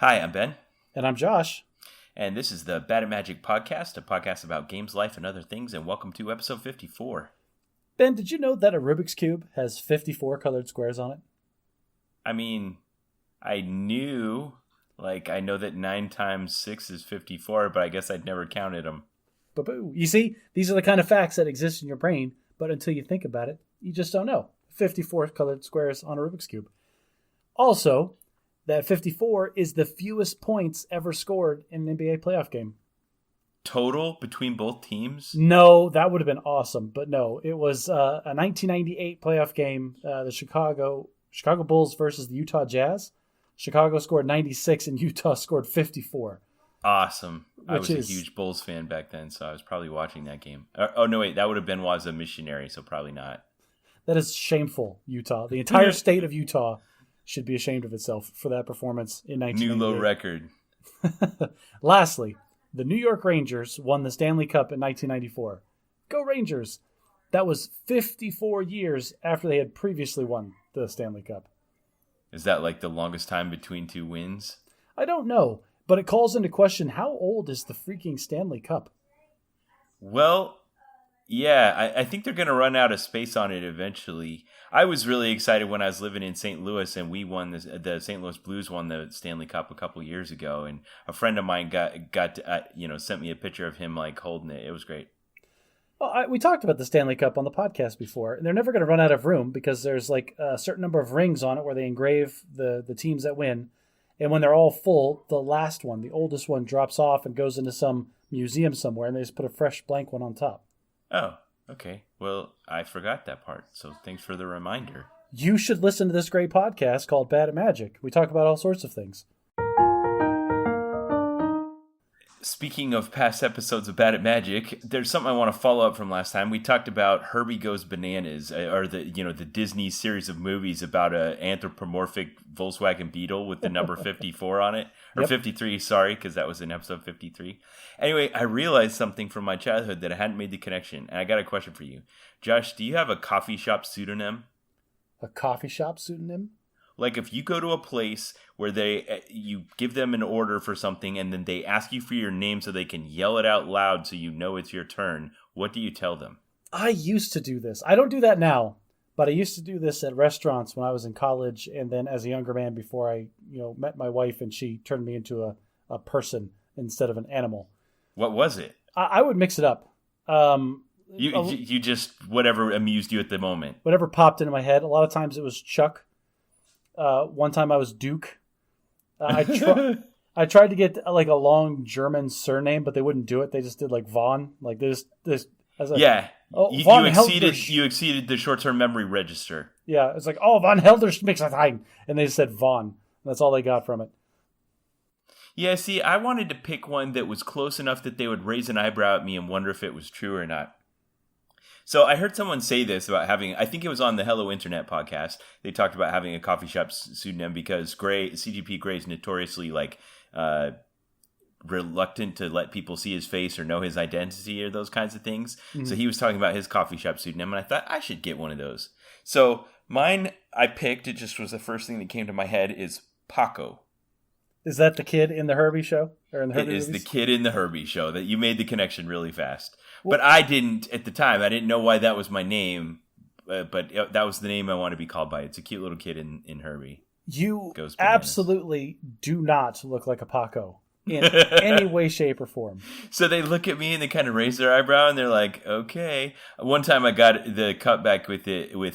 Hi, I'm Ben. And I'm Josh. And this is the Bad at Magic podcast, a podcast about games, life, and other things. And welcome to episode 54. Ben, did you know that a Rubik's Cube has 54 colored squares on it? I mean, I know that 9 times 6 is 54, but I guess I'd never counted them. Boo-boo. You see, these are the kind of facts that exist in your brain, but until you think about it, you just don't know. 54 colored squares on a Rubik's Cube. Also, that 54 is the fewest points ever scored in an NBA playoff game. Total between both teams? No, that would have been awesome, but no. It was a 1998 playoff game, the Chicago Bulls versus the Utah Jazz. Chicago scored 96 and Utah scored 54. Awesome. I was a huge Bulls fan back then, so I was probably watching that game. Oh, no, wait. That would have been while I was a missionary, so probably not. That is shameful, Utah. The entire state of Utah should be ashamed of itself for that performance in 1998. New low record. Lastly, the New York Rangers won the Stanley Cup in 1994. Go Rangers! That was 54 years after they had previously won the Stanley Cup. Is that like the longest time between two wins? I don't know, but it calls into question, how old is the freaking Stanley Cup? Well, yeah, I think they're going to run out of space on it eventually. I was really excited when I was living in St. Louis and we won the St. Louis Blues won the Stanley Cup a couple years ago, and a friend of mine sent me a picture of him like holding it. It was great. Well, we talked about the Stanley Cup on the podcast before, and they're never going to run out of room because there's like a certain number of rings on it where they engrave the teams that win. And when they're all full, the last one, the oldest one, drops off and goes into some museum somewhere, and they just put a fresh blank one on top. Oh, okay. Well, I forgot that part, so thanks for the reminder. You should listen to this great podcast called Bad at Magic. We talk about all sorts of things. Speaking of past episodes of Bad at Magic, there's something I want to follow up from last time. We talked about Herbie Goes Bananas, or the Disney series of movies about an anthropomorphic Volkswagen Beetle with the number 54 on it. Or yep. 53, sorry, because that was in episode 53. Anyway, I realized something from my childhood that I hadn't made the connection, and I got a question for you. Josh, do you have a coffee shop pseudonym? A coffee shop pseudonym? Like if you go to a place where you give them an order for something and then they ask you for your name so they can yell it out loud so you know it's your turn, what do you tell them? I used to do this. I don't do that now, but I used to do this at restaurants when I was in college and then as a younger man before I met my wife and she turned me into a person instead of an animal. What was it? I would mix it up. You just, whatever amused you at the moment. Whatever popped into my head. A lot of times it was Chuck. One time I was Duke. I tried to get like a long German surname, but they wouldn't do it. They just did like Von. Like this. Yeah. You exceeded the short-term memory register. Yeah, it's like Von Helderschmixein, and they just said Von. That's all they got from it. Yeah. See, I wanted to pick one that was close enough that they would raise an eyebrow at me and wonder if it was true or not. So I heard someone say this about I think it was on the Hello Internet podcast. They talked about having a coffee shop pseudonym because CGP Grey is notoriously reluctant to let people see his face or know his identity or those kinds of things. Mm-hmm. So he was talking about his coffee shop pseudonym, and I thought I should get one of those. So mine I picked, it just was the first thing that came to my head, is Paco. Is that the kid in the Herbie show? Or in the Herbie movies? The kid in the Herbie show. That you made the connection really fast. Well, but I didn't, at the time, I didn't know why that was my name, but that was the name I want to be called by. It's a cute little kid in Herbie. You absolutely do not look like a Paco in any way, shape, or form. So they look at me and they kind of raise their eyebrow and they're like, okay. One time I got the cutback with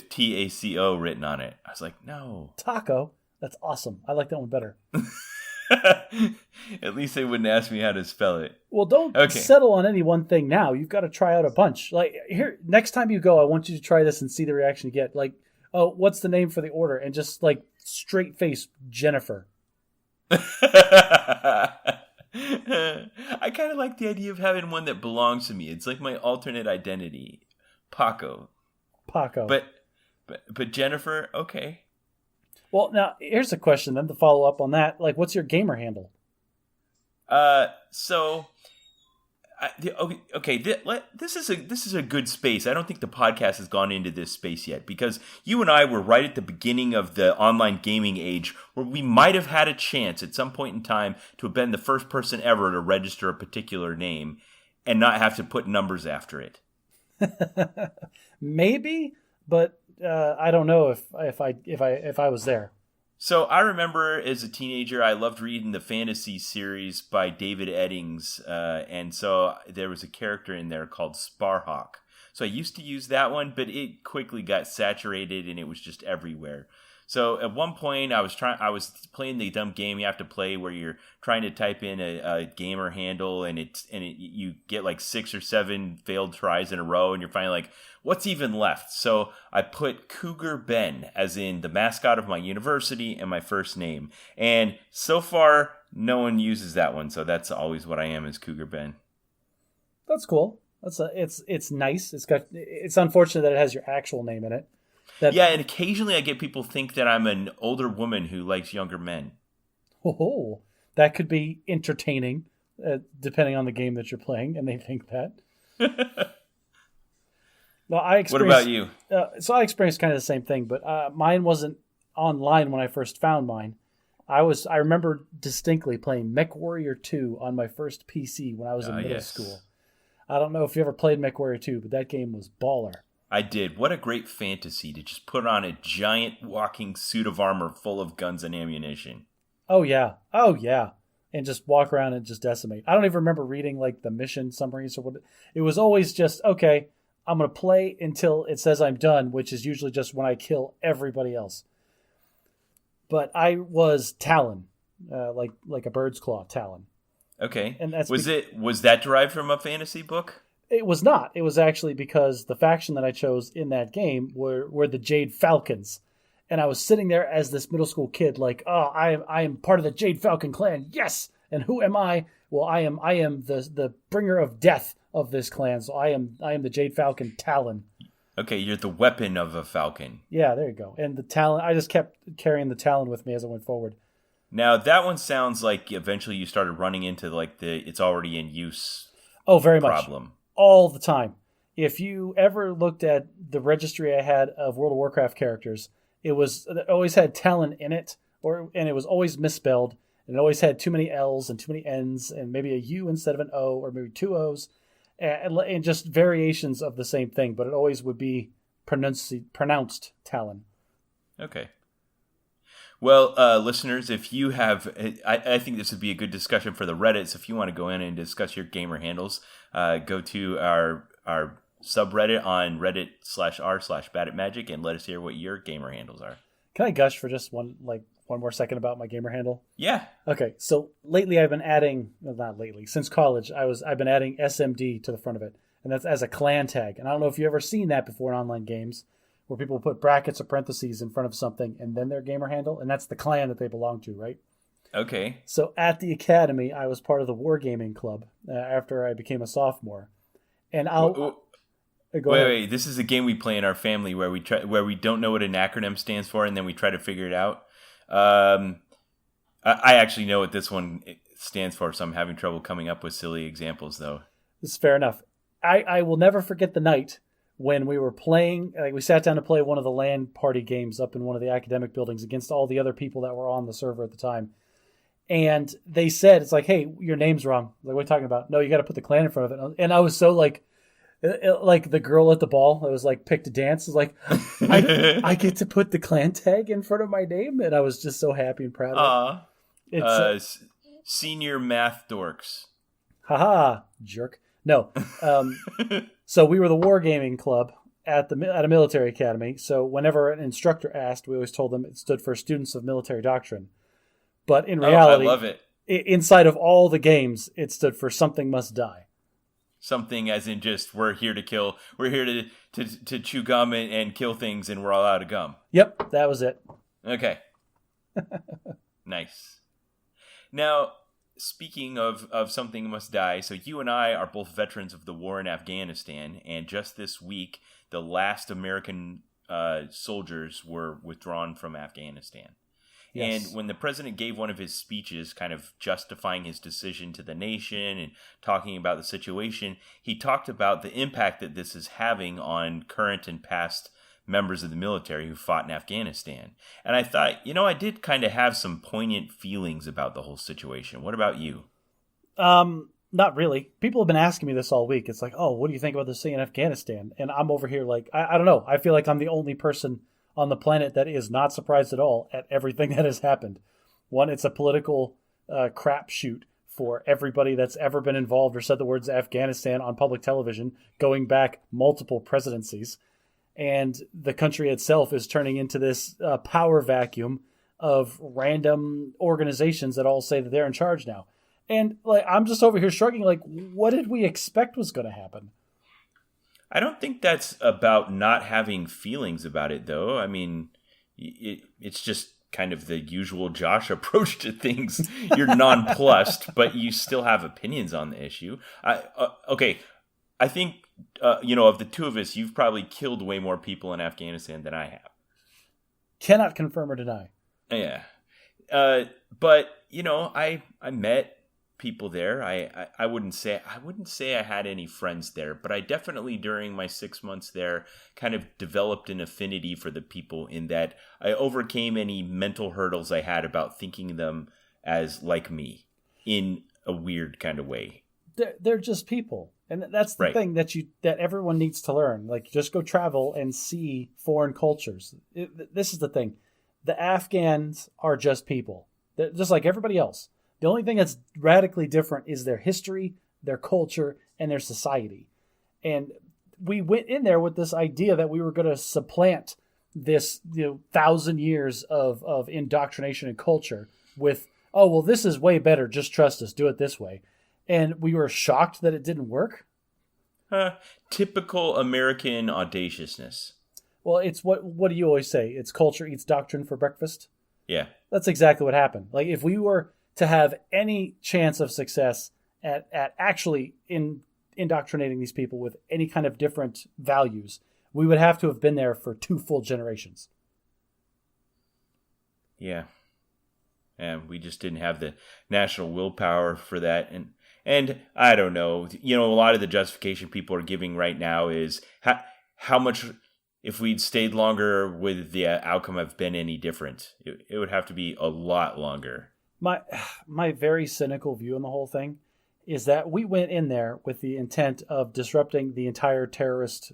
TACO written on it. I was like, no. Taco? That's awesome. I like that one better. At least they wouldn't ask me how to spell it. Well, don't settle on any one thing now. You've got to try out a bunch. Like here, next time you go, I want you to try this and see the reaction you get. Like, oh, what's the name for the order? And just like straight face Jennifer. I kind of like the idea of having one that belongs to me. It's like my alternate identity, Paco. But Jennifer, okay. Well, now, here's a question then to follow up on that. Like, what's your gamer handle? So Okay. This is a good space. I don't think the podcast has gone into this space yet because you and I were right at the beginning of the online gaming age, where we might have had a chance at some point in time to have been the first person ever to register a particular name and not have to put numbers after it. Maybe, but I don't know if I was there. So I remember as a teenager, I loved reading the fantasy series by David Eddings, and so there was a character in there called Sparhawk. So I used to use that one, but it quickly got saturated and it was just everywhere. So at one point, I was playing the dumb game you have to play where you're trying to type in a gamer handle, and you get like 6 or 7 failed tries in a row, and you're finally like, what's even left? So I put Cougar Ben as in the mascot of my university and my first name, and so far no one uses that one, so that's always what I am, is Cougar Ben. That's cool. It's nice. It's unfortunate that it has your actual name in it. Yeah, and occasionally I get people think that I'm an older woman who likes younger men. Oh, that could be entertaining, depending on the game that you're playing, and they think that. Well, what about you? So I experienced kind of the same thing, but mine wasn't online when I first found mine. I remember distinctly playing MechWarrior 2 on my first PC when I was in middle school. I don't know if you ever played MechWarrior 2, but that game was baller. I did. What a great fantasy to just put on a giant walking suit of armor full of guns and ammunition. Oh, yeah. And just walk around and just decimate. I don't even remember reading like the mission summaries or what. It was always just, okay, I'm going to play until it says I'm done, which is usually just when I kill everybody else. But I was Talon, like a bird's claw Talon. Okay. And was that derived from a fantasy book? It was not. It was actually because the faction that I chose in that game were the Jade Falcons. And I was sitting there as this middle school kid like, oh, I am part of the Jade Falcon clan. Yes. And who am I? Well, I am the bringer of death of this clan. So I am the Jade Falcon Talon. Okay, you're the weapon of a falcon. Yeah, there you go. And the Talon, I just kept carrying the Talon with me as I went forward. Now, that one sounds like eventually you started running into like it's already in use. Oh, very much. Problem. All the time. If you ever looked at the registry I had of World of Warcraft characters, it always had Talon in it, and it was always misspelled, and it always had too many L's and too many N's, and maybe a U instead of an O, or maybe 2 O's, and just variations of the same thing, but it always would be pronounced Talon. Okay. Well, listeners, if you have, I think this would be a good discussion for the Reddits. If you want to go in and discuss your gamer handles, go to our subreddit on reddit.r/baditmagic and let us hear what your gamer handles are. Can I gush for just one more second about my gamer handle? Yeah. Okay, so lately I've been adding, well, not lately, since college, I've been adding SMD to the front of it, and that's as a clan tag. And I don't know if you've ever seen that before in online games, where people put brackets or parentheses in front of something and then their gamer handle, and that's the clan that they belong to, right? Okay. So at the academy, I was part of the wargaming club after I became a sophomore, and Wait! This is a game we play in our family where we don't know what an acronym stands for, and then we try to figure it out. I actually know what this one stands for, so I'm having trouble coming up with silly examples, though. This is fair enough. I will never forget the night when we were playing, we sat down to play one of the LAN party games up in one of the academic buildings against all the other people that were on the server at the time. And they said, it's like, hey, your name's wrong. Like, what are you talking about? No, you got to put the clan in front of it. And I was so like the girl at the ball that was like picked to dance. Is like, I get to put the clan tag in front of my name. And I was just so happy and proud of it. It's senior math dorks. Haha, jerk. No. So we were the wargaming club at a military academy. So whenever an instructor asked, we always told them it stood for Students of Military Doctrine. But in reality, I love it. Inside of all the games, it stood for Something Must Die. Something as in just, we're here to kill. We're here to chew gum and kill things, and we're all out of gum. Yep, that was it. Okay. Nice. Now, speaking of Something Must Die, so you and I are both veterans of the war in Afghanistan, and just this week, the last American soldiers were withdrawn from Afghanistan. And Yes. when the president gave one of his speeches kind of justifying his decision to the nation and talking about the situation, he talked about the impact that this is having on current and past members of the military who fought in Afghanistan. And I thought, I did kind of have some poignant feelings about the whole situation. What about you? Not really. People have been asking me this all week. It's like, oh, what do you think about this thing in Afghanistan? And I'm over here like, I don't know. I feel like I'm the only person on the planet that is not surprised at all at everything that has happened. One, it's a political crapshoot for everybody that's ever been involved or said the words Afghanistan on public television, going back multiple presidencies. And the country itself is turning into this power vacuum of random organizations that all say that they're in charge now. And like, I'm just over here shrugging, like, what did we expect was going to happen? I don't think that's about not having feelings about it, though. I mean, it's just kind of the usual Josh approach to things. You're nonplussed, but you still have opinions on the issue. Okay, I think, of the two of us, you've probably killed way more people in Afghanistan than I have. Cannot confirm or deny. Yeah. But, I met people there. I wouldn't say I had any friends there, but I definitely during my 6 months there kind of developed an affinity for the people in that I overcame any mental hurdles I had about thinking them as like me in a weird kind of way. They're just people. And that's the Right. thing that everyone needs to learn. Like, just go travel and see foreign cultures. This is the thing. The Afghans are just people. They're just like everybody else. The only thing that's radically different is their history, their culture, and their society. And we went in there with this idea that we were going to supplant this 1,000 years of indoctrination and culture with, oh, well, this is way better. Just trust us. Do it this way. And we were shocked that it didn't work. Typical American audaciousness. Well, it's what do you always say? It's culture eats doctrine for breakfast. Yeah. That's exactly what happened. Like, if we were to have any chance of success at actually indoctrinating these people with any kind of different values, we would have to have been there for 2 full generations. Yeah. And we just didn't have the national willpower for that. And I don't know, a lot of the justification people are giving right now is how much, if we'd stayed longer, would the outcome have been any different? It would have to be a lot longer. My very cynical view on the whole thing is that we went in there with the intent of disrupting the entire terrorist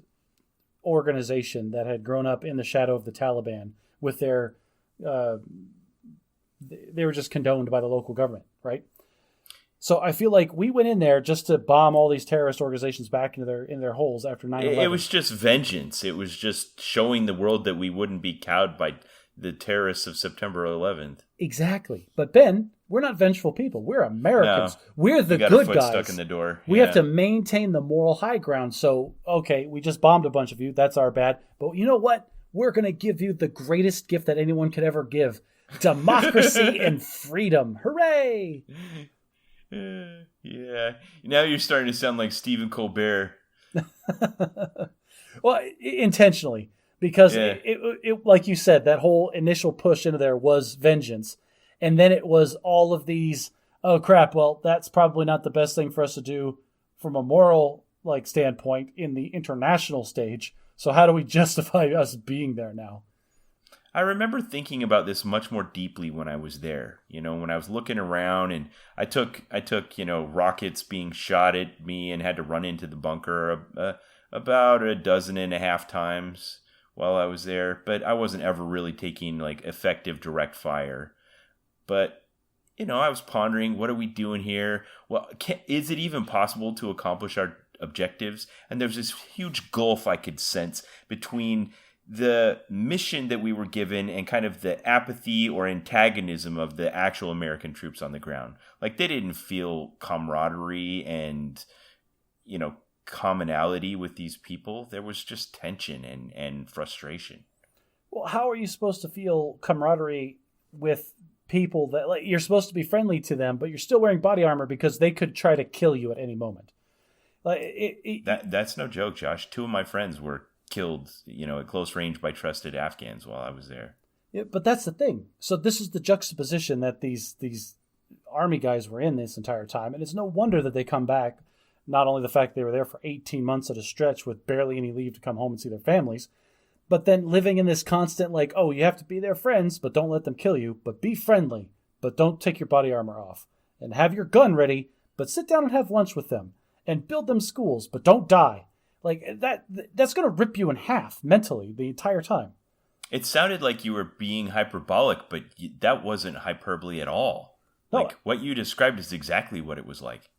organization that had grown up in the shadow of the Taliban with their, they were just condoned by the local government, right? So I feel like we went in there just to bomb all these terrorist organizations back into their holes after 9/11. It was just vengeance. It was just showing the world that we wouldn't be cowed by the terrorists of September 11th. Exactly. But Ben, we're not vengeful people. We're Americans. No, we're the got good a foot guys. stuck in the door. We have to maintain the moral high ground. So, okay, we just bombed a bunch of you. That's our bad. But you know what? We're going to give you the greatest gift that anyone could ever give. Democracy and freedom. Hooray! Yeah. Now you're starting to sound like Stephen Colbert. Well, intentionally. Because Yeah. it, like you said, that whole initial push into there was vengeance. And then it was all of these, oh crap, well, that's probably not the best thing for us to do from a moral standpoint in the international stage. So how do we justify us being there now? I remember thinking about this much more deeply when I was there. When I was looking around and I took rockets being shot at me and had to run into the bunker about 12.5 times while I was there. But I wasn't ever really taking effective direct fire. But, I was pondering, what are we doing here? Well, is it even possible to accomplish our objectives? And there's this huge gulf I could sense between the mission that we were given and kind of the apathy or antagonism of the actual American troops on the ground. They didn't feel camaraderie and, commonality with these people. There was just tension and frustration. Well, how are you supposed to feel camaraderie with people that you're supposed to be friendly to them, but you're still wearing body armor because they could try to kill you at any moment? That's no joke, Josh. 2 of my friends were killed, at close range by trusted Afghans while I was there. Yeah, but that's the thing. So this is the juxtaposition that these army guys were in this entire time, and it's no wonder that they come back. Not only the fact they were there for 18 months at a stretch with barely any leave to come home and see their families, but then living in this constant like, oh, you have to be their friends, but don't let them kill you, but be friendly, but don't take your body armor off, and have your gun ready, but sit down and have lunch with them, and build them schools, but don't die. Like that's going to rip you in half mentally the entire time. It sounded like you were being hyperbolic, but that wasn't hyperbole at all. No. Like, what you described is exactly what it was like.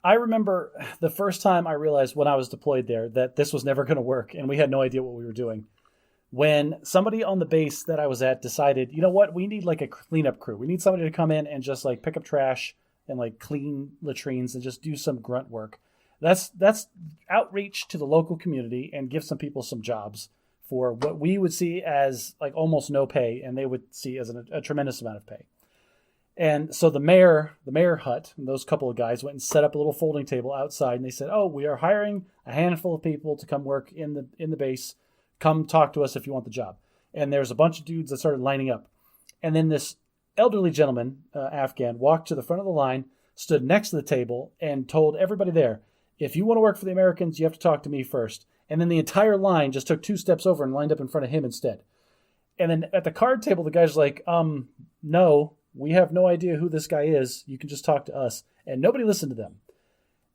I remember the first time I realized when I was deployed there that this was never going to work, and we had no idea what we were doing. When somebody on the base that I was at decided, you know what, we need like a cleanup crew. We need somebody to come in and just like pick up trash and like clean latrines and just do some grunt work. That's outreach to the local community and give some people some jobs for what we would see as like almost no pay, and they would see as a tremendous amount of pay. And so the mayor hut, and those couple of guys went and set up a little folding table outside, and they said, "Oh, we are hiring a handful of people to come work in the base. Come talk to us if you want the job." And there's a bunch of dudes that started lining up. And then this elderly gentleman, Afghan, walked to the front of the line, stood next to the table, and told everybody there, "If you want to work for the Americans, you have to talk to me first." And then the entire line just took 2 steps over and lined up in front of him instead. And then at the card table, the guy's like, no, we have no idea who this guy is. You can just talk to us." And nobody listened to them.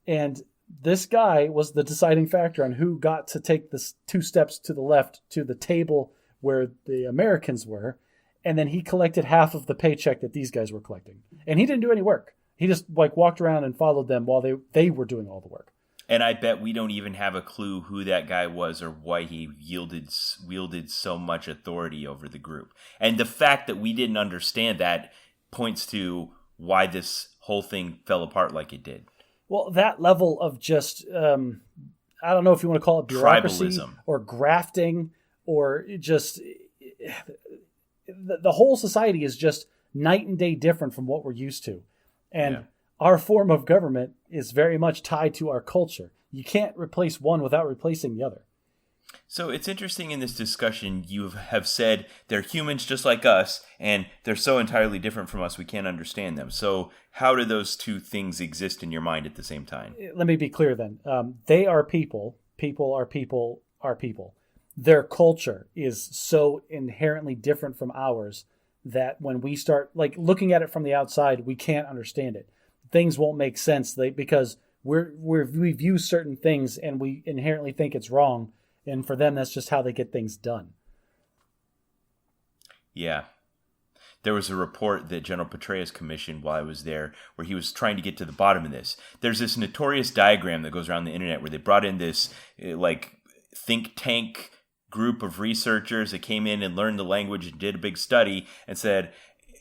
And this guy was the deciding factor on who got to take the 2 steps to the left to the table where the Americans were. And then he collected half of the paycheck that these guys were collecting. And he didn't do any work. He just like walked around and followed them while they were doing all the work. And I bet we don't even have a clue who that guy was or why he wielded so much authority over the group. And the fact that we didn't understand that points to why this whole thing fell apart like it did. Well, that level of just, I don't know if you want to call it bureaucracy tribalism or grafting or just, the whole society is just night and day different from what we're used to. And our form of government is very much tied to our culture. You can't replace one without replacing the other. So it's interesting in this discussion, you have said they're humans just like us, and they're so entirely different from us we can't understand them. So how do those two things exist in your mind at the same time? Let me be clear then. They are people. People are people are people. Their culture is so inherently different from ours that when we start like looking at it from the outside, we can't understand it. Things won't make sense because we view certain things and we inherently think it's wrong. And for them, that's just how they get things done. Yeah. There was a report that General Petraeus commissioned while I was there where he was trying to get to the bottom of this. There's this notorious diagram that goes around the internet where they brought in this like think tank group of researchers that came in and learned the language and did a big study and said,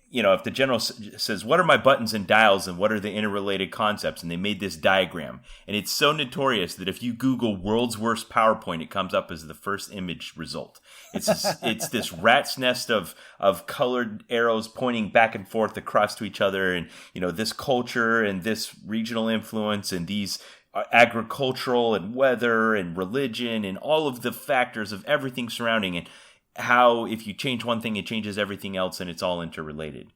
you know, if the general says, what are my buttons and dials and what are the interrelated concepts? And they made this diagram. And it's so notorious that if you Google world's worst PowerPoint, it comes up as the first image result. It's this rat's nest of colored arrows pointing back and forth across to each other. And, you know, this culture and this regional influence and these agricultural and weather and religion and all of the factors of everything surrounding it. How if you change one thing, it changes everything else, and it's all interrelated.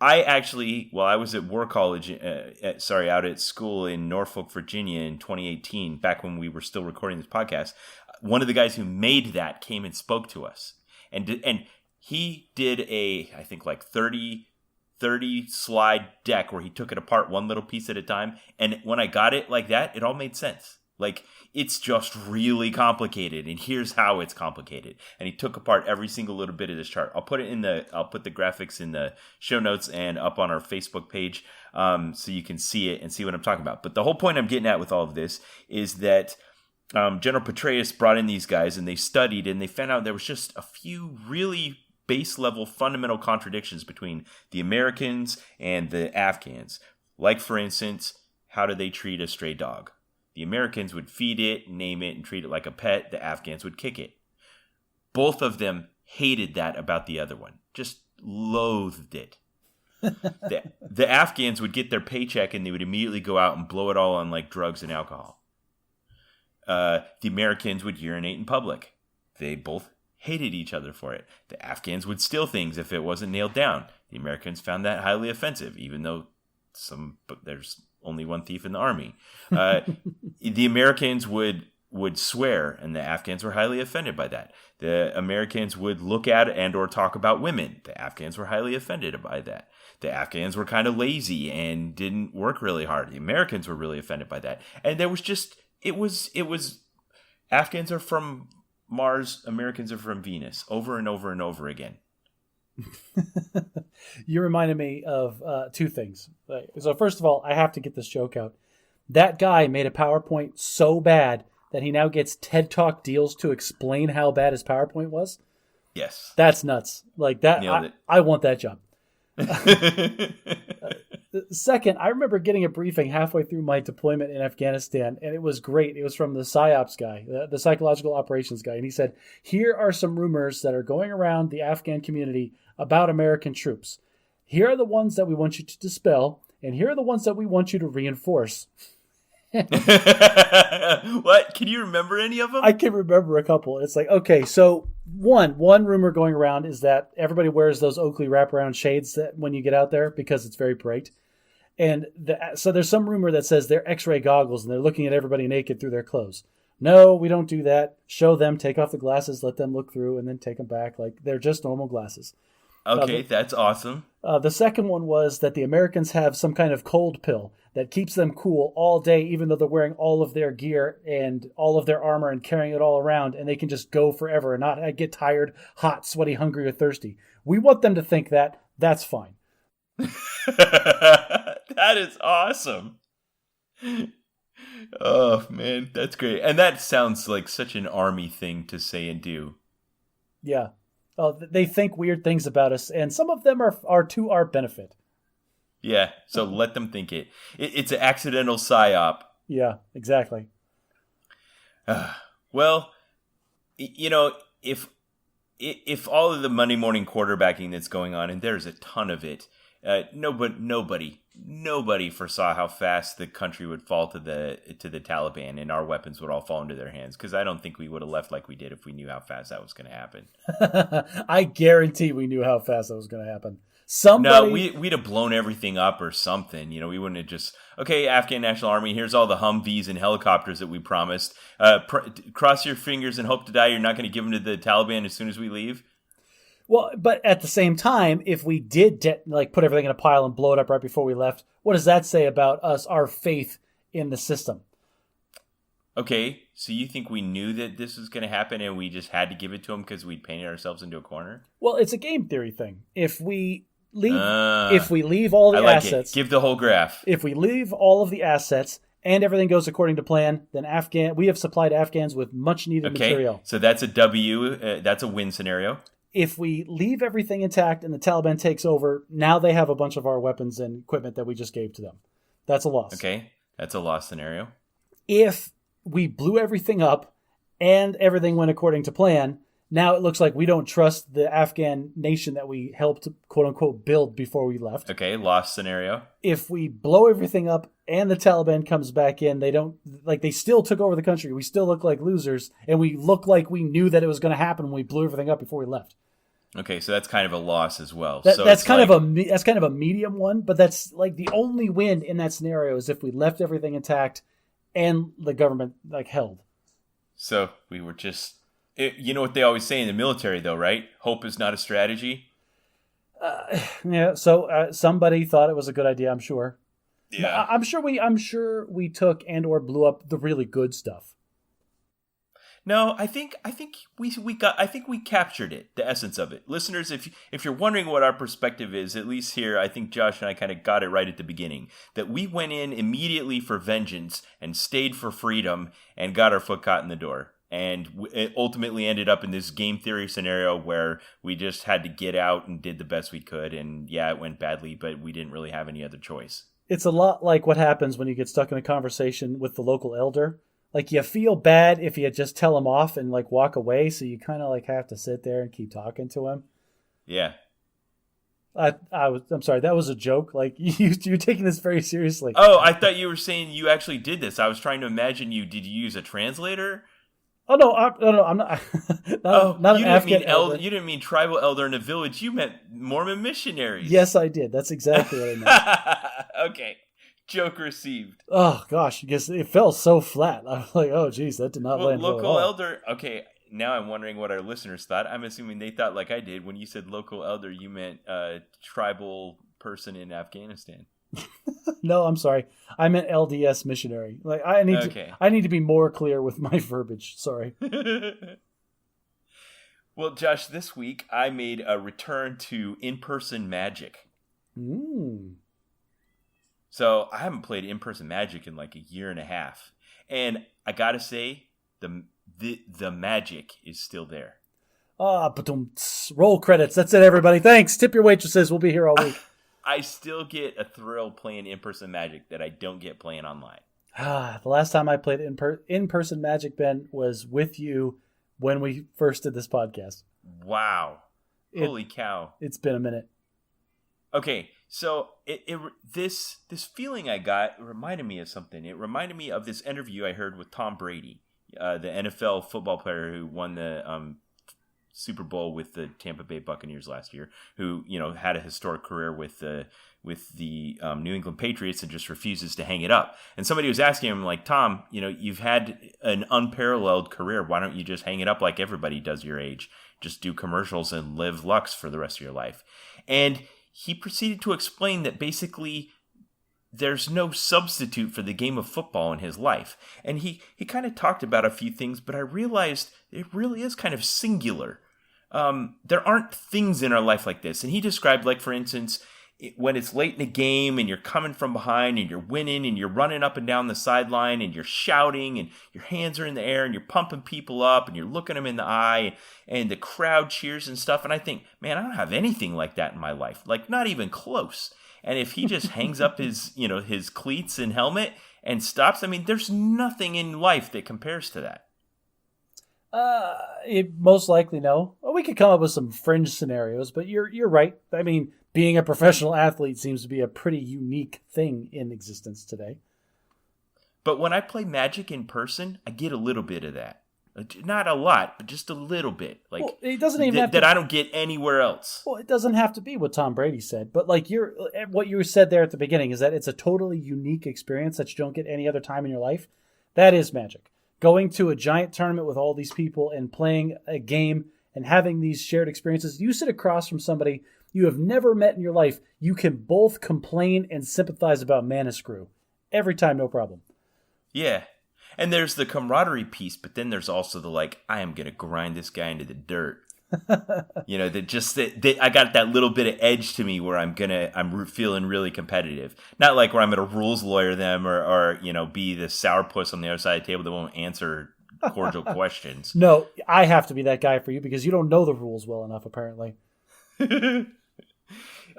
I actually, while I was at War College, out at school in Norfolk, Virginia in 2018, back when we were still recording this podcast, one of the guys who made that came and spoke to us. And he did I think like 30 slide deck where he took it apart one little piece at a time. And when I got it like that, it all made sense. Like, it's just really complicated, and here's how it's complicated. And he took apart every single little bit of this chart. I'll put the graphics in the show notes and up on our Facebook page, so you can see it and see what I'm talking about. But the whole point I'm getting at with all of this is that General Petraeus brought in these guys, and they studied, and they found out there was just a few really base level fundamental contradictions between the Americans and the Afghans. Like, for instance, how do they treat a stray dog? The Americans would feed it, name it, and treat it like a pet. The Afghans would kick it. Both of them hated that about the other one. Just loathed it. The Afghans would get their paycheck and they would immediately go out and blow it all on like drugs and alcohol. The Americans would urinate in public. They both hated each other for it. The Afghans would steal things if it wasn't nailed down. The Americans found that highly offensive, even though there's only one thief in the army. The Americans would swear, and the Afghans were highly offended by that. The Americans would look at and or talk about women. The Afghans were highly offended by that. The Afghans were kind of lazy and didn't work really hard. The Americans were really offended by that. And there was just, it was Afghans are from Mars, Americans are from Venus, over and over and over again. You reminded me of two things. So first of all, I have to get this joke out. That guy made a PowerPoint so bad that he now gets TED Talk deals to explain how bad his PowerPoint was. Yes. That's nuts. Like that. I want that job. Second, I remember getting a briefing halfway through my deployment in Afghanistan, and it was great. It was from the PSYOPs guy, the psychological operations guy. And he said, here are some rumors that are going around the Afghan community about American troops. Here are the ones that we want you to dispel, and here are the ones that we want you to reinforce. What? Can you remember any of them? I can remember a couple. It's like, okay, so one rumor going around is that everybody wears those Oakley wraparound shades that when you get out there because it's very bright. And so there's some rumor that says they're X-ray goggles and they're looking at everybody naked through their clothes. No, we don't do that. Show them, take off the glasses, let them look through, and then take them back. Like they're just normal glasses. Okay, that's awesome. The second one was that the Americans have some kind of cold pill that keeps them cool all day, even though they're wearing all of their gear and all of their armor and carrying it all around, and they can just go forever and not get tired, hot, sweaty, hungry, or thirsty. We want them to think that. That's fine. That is awesome. Oh, man, that's great. And that sounds like such an army thing to say and do. Yeah. They think weird things about us, and some of them are to our benefit. Yeah, so let them think it. It's an accidental psyop. Yeah, exactly. Well, you know, if all of the Monday morning quarterbacking that's going on, and there's a ton of it, nobody foresaw how fast the country would fall to the Taliban and our weapons would all fall into their hands. Because I don't think we would have left like we did if we knew how fast that was going to happen. I guarantee we knew how fast that was going to happen. No, we'd have blown everything up or something. You know, we wouldn't have just, okay, Afghan National Army, here's all the Humvees and helicopters that we promised. Cross your fingers and hope to die you're not going to give them to the Taliban as soon as we leave. Well, but at the same time, if we did put everything in a pile and blow it up right before we left, what does that say about us, our faith in the system? Okay, so you think we knew that this was going to happen and we just had to give it to them because we painted ourselves into a corner? Well, it's a game theory thing. If we leave all the assets, give the whole graph. If we leave all of the assets and everything goes according to plan, then we have supplied Afghans with much needed material. So that's a W. That's a win scenario. If we leave everything intact and the Taliban takes over, now they have a bunch of our weapons and equipment that we just gave to them. That's a loss. Okay, that's a loss scenario. If we blew everything up and everything went according to plan, now it looks like we don't trust the Afghan nation that we helped, quote unquote, build before we left. Okay, loss scenario. If we blow everything up and the Taliban comes back in, they still took over the country. We still look like losers, and we look like we knew that it was going to happen when we blew everything up before we left. Okay, so that's kind of a loss as well. That's kind of a medium one, but that's like the only win in that scenario is if we left everything intact and the government held. So we were just, you know what they always say in the military, though, right? Hope is not a strategy. Yeah. So somebody thought it was a good idea. I'm sure. Yeah. I'm sure we took and or blew up the really good stuff. No, I think we captured it, the essence of it. Listeners, if you're wondering what our perspective is, at least here, I think Josh and I kind of got it right at the beginning. That we went in immediately for vengeance and stayed for freedom and got our foot caught in the door. And it ultimately ended up in this game theory scenario where we just had to get out and did the best we could. And yeah, it went badly, but we didn't really have any other choice. It's a lot like what happens when you get stuck in a conversation with the local elder. Like, you feel bad if you just tell him off and walk away, so you kind of have to sit there and keep talking to him. Yeah. I'm sorry, that was a joke. You're taking this very seriously. Oh, I thought you were saying you actually did this. I was trying to imagine you. Did you use a translator? Oh no, no, I'm not. Not You an didn't Afghan mean elder. You didn't mean tribal elder in a village. You meant Mormon missionaries. Yes, I did. That's exactly what I meant. Okay, joke received. Oh gosh, because it fell so flat. I was like, oh geez, that did not Well, land well at local all. elder. Okay, now I'm wondering what our listeners thought. I'm assuming they thought like I did when you said local elder. You meant tribal person in Afghanistan. No, I'm sorry. I meant LDS missionary. Like Okay. I need to be more clear with my verbiage. Sorry. Well, Josh, this week I made a return to in-person Magic. So I haven't played in-person Magic in like a year and a half, and I gotta say the magic is still there. But roll credits. That's it, everybody. Thanks. Tip your waitresses. We'll be here all week. I still get a thrill playing in-person Magic that I don't get playing online. The last time I played in-person Magic, Ben, was with you when we first did this podcast. Wow. Holy cow. It's been a minute. Okay, so this feeling I got reminded me of something. It reminded me of this interview I heard with Tom Brady, the NFL football player who won the Super Bowl with the Tampa Bay Buccaneers last year, who had a historic career with the New England Patriots and just refuses to hang it up. And somebody was asking him, like, Tom, you've had an unparalleled career. Why don't you just hang it up like everybody does your age? Just do commercials and live Lux for the rest of your life. And he proceeded to explain that basically there's no substitute for the game of football in his life. And he kind of talked about a few things, but I realized it really is kind of singular. There aren't things in our life like this. And he described, like, for instance, when it's late in the game and you're coming from behind and you're winning and you're running up and down the sideline and you're shouting and your hands are in the air and you're pumping people up and you're looking them in the eye and the crowd cheers and stuff. And I think, man, I don't have anything like that in my life, like not even close. And if he just hangs up his, his cleats and helmet and stops, I mean, there's nothing in life that compares to that. Most likely no. Well, we could come up with some fringe scenarios, but you're right. I mean, being a professional athlete seems to be a pretty unique thing in existence today. But when I play Magic in person, I get a little bit of that. Not a lot, but just a little bit. Like, well, it doesn't even have to, that I don't get anywhere else. Well, it doesn't have to be what Tom Brady said, but like what you said there at the beginning is that it's a totally unique experience that you don't get any other time in your life. That is Magic. Going to a giant tournament with all these people and playing a game and having these shared experiences. You sit across from somebody you have never met in your life. You can both complain and sympathize about Mana Screw every time, no problem. Yeah. And there's the camaraderie piece, but then there's also the like, I am going to grind this guy into the dirt. That I got that little bit of edge to me where I'm feeling really competitive. Not like where I'm going to rules lawyer them or be the sourpuss on the other side of the table that won't answer cordial questions. No, I have to be that guy for you because you don't know the rules well enough, apparently.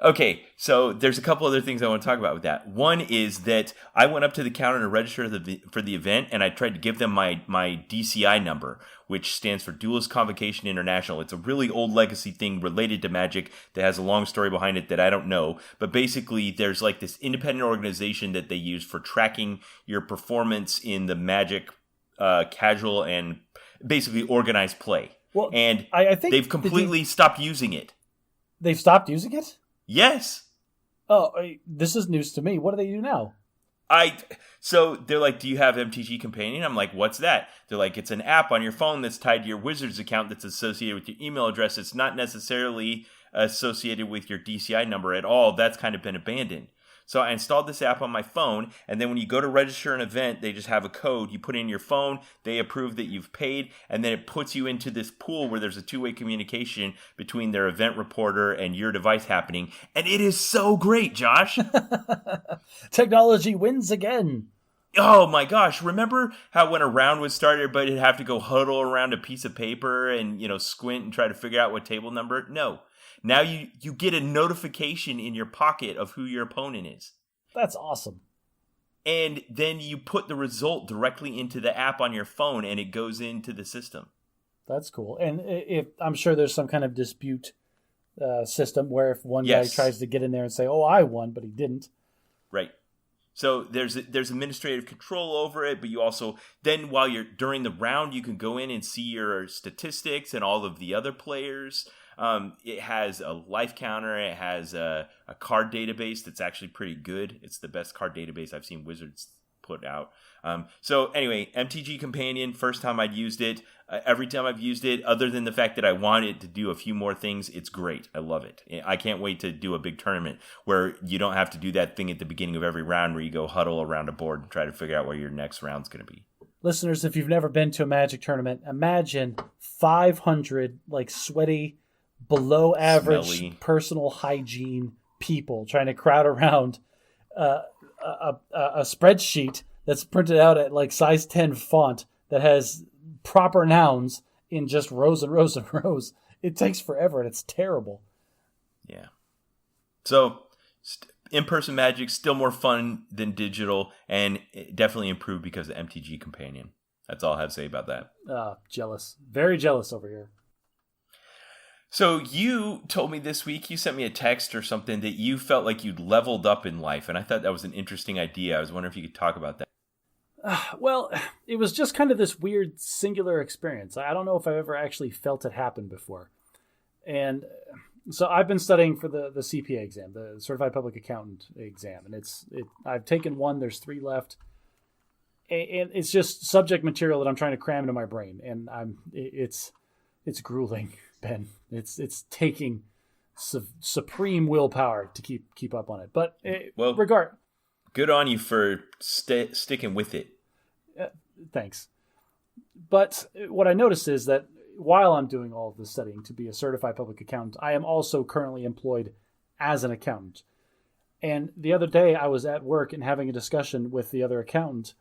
Okay, so there's a couple other things I want to talk about with that. One is that I went up to the counter to register for the event, and I tried to give them my DCI number, which stands for Duelist Convocation International. It's a really old legacy thing related to Magic that has a long story behind it that I don't know. But basically, there's like this independent organization that they use for tracking your performance in the Magic casual and basically organized play. Well, and I think they've completely stopped using it. They've stopped using it? Yes. Oh, this is news to me. What do they do now? So they're like, do you have MTG Companion? I'm like, what's that? They're like, it's an app on your phone that's tied to your Wizards account that's associated with your email address. It's not necessarily associated with your DCI number at all. That's kind of been abandoned. So I installed this app on my phone, and then when you go to register an event, they just have a code. You put in your phone, they approve that you've paid, and then it puts you into this pool where there's a two-way communication between their event reporter and your device happening. And it is so great, Josh. Technology wins again. Oh my gosh. Remember how when a round was started, everybody would have to go huddle around a piece of paper and, squint and try to figure out what table number? No. Now you get a notification in your pocket of who your opponent is. That's awesome. And then you put the result directly into the app on your phone and it goes into the system. That's cool. And I'm sure there's some kind of dispute system where if one guy tries to get in there and say, oh, I won, but he didn't. Right. So there's administrative control over it, but you also then while you're during the round, you can go in and see your statistics and all of the other players. It has a life counter. It has a card database that's actually pretty good. It's the best card database I've seen Wizards put out. So anyway, MTG Companion, first time I'd used it. Every time I've used it, other than the fact that I wanted to do a few more things, it's great. I love it. I can't wait to do a big tournament where you don't have to do that thing at the beginning of every round where you go huddle around a board and try to figure out where your next round's going to be. Listeners, if you've never been to a Magic tournament, imagine 500 like sweaty, below average Smelly. Personal hygiene people trying to crowd around a spreadsheet that's printed out at like size 10 font that has proper nouns in just rows and rows and rows. It takes forever and it's terrible. Yeah. So in-person Magic, still more fun than digital, and it definitely improved because of MTG Companion. That's all I have to say about that. Jealous. Very jealous over here. So you told me this week, you sent me a text or something that you felt like you'd leveled up in life, and I thought that was an interesting idea. I was wondering if you could talk about that. Well, it was just kind of this weird singular experience. I don't know if I've ever actually felt it happen before. And so I've been studying for the CPA exam, the Certified Public Accountant exam, and I've taken one. There's 3 left, and it's just subject material that I'm trying to cram into my brain, and it's grueling, Ben. It's taking supreme willpower to keep up on it. But good on you for sticking with it. Thanks. But what I noticed is that while I'm doing all of this studying to be a certified public accountant, I am also currently employed as an accountant. And the other day I was at work and having a discussion with the other accountant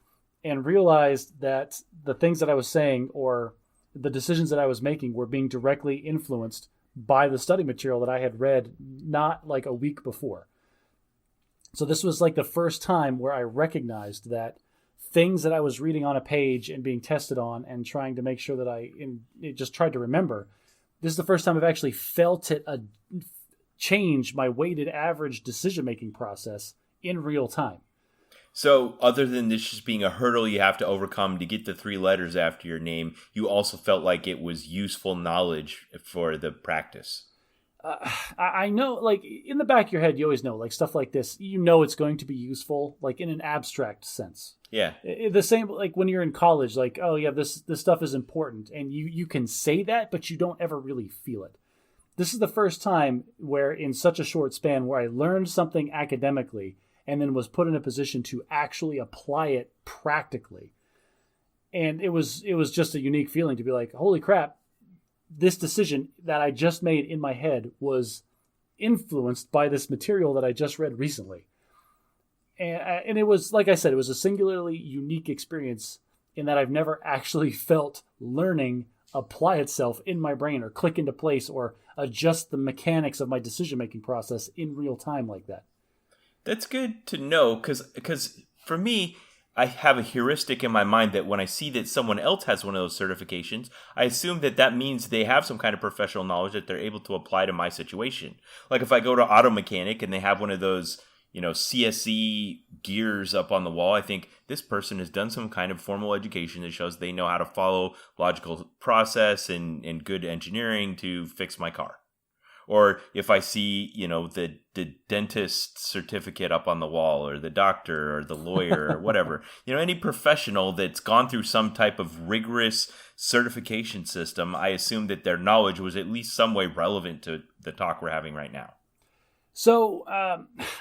and realized that the things that I was saying or the decisions that I was making were being directly influenced by the study material that I had read not like a week before. So this was like the first time where I recognized that things that I was reading on a page and being tested on and trying to make sure that it just tried to remember. This is the first time I've actually felt it change my weighted average decision-making process in real time. So other than this just being a hurdle you have to overcome to get the 3 letters after your name, you also felt like it was useful knowledge for the practice. I know, like, in the back of your head, you always know, like, stuff like this, you know it's going to be useful, like, in an abstract sense. Yeah. The same, like, when you're in college, like, oh, yeah, this stuff is important, and you can say that, but you don't ever really feel it. This is the first time where, in such a short span, where I learned something academically and then was put in a position to actually apply it practically. And it was just a unique feeling to be like, holy crap, this decision that I just made in my head was influenced by this material that I just read recently. And it was, like I said, it was a singularly unique experience in that I've never actually felt learning apply itself in my brain or click into place or adjust the mechanics of my decision-making process in real time like that. That's good to know because for me, I have a heuristic in my mind that when I see that someone else has one of those certifications, I assume that means they have some kind of professional knowledge that they're able to apply to my situation. Like if I go to auto mechanic and they have one of those, CSE gears up on the wall, I think this person has done some kind of formal education that shows they know how to follow logical process and good engineering to fix my car. Or if I see, the dentist certificate up on the wall or the doctor or the lawyer or whatever, any professional that's gone through some type of rigorous certification system, I assume that their knowledge was at least some way relevant to the talk we're having right now. So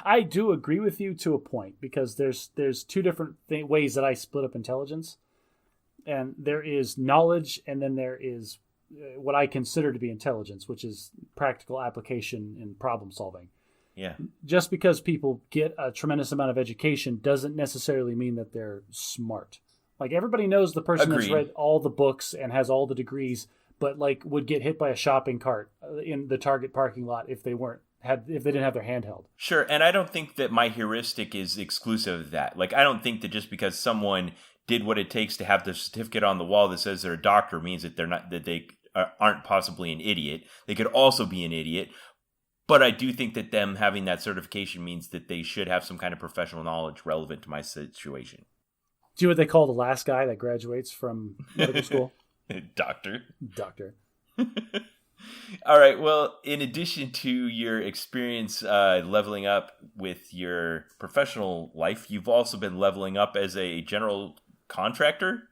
I do agree with you to a point because there's 2 different ways that I split up intelligence. And there is knowledge and then there is what I consider to be intelligence, which is practical application and problem solving. Yeah. Just because people get a tremendous amount of education doesn't necessarily mean that they're smart. Like everybody knows the person Agreed. that's read all the books and has all the degrees, but like would get hit by a shopping cart in the Target parking lot if they didn't have their hand held. Sure, and I don't think that my heuristic is exclusive of that. Like I don't think that just because someone did what it takes to have the certificate on the wall that says they're a doctor means that they aren't possibly an idiot. They could also be an idiot. But I do think that them having that certification means that they should have some kind of professional knowledge relevant to my situation. Do you know what they call the last guy that graduates from medical school? Doctor. All right. Well, in addition to your experience leveling up with your professional life, you've also been leveling up as a general contractor.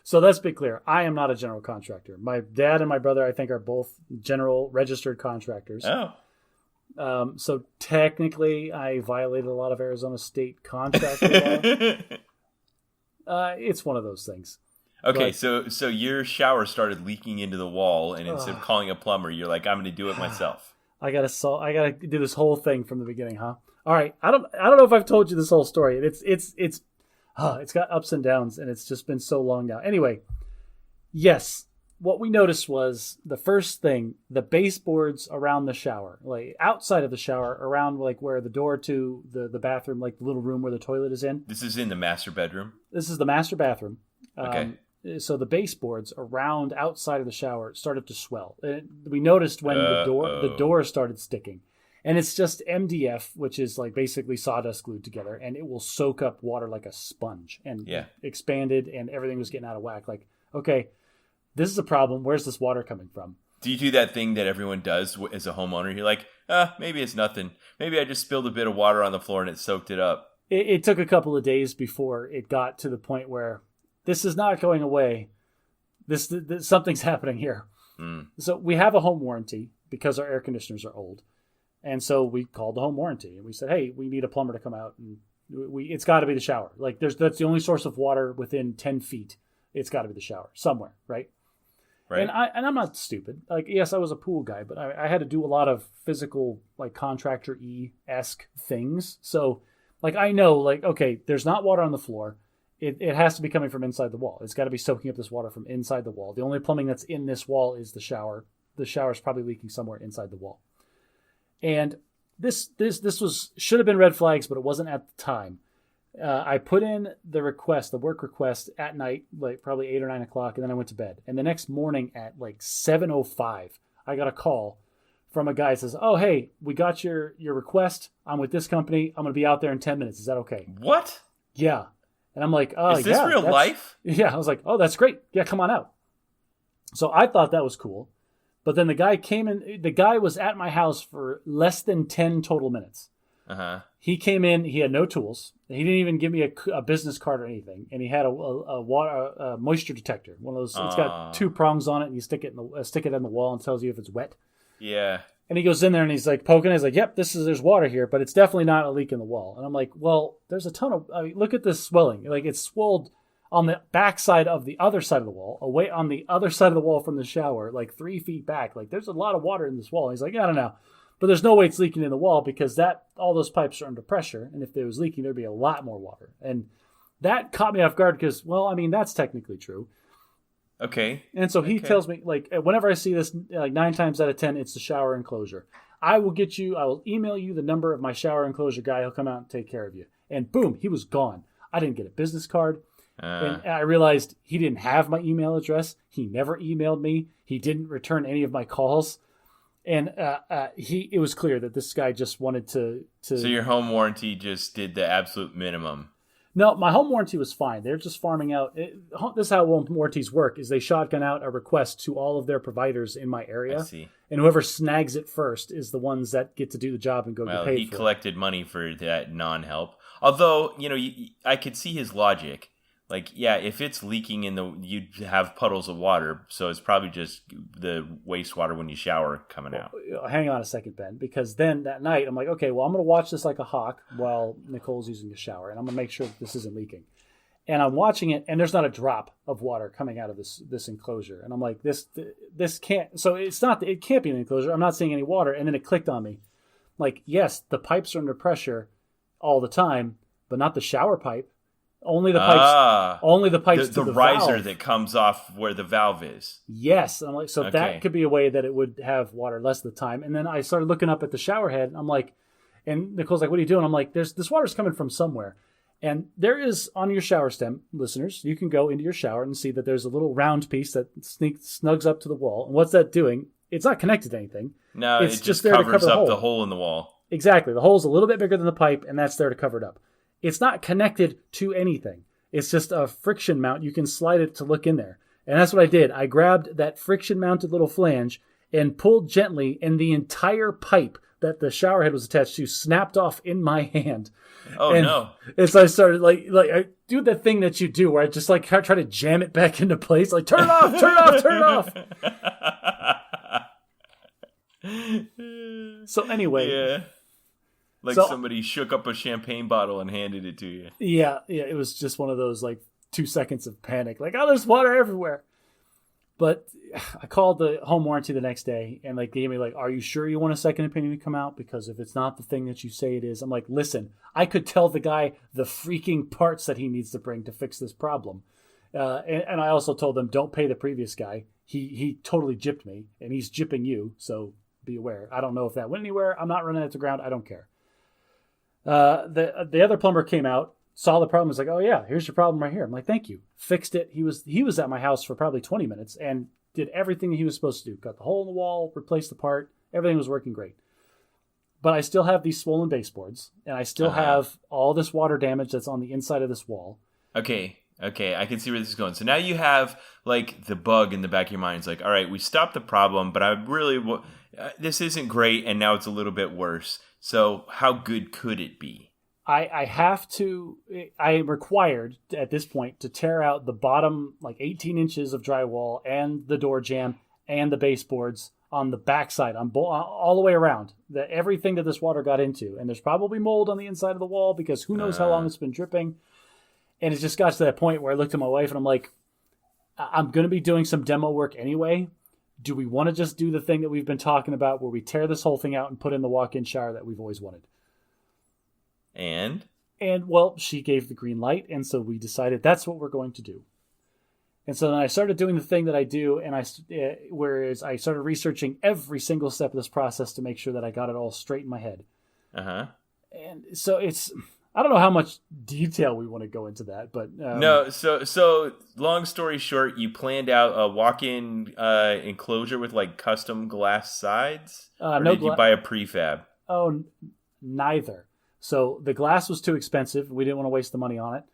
So let's be clear. I am not a general contractor. My dad and my brother, I think, are both general registered contractors. Oh. So technically, I violated a lot of Arizona state contractor law. It's one of those things. Okay, but, so your shower started leaking into the wall, and instead of calling a plumber, you're like, I'm going to do it myself. I gotta do this whole thing from the beginning, huh? All right. I don't know if I've told you this whole story. It's got ups and downs, and it's just been so long now. Anyway, yes. What we noticed was the first thing, the baseboards around the shower, like outside of the shower, around like where the door to the bathroom, like the little room where the toilet is in. This is in the master bedroom? This is the master bathroom. Okay. So the baseboards around outside of the shower started to swell. We noticed when the door started sticking. And it's just MDF, which is like basically sawdust glued together, and it will soak up water like a sponge. And expanded, and everything was getting out of whack. Like, okay, this is a problem. Where's this water coming from? Do you do that thing that everyone does as a homeowner? You're like, maybe it's nothing. Maybe I just spilled a bit of water on the floor and it soaked it up. It took a couple of days before it got to the point where this is not going away. This something's happening here. So we have a home warranty because our air conditioners are old. And so we called the home warranty and we said, hey, we need a plumber to come out. And it's got to be the shower. Like that's the only source of water within 10 feet. It's got to be the shower somewhere, right? Right. And I'm not stupid. Like, yes, I was a pool guy, but I had to do a lot of physical, like contractor-esque things. So, like, I know, like, okay, there's not water on the floor. It has to be coming from inside the wall. It's got to be soaking up this water from inside the wall. The only plumbing that's in this wall is the shower. The shower is probably leaking somewhere inside the wall. And this should have been red flags, but it wasn't at the time. I put in the work request at night, like probably 8 or 9 o'clock, and then I went to bed. And the next morning at like 7:05, I got a call from a guy that says, oh, hey, we got your request. I'm with this company. I'm going to be out there in 10 minutes. Is that okay? What? Yeah. And I'm like, is this real life? Yeah. I was like, oh, that's great. Yeah, come on out. So I thought that was cool. But then the guy came in. The guy was at my house for less than 10 total minutes. Uh-huh. He came in. He had no tools. He didn't even give me a business card or anything. And he had a moisture detector. One of those. It's got 2 prongs on it, and you stick it in the wall and tells you if it's wet. Yeah. And he goes in there and he's like poking. He's like, "Yep, there's water here, but it's definitely not a leak in the wall." And I'm like, "Well, there's a ton of. I mean, look at this swelling. Like it's swelled on the back side of the other side of the wall, away on the other side of the wall from the shower, like 3 feet back. Like there's a lot of water in this wall." And he's like, "I don't know." But there's no way it's leaking in the wall because all those pipes are under pressure. And if it was leaking, there'd be a lot more water. And that caught me off guard because, well, I mean, that's technically true. Okay. And so he tells me, like, whenever I see this, like 9 times out of 10, it's the shower enclosure. I will email you the number of my shower enclosure guy. He'll come out and take care of you. And boom, he was gone. I didn't get a business card. And I realized he didn't have my email address. He never emailed me. He didn't return any of my calls. And it was clear that this guy just wanted to. So your home warranty just did the absolute minimum. No, my home warranty was fine. They're just farming out. This is how home warranties work: is they shotgun out a request to all of their providers in my area. I see. And whoever snags it first is the ones that get to do the job and get paid for it. He collected money for that non-help. Although, I could see his logic. Like, yeah, if it's leaking you'd have puddles of water, so it's probably just the wastewater when you shower coming out. Hang on a second, Ben, because then that night I'm like, okay, well, I'm going to watch this like a hawk while Nicole's using the shower, and I'm going to make sure that this isn't leaking. And I'm watching it, and there's not a drop of water coming out of this enclosure. And I'm like, this can't, so it can't be an enclosure. I'm not seeing any water. And then it clicked on me. Like, yes, the pipes are under pressure all the time, but not the shower pipe. Only the pipes. The riser valve. that comes off where the valve is. Yes, I'm like, so that could be a way that it would have water less of the time. And then I started looking up at the shower head. And I'm like, and Nicole's like, "What are you doing?" I'm like, this water's coming from somewhere. And there is on your shower stem, listeners, you can go into your shower and see that there's a little round piece that snugs up to the wall. And what's that doing? It's not connected to anything. No, it's it just there covers to cover up the the hole in the wall. Exactly. The hole's a little bit bigger than the pipe, and that's there to cover it up. It's not connected to anything. It's just a friction mount. You can slide it to look in there. And that's what I did. I grabbed that friction-mounted little flange and pulled gently, and the entire pipe that the shower head was attached to snapped off in my hand. Oh, and, no. And so I started, I do the thing that you do where I just, try to jam it back into place. Like, turn it off, turn it off, turn it off. So anyway. Yeah. Somebody shook up a champagne bottle and handed it to you. Yeah, it was just one of those 2 seconds of panic. There's water everywhere. But I called the home warranty the next day and they gave me are you sure you want a second opinion to come out? Because if it's not the thing that you say it is, I'm like, listen, I could tell the guy the freaking parts that he needs to bring to fix this problem. And I also told them, don't pay the previous guy. He totally gypped me and he's gypping you. So be aware. I don't know if that went anywhere. I'm not running it to ground. I don't care. The other plumber came out, saw the problem, was like, oh yeah, here's your problem right here. I'm like, thank you. Fixed it. He was at my house for probably 20 minutes and did everything he was supposed to do. Got the hole in the wall, replaced the part. Everything was working great. But I still have these swollen baseboards and I still have all this water damage that's on the inside of this wall. Okay. I can see where this is going. So now you have the bug in the back of your mind. It's like, all right, we stopped the problem, but I really, this isn't great. And now it's a little bit worse. So how good could it be? I am required at this point to tear out the bottom 18 inches of drywall and the door jamb and the baseboards on the backside, all the way around. Everything that this water got into. And there's probably mold on the inside of the wall because who knows how long it's been dripping. And it just got to that point where I looked at my wife and I'm like, I'm going to be doing some demo work anyway. Do we want to just do the thing that we've been talking about where we tear this whole thing out and put in the walk-in shower that we've always wanted? And well, she gave the green light. And so we decided that's what we're going to do. And so then I started doing the thing that I do. And whereas I started researching every single step of this process to make sure that I got it all straight in my head. And so I don't know how much detail we want to go into that, but no. So long story short, you planned out a walk-in enclosure with custom glass sides, or did you buy a prefab? Oh, neither. So the glass was too expensive. We didn't want to waste the money on it.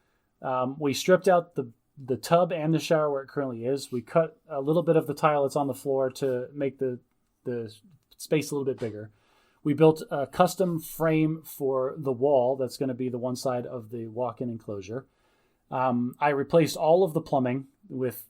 We stripped out the tub and the shower where it currently is. We cut a little bit of the tile that's on the floor to make the space a little bit bigger. We built a custom frame for the wall that's going to be the one side of the walk-in enclosure. I replaced all of the plumbing with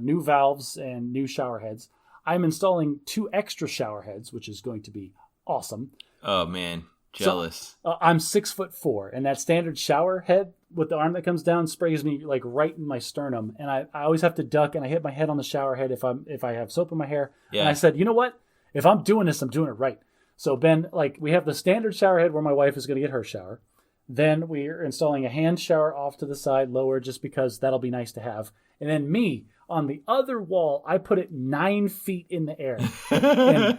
new valves and new shower heads. I'm installing 2 extra shower heads, which is going to be awesome. Oh, man. Jealous. So, I'm 6'4", and that standard shower head with the arm that comes down sprays me right in my sternum. And I always have to duck, and I hit my head on the shower head if I have soap in my hair. Yeah. And I said, you know what? If I'm doing this, I'm doing it right. So Ben, we have the standard shower head where my wife is going to get her shower. Then we're installing a hand shower off to the side, lower, just because that'll be nice to have. And then me, on the other wall, I put it 9 feet in the air. And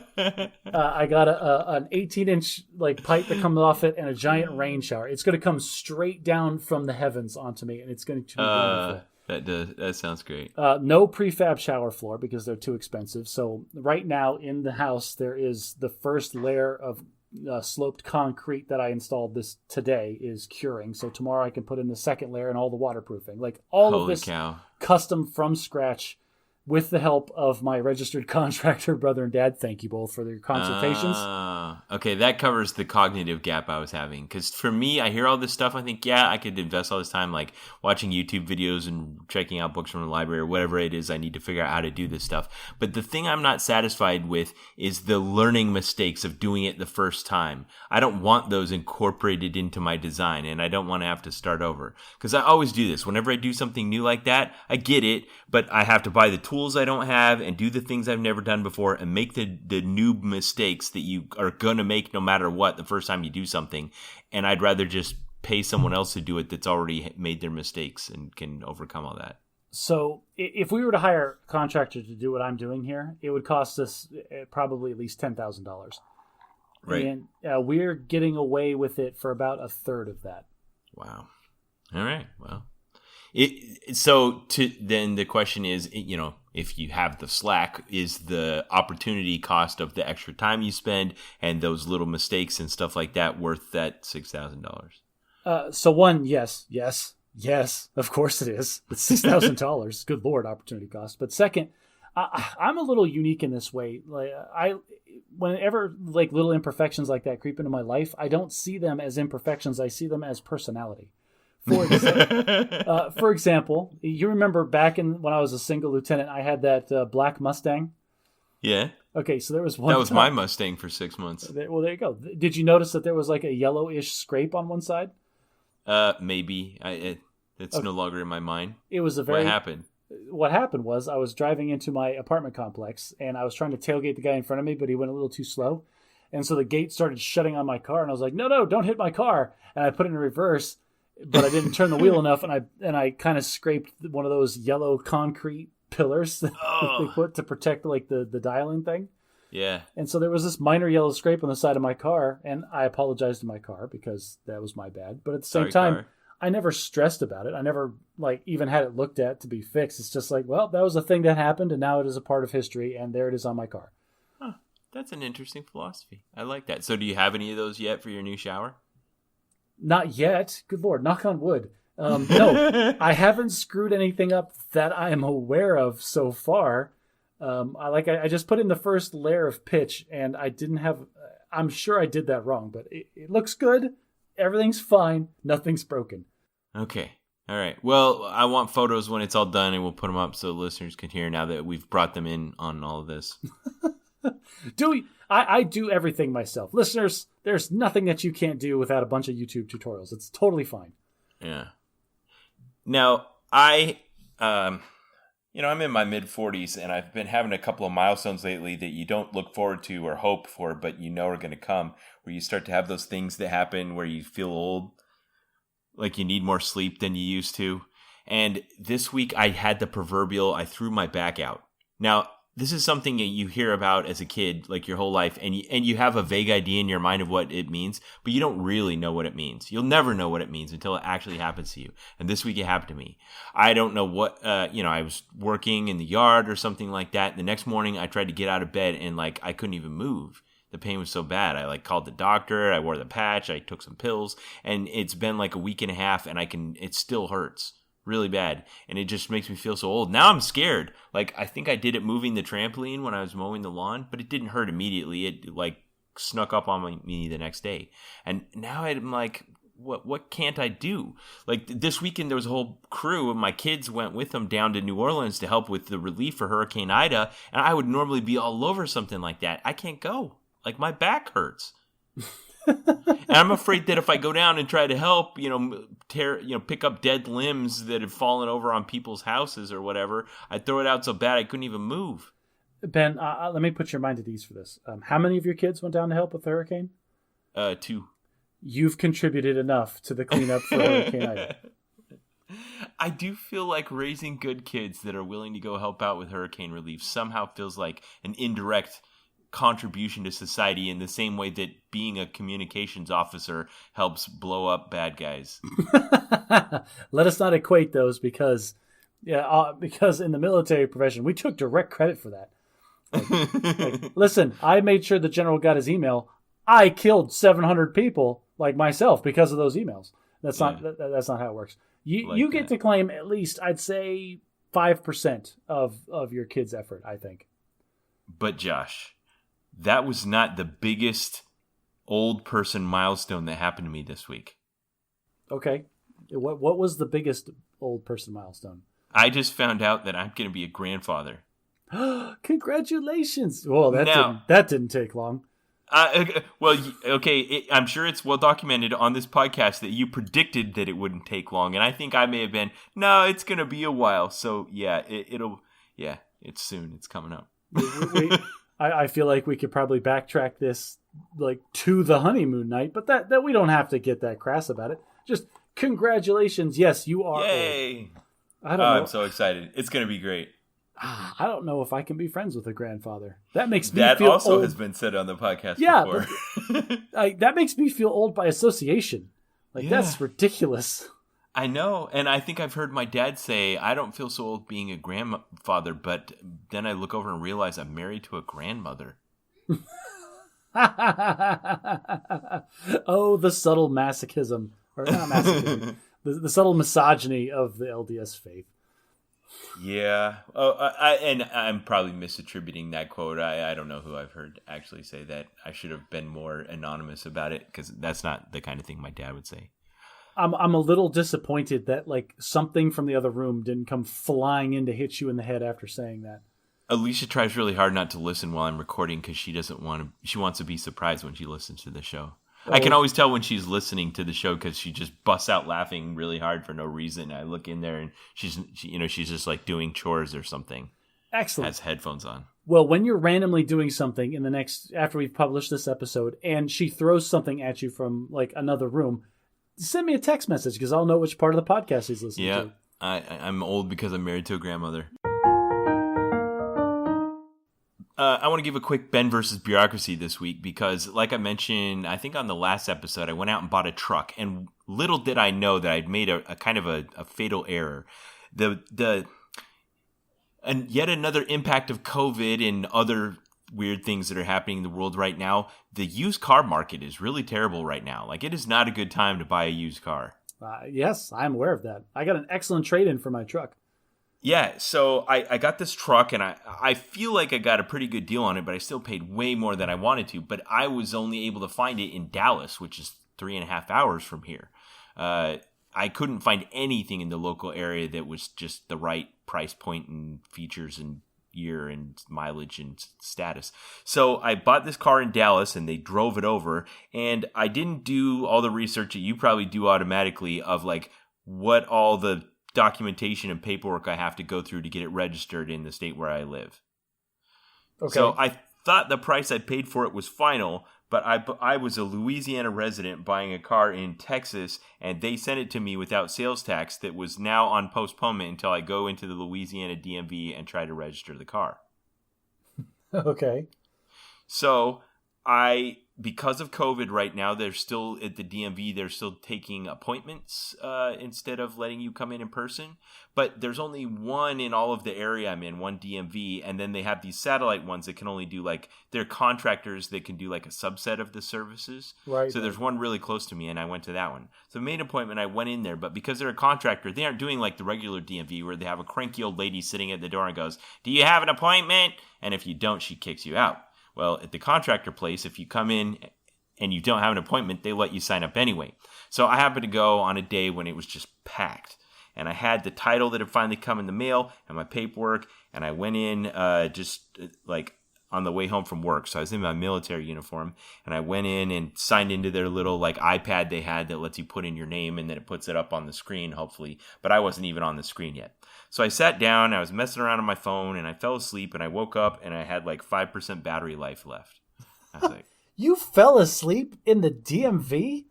I got an 18-inch pipe that comes off it and a giant rain shower. It's going to come straight down from the heavens onto me, and it's going to be wonderful. That sounds great. No prefab shower floor because they're too expensive. So right now in the house, there is the first layer of sloped concrete that I installed today is curing. So tomorrow I can put in the second layer and all the waterproofing. All of this custom from scratch with the help of my registered contractor brother and dad. Thank you both for your consultations. Okay, that covers the cognitive gap I was having. Because for me, I hear all this stuff. I think, yeah, I could invest all this time watching YouTube videos and checking out books from the library or whatever it is I need to figure out how to do this stuff. But the thing I'm not satisfied with is the learning mistakes of doing it the first time. I don't want those incorporated into my design, and I don't want to have to start over. Because I always do this. Whenever I do something new like that, I get it, but I have to buy the tools I don't have and do the things I've never done before and make the noob mistakes that you are going to make no matter what the first time you do something. And I'd rather just pay someone else to do it that's already made their mistakes and can overcome all that. So if we were to hire a contractor to do what I'm doing here, it would cost us probably at least $10,000. Right. And we're getting away with it for about a third of that. Wow. All right. Well, so then the question is, if you have the slack, is the opportunity cost of the extra time you spend and those little mistakes and stuff like that worth that $6,000? So one, yes, of course it is. It's $6,000. Good Lord, opportunity cost. But second, I'm a little unique in this way. Whenever like little imperfections like that creep into my life, I don't see them as imperfections. I see them as personality. For example, you remember back when I was a single lieutenant, I had that black Mustang. Yeah. Okay, so there was one. That was my Mustang for 6 months. Well, there you go. Did you notice that there was like a yellowish scrape on one side? Maybe. It's no longer in my mind. It was What happened? What happened was I was driving into my apartment complex and I was trying to tailgate the guy in front of me, but he went a little too slow. And so the gate started shutting on my car and I was like, no, don't hit my car. And I put it in reverse, but I didn't turn the wheel enough. And I kind of scraped one of those yellow concrete pillars that they put to protect like the dialing thing. Yeah. And so there was this minor yellow scrape on the side of my car, and I apologized to my car because that was my bad. But at the same time, car. I never stressed about it. I never like even had it looked at to be fixed. It's just like, well, that was a thing that happened, and now it is a part of history, and there it is on my car. Huh. That's an interesting philosophy. I like that. So do you have any of those yet for your new shower? Not yet. Good Lord, knock on wood. No, I haven't screwed anything up that I am aware of so far. I just put in the first layer of pitch, and I didn't have. I'm sure I did that wrong, but it looks good. Everything's fine. Nothing's broken. Okay. All right. Well, I want photos when it's all done, and we'll put them up so listeners can hear now that we've brought them in on all of this. I do everything myself. Listeners, there's nothing that you can't do without a bunch of YouTube tutorials. It's totally fine. Yeah. Now, I'm in my mid-40s, and I've been having a couple of milestones lately that you don't look forward to or hope for, but you know are going to come, where you start to have those things that happen where you feel old, like you need more sleep than you used to. And this week I had the proverbial, I threw my back out. Now, this is something that you hear about as a kid, like your whole life, and you have a vague idea in your mind of what it means, but you don't really know what it means. You'll never know what it means until it actually happens to you. And this week it happened to me. I don't know what, I was working in the yard or something like that. The next morning I tried to get out of bed and I couldn't even move. The pain was so bad. I called the doctor. I wore the patch. I took some pills, and it's been like a week and a half, and it still hurts really bad, and it just makes me feel so old. Now I'm scared. I think I did it moving the trampoline when I was mowing the lawn, but it didn't hurt immediately. It snuck up on me the next day, and now I'm like, what can't I do? This weekend there was a whole crew, and my kids went with them down to New Orleans to help with the relief for Hurricane Ida, and I would normally be all over something like that. I can't go. My back hurts. And I'm afraid that if I go down and try to help, pick up dead limbs that have fallen over on people's houses or whatever, I'd throw it out so bad I couldn't even move. Ben, let me put your mind at ease for this. How many of your kids went down to help with the hurricane? 2. You've contributed enough to the cleanup for Hurricane Ida. I do feel like raising good kids that are willing to go help out with hurricane relief somehow feels like an indirect contribution to society in the same way that being a communications officer helps blow up bad guys. Let us not equate those because in the military profession, we took direct credit for that. Listen, I made sure the general got his email. I killed 700 people like myself because of those emails. That's not how it works. You get to claim at least, I'd say, 5% of your kid's effort, I think. But Josh, that was not the biggest old person milestone that happened to me this week. Okay. What was the biggest old person milestone? I just found out that I'm going to be a grandfather. Congratulations. Well, that didn't take long. I'm sure it's well documented on this podcast that you predicted that it wouldn't take long. And I think I may have been, no, it's going to be a while. So, yeah, it's soon. It's coming up. I feel like we could probably backtrack this to the honeymoon night, but that we don't have to get that crass about it. Just congratulations. Yes, you are. Yay. I don't know. I'm so excited. It's going to be great. I don't know if I can be friends with a grandfather. That makes me feel old. That also has been said on the podcast before. But, that makes me feel old by association. That's ridiculous. I know, and I think I've heard my dad say, I don't feel so old being a grandfather, but then I look over and realize I'm married to a grandmother. Oh, the subtle masochism, or not masochism, the subtle misogyny of the LDS faith. Yeah. And I'm probably misattributing that quote. I don't know who I've heard actually say that. I should have been more anonymous about it, because that's not the kind of thing my dad would say. I'm a little disappointed that like something from the other room didn't come flying in to hit you in the head after saying that. Alicia tries really hard not to listen while I'm recording because she wants to be surprised when she listens to the show. I can always tell when she's listening to the show because she just busts out laughing really hard for no reason. I look in there and she's just like doing chores or something. Excellent. Has headphones on. Well, when you're randomly doing something after we've published this episode, and she throws something at you from like another room, send me a text message because I'll know which part of the podcast he's listening to. Yeah, I'm old because I'm married to a grandmother. I want to give a quick Ben versus bureaucracy this week because, like I mentioned, I think on the last episode, I went out and bought a truck, and little did I know that I'd made a kind of a fatal error. And yet another impact of COVID and other weird things that are happening in the world right now. The used car market is really terrible right now. Like, it is not a good time to buy a used car. Yes, I'm aware of that. I got an excellent trade-in for my truck. Yeah, so I got this truck, and I feel like I got a pretty good deal on it, but I still paid way more than I wanted to. But I was only able to find it in Dallas, which is 3.5 hours from here. I couldn't find anything in the local area that was just the right price point and features and year and mileage and status. So I bought this car in Dallas, and they drove it over, and I didn't do all the research that you probably do automatically of like what all the documentation and paperwork I have to go through to get it registered in the state where I live. Okay. So I thought the price I paid for it was final, but I was a Louisiana resident buying a car in Texas, and they sent it to me without sales tax that was now on postponement until I go into the Louisiana DMV and try to register the car. Okay. So because of COVID right now, they're still at the DMV, they're still taking appointments instead of letting you come in person. But there's only one in all of the area I'm in, one DMV. And then they have these satellite ones that can only do like, they're contractors that can do like a subset of the services. Right. So there's one really close to me, and I went to that one. So I made an appointment, I went in there. But because they're a contractor, they aren't doing like the regular DMV where they have a cranky old lady sitting at the door and goes, "Do you have an appointment?" And if you don't, she kicks you out. Well, at the contractor place, if you come in and you don't have an appointment, they let you sign up anyway. So I happened to go on a day when it was just packed. And I had the title that had finally come in the mail and my paperwork. And I went in like on the way home from work. So I was in my military uniform. And I went in and signed into their little like iPad they had that lets you put in your name. And then it puts it up on the screen, hopefully. But I wasn't even on the screen yet. So I sat down, I was messing around on my phone, and I fell asleep, and I woke up, and I had like 5% battery life left. I was like, You fell asleep in the DMV?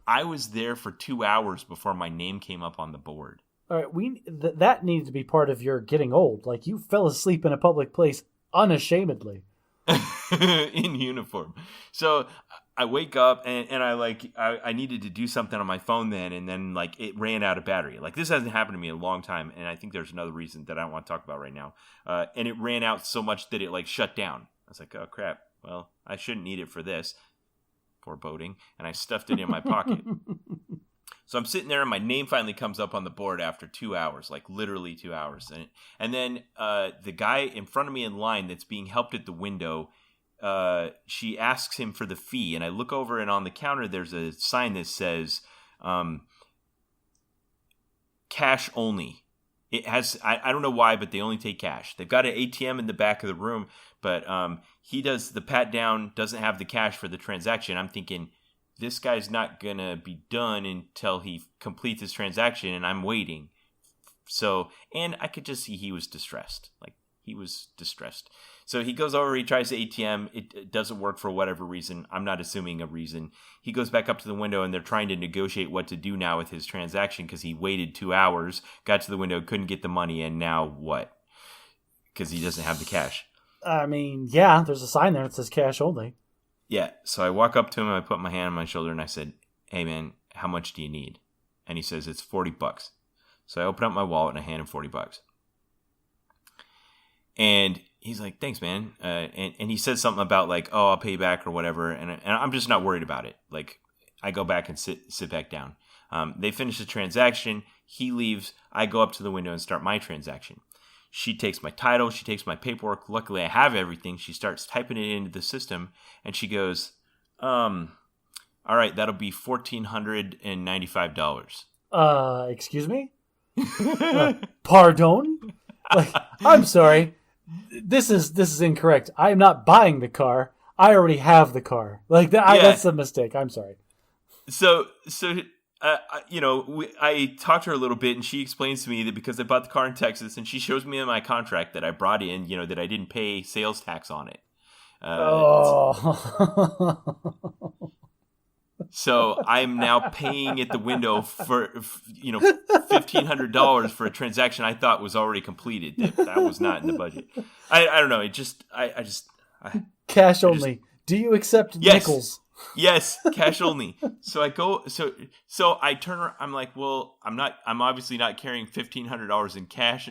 I was there for 2 hours before my name came up on the board. All right, that needs to be part of your getting old. Like, you fell asleep in a public place unashamedly. In uniform. So I wake up and I needed to do something on my phone then, and then like it ran out of battery. Like, this hasn't happened to me in a long time, and I think there's another reason that I don't want to talk about right now. And it ran out so much that it like shut down. I was like, oh crap. Well, I shouldn't need it for this. Foreboding. And I stuffed it in my pocket. So I'm sitting there, and my name finally comes up on the board after 2 hours, like literally 2 hours. And then the guy in front of me in line that's being helped at the window, she asks him for the fee. And I look over, and on the counter, there's a sign that says cash only. It has, I don't know why, but they only take cash. They've got an ATM in the back of the room, but he does the pat down, doesn't have the cash for the transaction. I'm thinking, this guy's not going to be done until he completes his transaction, and I'm waiting. So, and I could just see he was distressed. Like, he was distressed. So he goes over, he tries the ATM. It doesn't work for whatever reason. I'm not assuming a reason. He goes back up to the window, and they're trying to negotiate what to do now with his transaction because he waited 2 hours, got to the window, couldn't get the money, and now what? Because he doesn't have the cash. I mean, yeah, there's a sign there that says cash only. Yeah, so I walk up to him, I put my hand on my shoulder, and I said, "Hey, man, how much do you need?" And he says, it's $40. So I open up my wallet and I hand him $40. And he's like, thanks, man. And he says something about like, oh, I'll pay you back or whatever. And I'm just not worried about it. Like, I go back and sit back down. They finish the transaction. He leaves. I go up to the window and start my transaction. She takes my title. She takes my paperwork. Luckily, I have everything. She starts typing it into the system. And she goes, all right, that'll be $1,495. Excuse me? Pardon? Like, I'm sorry. This is incorrect. I am not buying the car. I already have the car. Like that's a mistake. I'm sorry. So I talked to her a little bit, and she explains to me that because I bought the car in Texas, and she shows me in my contract that I brought in, that I didn't pay sales tax on it. So I'm now paying at the window for $1,500 for a transaction I thought was already completed. That was not in the budget. I don't know. Cash only. Do you accept nickels? Yes, cash only. So I go. So I turn around. I'm like, well, I'm obviously not carrying $1,500 in cash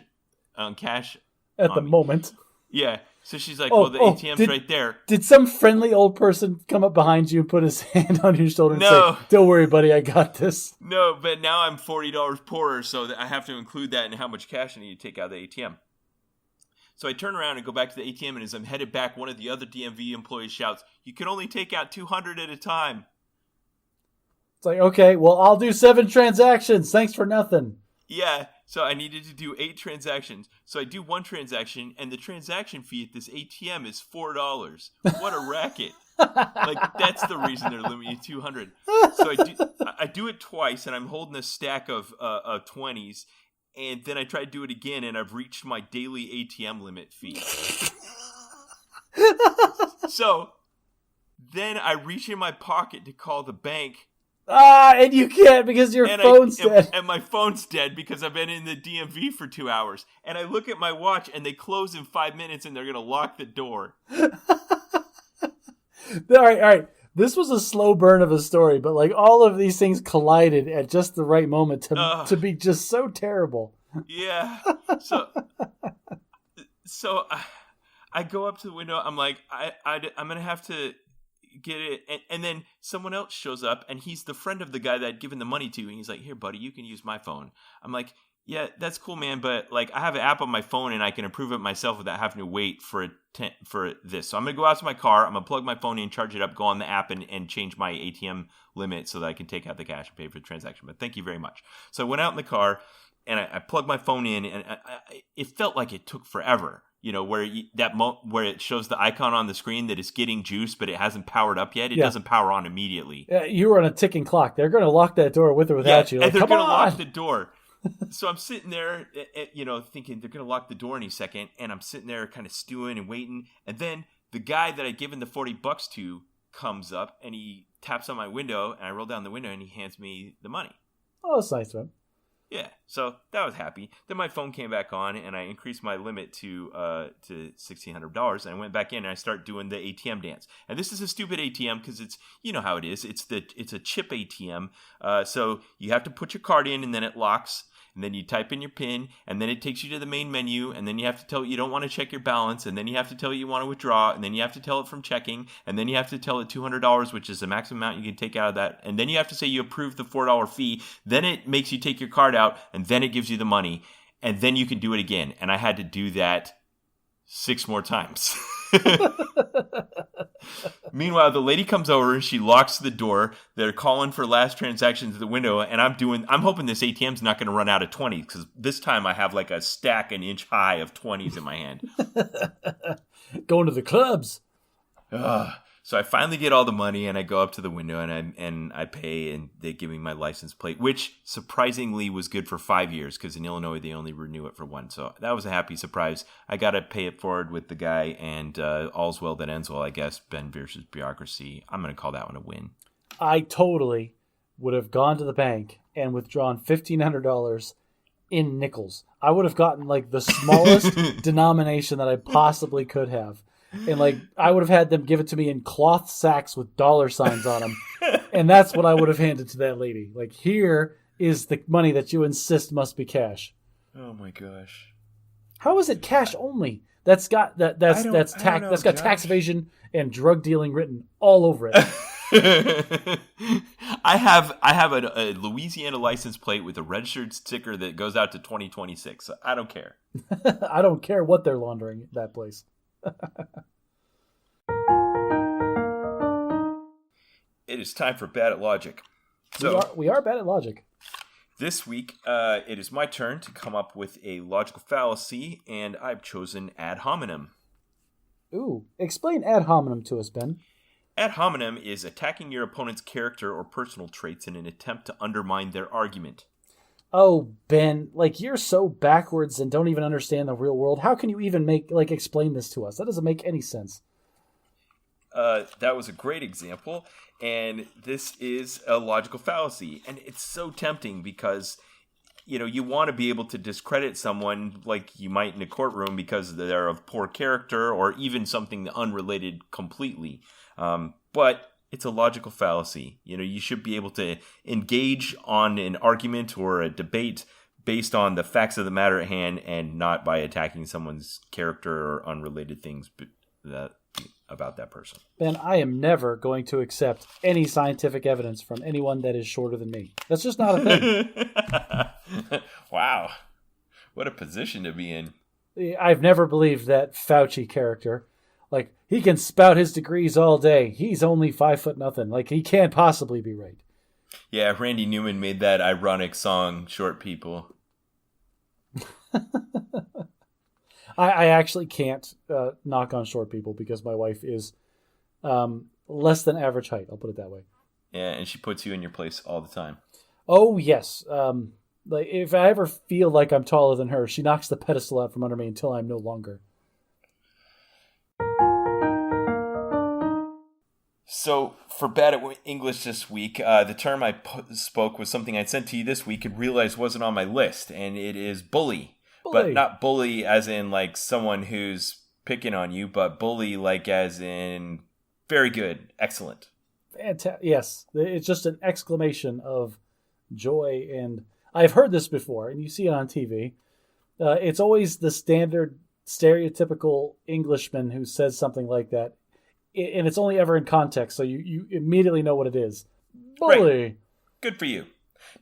at the moment. Yeah. So she's like, well, the ATM's right there. Did some friendly old person come up behind you and put his hand on your shoulder and say, don't worry, buddy, I got this? No, but now I'm $40 poorer, so that I have to include that in how much cash I need to take out of the ATM. So I turn around and go back to the ATM, and as I'm headed back, one of the other DMV employees shouts, you can only take out 200 at a time. It's like, okay, well, I'll do 7 transactions. Thanks for nothing. Yeah. So I needed to do 8 transactions. So I do 1 transaction, and the transaction fee at this ATM is $4. What a racket. Like, that's the reason they're limiting you to 200. So I do it twice, and I'm holding a stack of 20s, and then I try to do it again, and I've reached my daily ATM limit fee. So then I reach in my pocket to call the bank. And you can't because your phone's dead. And my phone's dead because I've been in the DMV for 2 hours. And I look at my watch, and they close in 5 minutes, and they're going to lock the door. All right. This was a slow burn of a story, but like all of these things collided at just the right moment to be just so terrible. Yeah. So I go up to the window. I'm like, I'm going to have to get it. And then someone else shows up, and he's the friend of the guy that I'd given the money to. And he's like, here, buddy, you can use my phone. I'm like, yeah, that's cool, man. But like, I have an app on my phone, and I can approve it myself without having to wait for this. So I'm going to go out to my car. I'm going to plug my phone in, charge it up, go on the app, and change my ATM limit so that I can take out the cash and pay for the transaction. But thank you very much. So I went out in the car, and I plugged my phone in, and it felt like it took forever. Where where it shows the icon on the screen that it's getting juice, but it hasn't powered up yet. It doesn't power on immediately. Yeah, you were on a ticking clock. They're going to lock that door with or without you. Like, and they're going to lock the door. So I'm sitting there, thinking they're going to lock the door any second, and I'm sitting there kind of stewing and waiting. And then the guy that I'd given the $40 to comes up, and he taps on my window, and I roll down the window, and he hands me the money. Oh, that's nice of him. Yeah, so that was happy. Then my phone came back on, and I increased my limit to $1,600. And I went back in, and I start doing the ATM dance. And this is a stupid ATM because it's how it is. It's a chip ATM. So you have to put your card in, and then it locks. And then you type in your PIN, and then it takes you to the main menu, and then you have to tell it you don't want to check your balance, and then you have to tell it you want to withdraw, and then you have to tell it from checking, and then you have to tell it $200, which is the maximum amount you can take out of that, and then you have to say you approve the $4 fee, then it makes you take your card out, and then it gives you the money, and then you can do it again. And I had to do that 6 more times. Meanwhile, the lady comes over and she locks the door. They're calling for last transactions at the window, and I'm hoping this ATM's not going to run out of 20s because this time I have like a stack an inch high of 20s in my hand. Going to the clubs. So I finally get all the money, and I go up to the window, and I pay, and they give me my license plate, which surprisingly was good for 5 years because in Illinois they only renew it for 1. So that was a happy surprise. I got to pay it forward with the guy, and all's well that ends well, I guess. Ben versus bureaucracy. I'm going to call that one a win. I totally would have gone to the bank and withdrawn $1,500 in nickels. I would have gotten like the smallest denomination that I possibly could have. And like I would have had them give it to me in cloth sacks with dollar signs on them. And that's what I would have handed to that lady. Like, here is the money that you insist must be cash. Oh my gosh. How is it cash only? That's got tax evasion and drug dealing written all over it. I have a Louisiana license plate with a registered sticker that goes out to 2026. So I don't care. I don't care what they're laundering at that place. It is time for Bad at Logic. So we are bad at logic. This week, it is my turn to come up with a logical fallacy, and I've chosen ad hominem. Ooh, explain ad hominem to us, Ben. Ad hominem is attacking your opponent's character or personal traits in an attempt to undermine their argument. Oh, Ben, you're so backwards and don't even understand the real world. How can you even explain this to us? That doesn't make any sense. That was a great example, and this is a logical fallacy. And it's so tempting because, you want to be able to discredit someone like you might in a courtroom because they're of poor character or even something unrelated completely. But it's a logical fallacy. You should be able to engage on an argument or a debate based on the facts of the matter at hand and not by attacking someone's character or unrelated things about that person. Ben, I am never going to accept any scientific evidence from anyone that is shorter than me. That's just not a thing. Wow. What a position to be in. I've never believed that Fauci character. He can spout his degrees all day. He's only 5'0". He can't possibly be right. Yeah, Randy Newman made that ironic song, Short People. I actually can't knock on short people because my wife is less than average height. I'll put it that way. Yeah, and she puts you in your place all the time. Oh, yes. If I ever feel like I'm taller than her, she knocks the pedestal out from under me until I'm no longer. So, for Bad at English this week, the term I spoke was something I sent to you this week and realized wasn't on my list, and it is bully. But not bully as in someone who's picking on you, but bully as in very good, excellent. Yes, it's just an exclamation of joy, and I've heard this before, and you see it on TV. It's always the standard, stereotypical Englishman who says something like that, and it's only ever in context, so you immediately know what it is. Bully! Right. Good for you.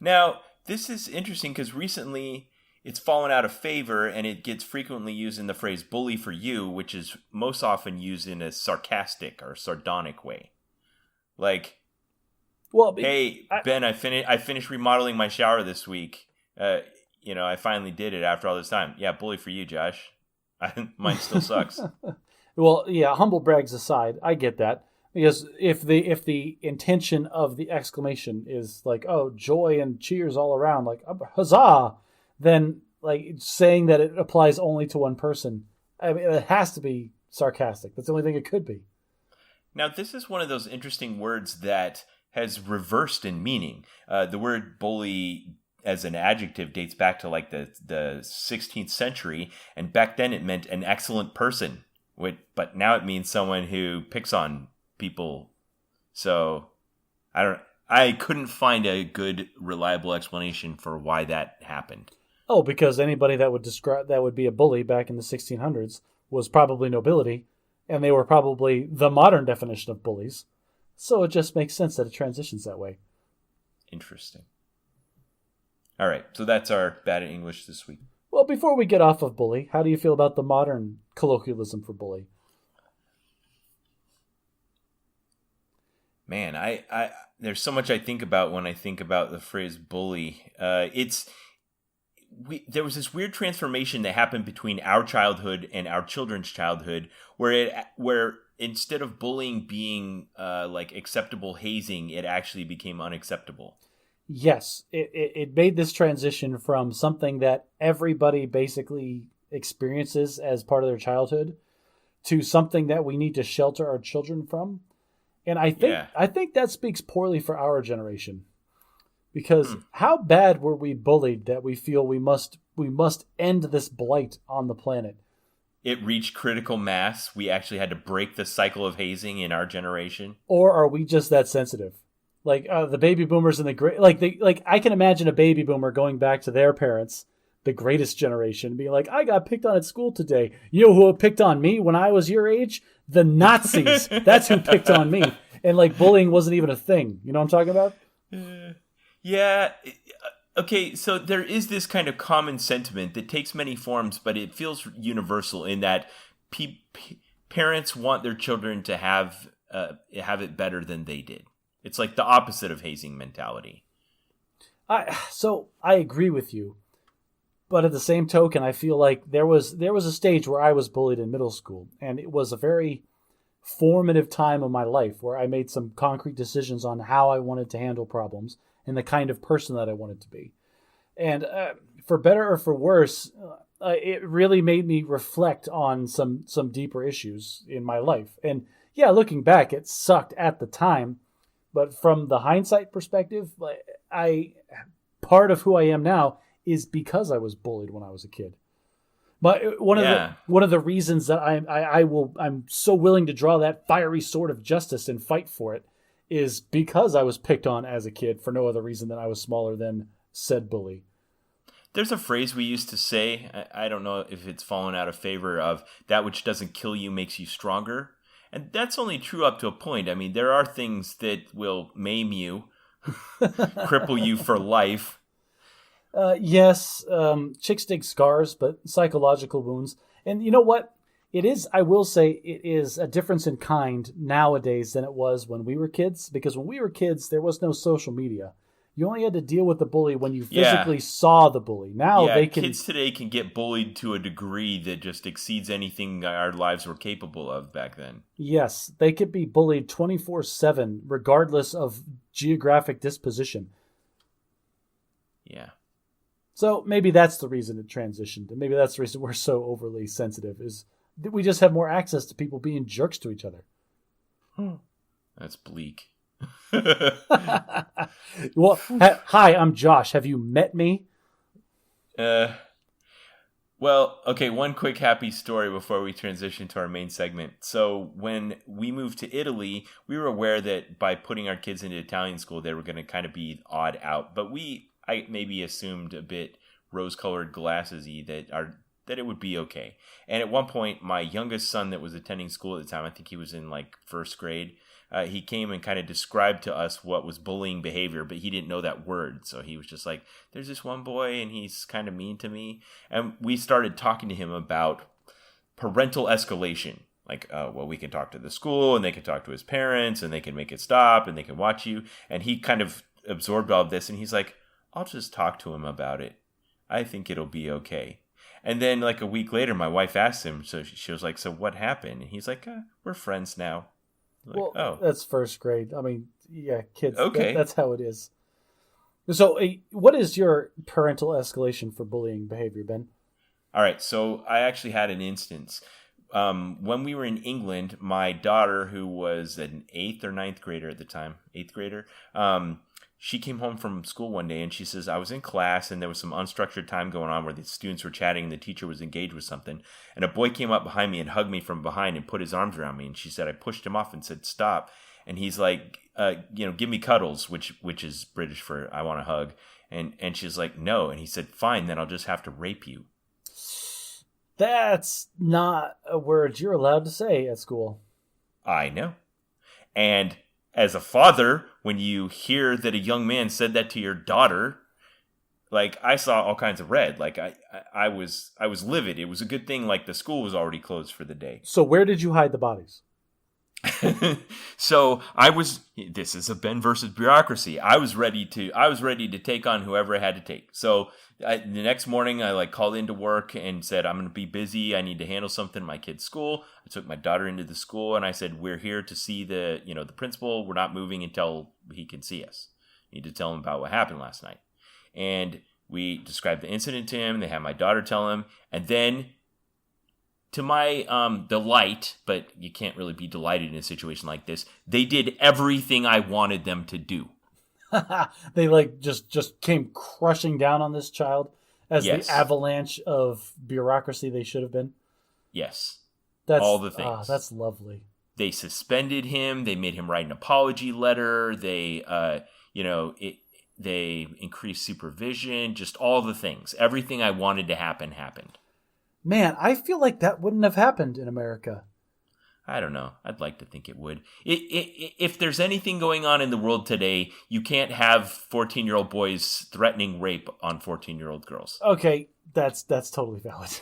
Now, this is interesting because recently it's fallen out of favor, and it gets frequently used in the phrase bully for you, which is most often used in a sarcastic or sardonic way. Hey, Ben, I finished remodeling my shower this week. I finally did it after all this time. Yeah, bully for you, Josh. Mine still sucks. Well, yeah, humble brags aside, I get that. Because if the intention of the exclamation is joy and cheers all around, huzzah, then saying that it applies only to one person, I mean, it has to be sarcastic. That's the only thing it could be. Now, this is one of those interesting words that has reversed in meaning. The word bully as an adjective dates back to the 16th century, and back then it meant an excellent person. But now it means someone who picks on people. So I couldn't find a good, reliable explanation for why that happened. Oh, because anybody that would be a bully back in the 1600s was probably nobility, and they were probably the modern definition of bullies. So it just makes sense that it transitions that way. Interesting. All right, so that's our Bad at English this week. Well, before we get off of bully, how do you feel about the modern colloquialism for bully? Man, I there's so much I think about when I think about the phrase bully. There was this weird transformation that happened between our childhood and our children's childhood, where instead of bullying being acceptable hazing, it actually became unacceptable. Yes, it made this transition from something that everybody basically experiences as part of their childhood to something that we need to shelter our children from. And I think that speaks poorly for our generation. Because how bad were we bullied that we feel we must end this blight on the planet? It reached critical mass. We actually had to break the cycle of hazing in our generation. Or are we just that sensitive? Like the baby boomers and the great, like I can imagine a baby boomer going back to their parents, the greatest generation, being like, I got picked on at school today. You know who picked on me when I was your age? The Nazis. That's who picked on me. And like bullying wasn't even a thing. You know what I'm talking about? Yeah. Okay, so there is this kind of common sentiment that takes many forms, but it feels universal in that parents want their children to have it better than they did. It's like the opposite of hazing mentality. So I agree with you, but at the same token, I feel like there was a stage where I was bullied in middle school, and it was a very formative time of my life where I made some concrete decisions on how I wanted to handle problems and the kind of person that I wanted to be. And for better or for worse, it really made me reflect on some deeper issues in my life. And yeah, looking back, it sucked at the time. But from the hindsight perspective, part of who I am now is because I was bullied when I was a kid. But one of the reasons that I'm so willing to draw that fiery sword of justice and fight for it is because I was picked on as a kid for no other reason than I was smaller than said bully. There's a phrase we used to say, I don't know if it's fallen out of favor, of that which doesn't kill you makes you stronger. And that's only true up to a point. I mean, there are things that will maim you, cripple you for life. Yes, chicks dig scars, but psychological wounds. And you know what? I will say, it is a difference in kind nowadays than it was when we were kids. Because when we were kids, there was no social media. You only had to deal with the bully when you physically saw the bully. Now kids today can get bullied to a degree that just exceeds anything our lives were capable of back then. Yes, they could be bullied 24/7, regardless of geographic disposition. Yeah. So maybe that's the reason it transitioned, and maybe that's the reason we're so overly sensitive, is that we just have more access to people being jerks to each other. That's bleak. Well, hi, I'm Josh. Have you met me? Well, okay, one quick happy story before we transition to our main segment. So when we moved to Italy, we were aware that by putting our kids into Italian school, they were going to kind of be odd out. But I maybe assumed a bit rose-colored glasses-y that it would be okay. And at one point, my youngest son that was attending school at the time, I think he was in like first grade, he came and kind of described to us what was bullying behavior, but he didn't know that word. So he was just like, there's this one boy and he's kind of mean to me. And we started talking to him about parental escalation. Like, well, we can talk to the school and they can talk to his parents and they can make it stop and they can watch you. And he kind of absorbed all of this and he's like, I'll just talk to him about it. I think it'll be okay. And then like a week later, my wife asked him, so she was like, so what happened? And he's like, we're friends now. Like, well, that's first grade. I mean, yeah, kids. Okay. That's how it is. So what is your parental escalation for bullying behavior, Ben? All right. So I actually had an instance. When we were in England, my daughter, who was an 8th or 9th grader at the time, 8th grader, she came home from school one day and she says, I was in class and there was some unstructured time going on where the students were chatting and the teacher was engaged with something. And a boy came up behind me and hugged me from behind and put his arms around me. And she said, I pushed him off and said, stop. And he's like, give me cuddles, which is British for I want a hug. And she's like, no. And he said, fine, then I'll just have to rape you. That's not a word you're allowed to say at school. I know. And as a father, when you hear that a young man said that to your daughter, like I saw all kinds of red. Like I was livid. It was a good thing like the school was already closed for the day. So where did you hide the bodies? So this is a Ben versus bureaucracy. I was ready to take on whoever I had to take. So the next morning I called into work and said, I'm going to be busy. I need to handle something at my kid's school. I took my daughter into the school and I said, we're here to see the principal. We're not moving until he can see us. I need to tell him about what happened last night. And we described the incident to him. They had my daughter tell him. And then to my delight, but you can't really be delighted in a situation like this, they did everything I wanted them to do. They just came crushing down on this child as Yes. the avalanche of bureaucracy they should have been. Yes. That's all the things. That's lovely. they suspended him. They made him write an apology letter. They, they increased supervision. Just all the things. Everything I wanted to happen happened. Man, I feel like that wouldn't have happened in America. I don't know. I'd like to think it would. If there's anything going on in the world today, you can't have 14-year-old boys threatening rape on 14-year-old girls. Okay, that's totally valid.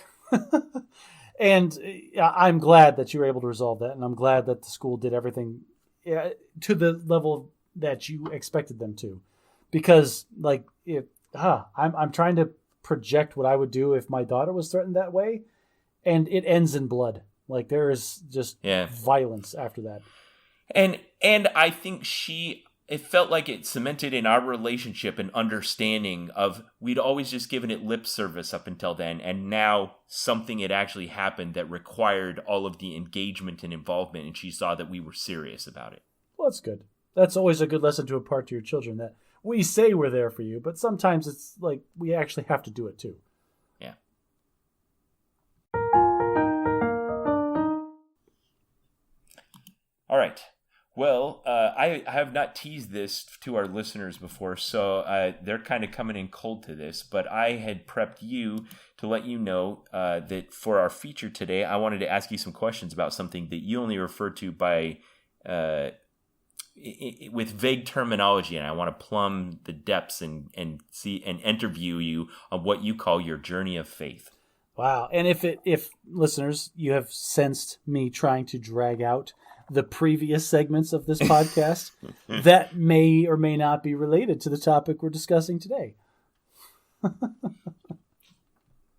And I'm glad that you were able to resolve that, and I'm glad that the school did everything to the level that you expected them to. Because, I'm trying to project what I would do if my daughter was threatened that way, and it ends in blood. Like, there is just violence after that. And I think it felt like it cemented in our relationship an understanding of we'd always just given it lip service up until then. And now something had actually happened that required all of the engagement and involvement. And she saw that we were serious about it. Well, that's good. That's always a good lesson to impart to your children, that we say we're there for you, but sometimes it's like we actually have to do it too. Yeah. All right. Well, I have not teased this to our listeners before, so they're kind of coming in cold to this. But I had prepped you to let you know that for our feature today, I wanted to ask you some questions about something that you only refer to by with vague terminology, and I want to plumb the depths and see and interview you on what you call your journey of faith. Wow! And if listeners, you have sensed me trying to drag out the previous segments of this podcast, that may or may not be related to the topic we're discussing today.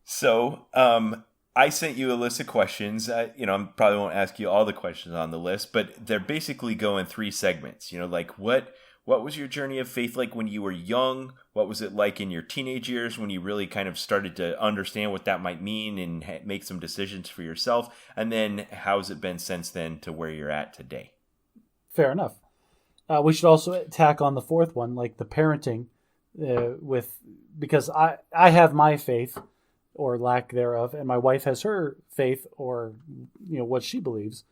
So, I sent you a list of questions. I probably won't ask you all the questions on the list, but they're basically going 3 segments. Like what was your journey of faith like when you were young? What was it like in your teenage years when you really kind of started to understand what that might mean and make some decisions for yourself? And then how's it been since then to where you're at today? Fair enough. We should also tack on the 4th one, like the parenting, because I have my faith or lack thereof, and my wife has her faith or what she believes.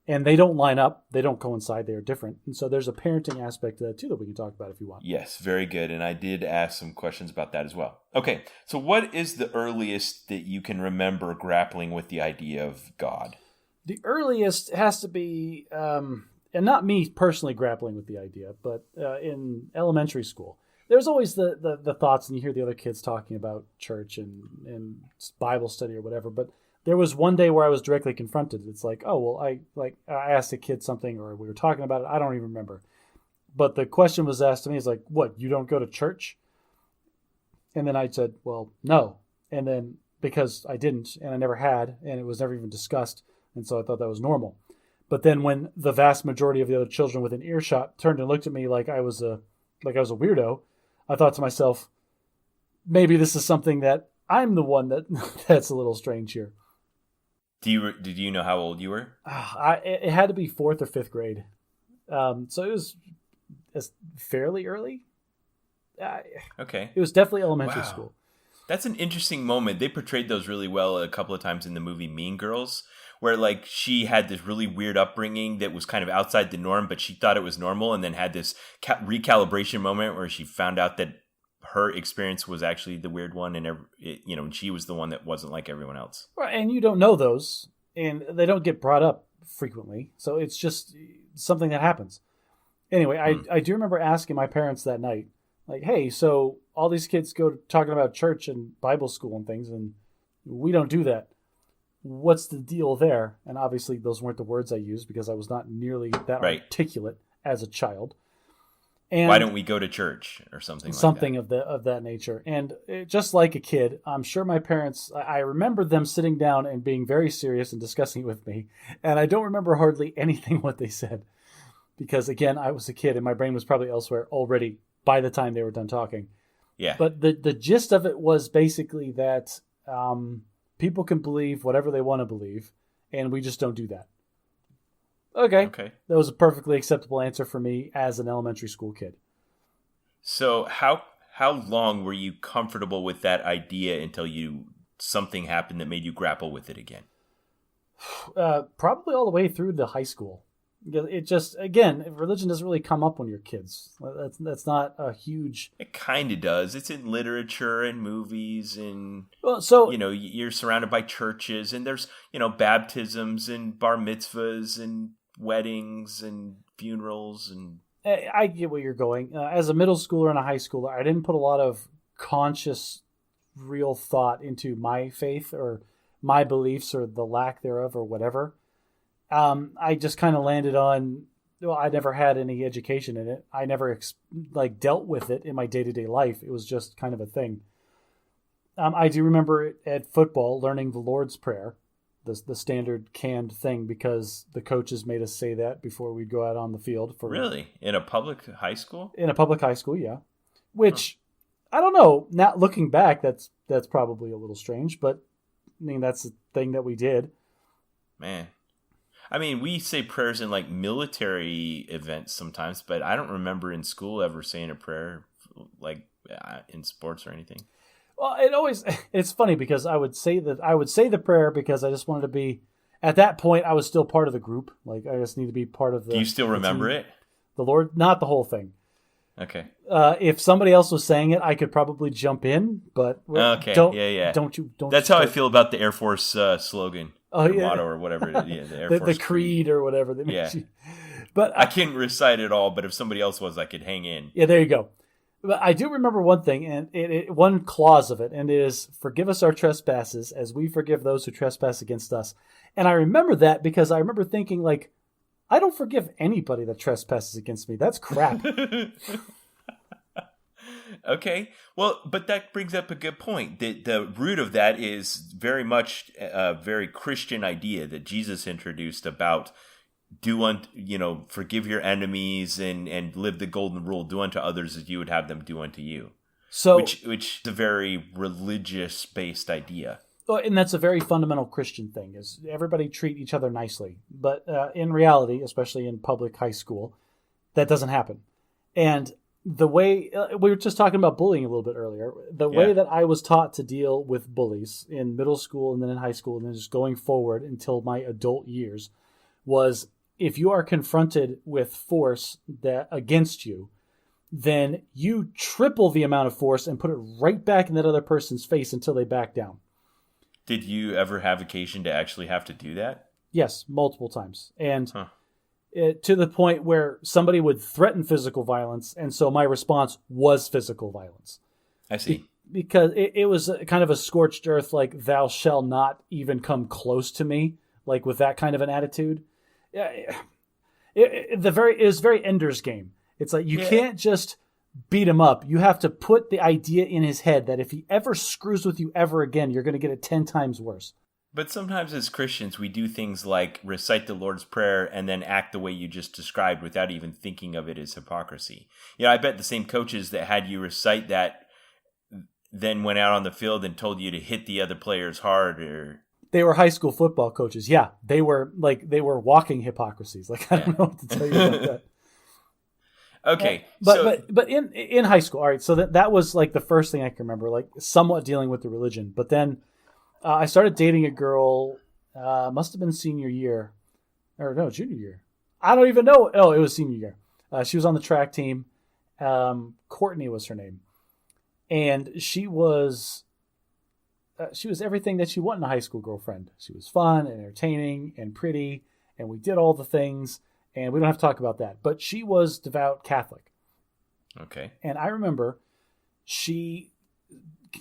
And they don't line up. They don't coincide. They are different. And so there's a parenting aspect to that, too, that we can talk about if you want. Yes, very good. And I did ask some questions about that as well. Okay, so what is the earliest that you can remember grappling with the idea of God? The earliest has to be, and not me personally grappling with the idea, but in elementary school. There's always the thoughts, and you hear the other kids talking about church and Bible study or whatever, but there was one day where I was directly confronted. It's like, oh, well, I asked a kid something, or we were talking about it. I don't even remember. But the question was asked to me, it's like, what, you don't go to church? And then I said, well, no. And then because I didn't, and I never had, and it was never even discussed. And so I thought that was normal. But then when the vast majority of the other children within earshot turned and looked at me like I was a weirdo, I thought to myself, maybe this is something that I'm the one that's a little strange here. Did you know how old you were? It had to be 4th or 5th grade. So it was fairly early. Okay. It was definitely elementary school. That's an interesting moment. They portrayed those really well a couple of times in the movie Mean Girls, where like she had this really weird upbringing that was kind of outside the norm, but she thought it was normal, and then had this recalibration moment where she found out that her experience was actually the weird one, and and she was the one that wasn't like everyone else. Right, and you don't know those, and they don't get brought up frequently, so it's just something that happens. Anyway, I do remember asking my parents that night, like, hey, so all these kids go talking about church and Bible school and things, and we don't do that. What's the deal there? And obviously those weren't the words I used because I was not nearly that articulate as a child. And why don't we go to church or something like that? Something of that nature. And just like a kid, I'm sure my parents, I remember them sitting down and being very serious and discussing it with me. And I don't remember hardly anything what they said. Because, again, I was a kid and my brain was probably elsewhere already by the time they were done talking. Yeah. But the gist of it was basically that people can believe whatever they want to believe, and we just don't do that. Okay. That was a perfectly acceptable answer for me as an elementary school kid. So how long were you comfortable with that idea until something happened that made you grapple with it again? Probably all the way through the high school. It just, again, religion doesn't really come up when you're kids. That's not a huge... It kind of does. It's in literature and movies, and Well, so you're surrounded by churches, and there's baptisms and bar mitzvahs and weddings and funerals, and I get where you're going. As a middle schooler and a high schooler, I didn't put a lot of conscious, real thought into my faith or my beliefs or the lack thereof or whatever. I just kind of landed on, well, I never had any education in it. I never dealt with it in my day-to-day life. It was just kind of a thing. I do remember at football learning the Lord's Prayer, the standard canned thing, because the coaches made us say that before we'd go out on the field. Really? In a public high school? In a public high school, yeah. Which, I don't know, now looking back, that's probably a little strange, but I mean, that's the thing that we did. Man. I mean, we say prayers in like military events sometimes, but I don't remember in school ever saying a prayer like in sports or anything. Well, it's funny because I would say the prayer because I just wanted to be, at that point I was still part of the group. Like, I just need to be part of the... Do you still remember it? The Lord, not the whole thing. Okay. If somebody else was saying it, I could probably jump in, but okay. Don't. That's how I feel about the Air Force slogan. Motto or whatever. Yeah, the Air Force the creed or whatever. Yeah. But I can't recite it all, but if somebody else was, I could hang in. Yeah, there you go. But I do remember one thing, and one clause of it, and it is, forgive us our trespasses as we forgive those who trespass against us. And I remember that because I remember thinking, like, I don't forgive anybody that trespasses against me. That's crap. Okay. Well, but that brings up a good point. The root of that is very much a very Christian idea that Jesus introduced about forgive your enemies and live the golden rule, do unto others as you would have them do unto you. So, which is a very religious based idea. Well, and that's a very fundamental Christian thing, is everybody treat each other nicely. But in reality, especially in public high school, that doesn't happen. And the way we were just talking about bullying a little bit earlier, the way that I was taught to deal with bullies in middle school and then in high school and then just going forward until my adult years was, if you are confronted with force against you, then you triple the amount of force and put it right back in that other person's face until they back down. Did you ever have occasion to actually have to do that? Yes, multiple times. And to the point where somebody would threaten physical violence, and so my response was physical violence. I see. Because it was kind of a scorched earth, like, thou shalt not even come close to me, like with that kind of an attitude. It is very Ender's Game. It's like you can't just beat him up. You have to put the idea in his head that if he ever screws with you ever again, you're going to get it 10 times worse. But sometimes as Christians, we do things like recite the Lord's Prayer and then act the way you just described without even thinking of it as hypocrisy. I bet the same coaches that had you recite that then went out on the field and told you to hit the other players hard. Or they were high school football coaches. Yeah, they were walking hypocrisies. Like, I don't know what to tell you about that. Okay. But in high school, all right, so that was like the first thing I can remember, like somewhat dealing with the religion. But then I started dating a girl, must have been senior year, or no, junior year. I don't even know. Oh, it was senior year. She was on the track team. Courtney was her name. And she was everything that you want in a high school girlfriend. She was fun and entertaining and pretty, and we did all the things, and we don't have to talk about that. But she was devout Catholic. Okay. And I remember she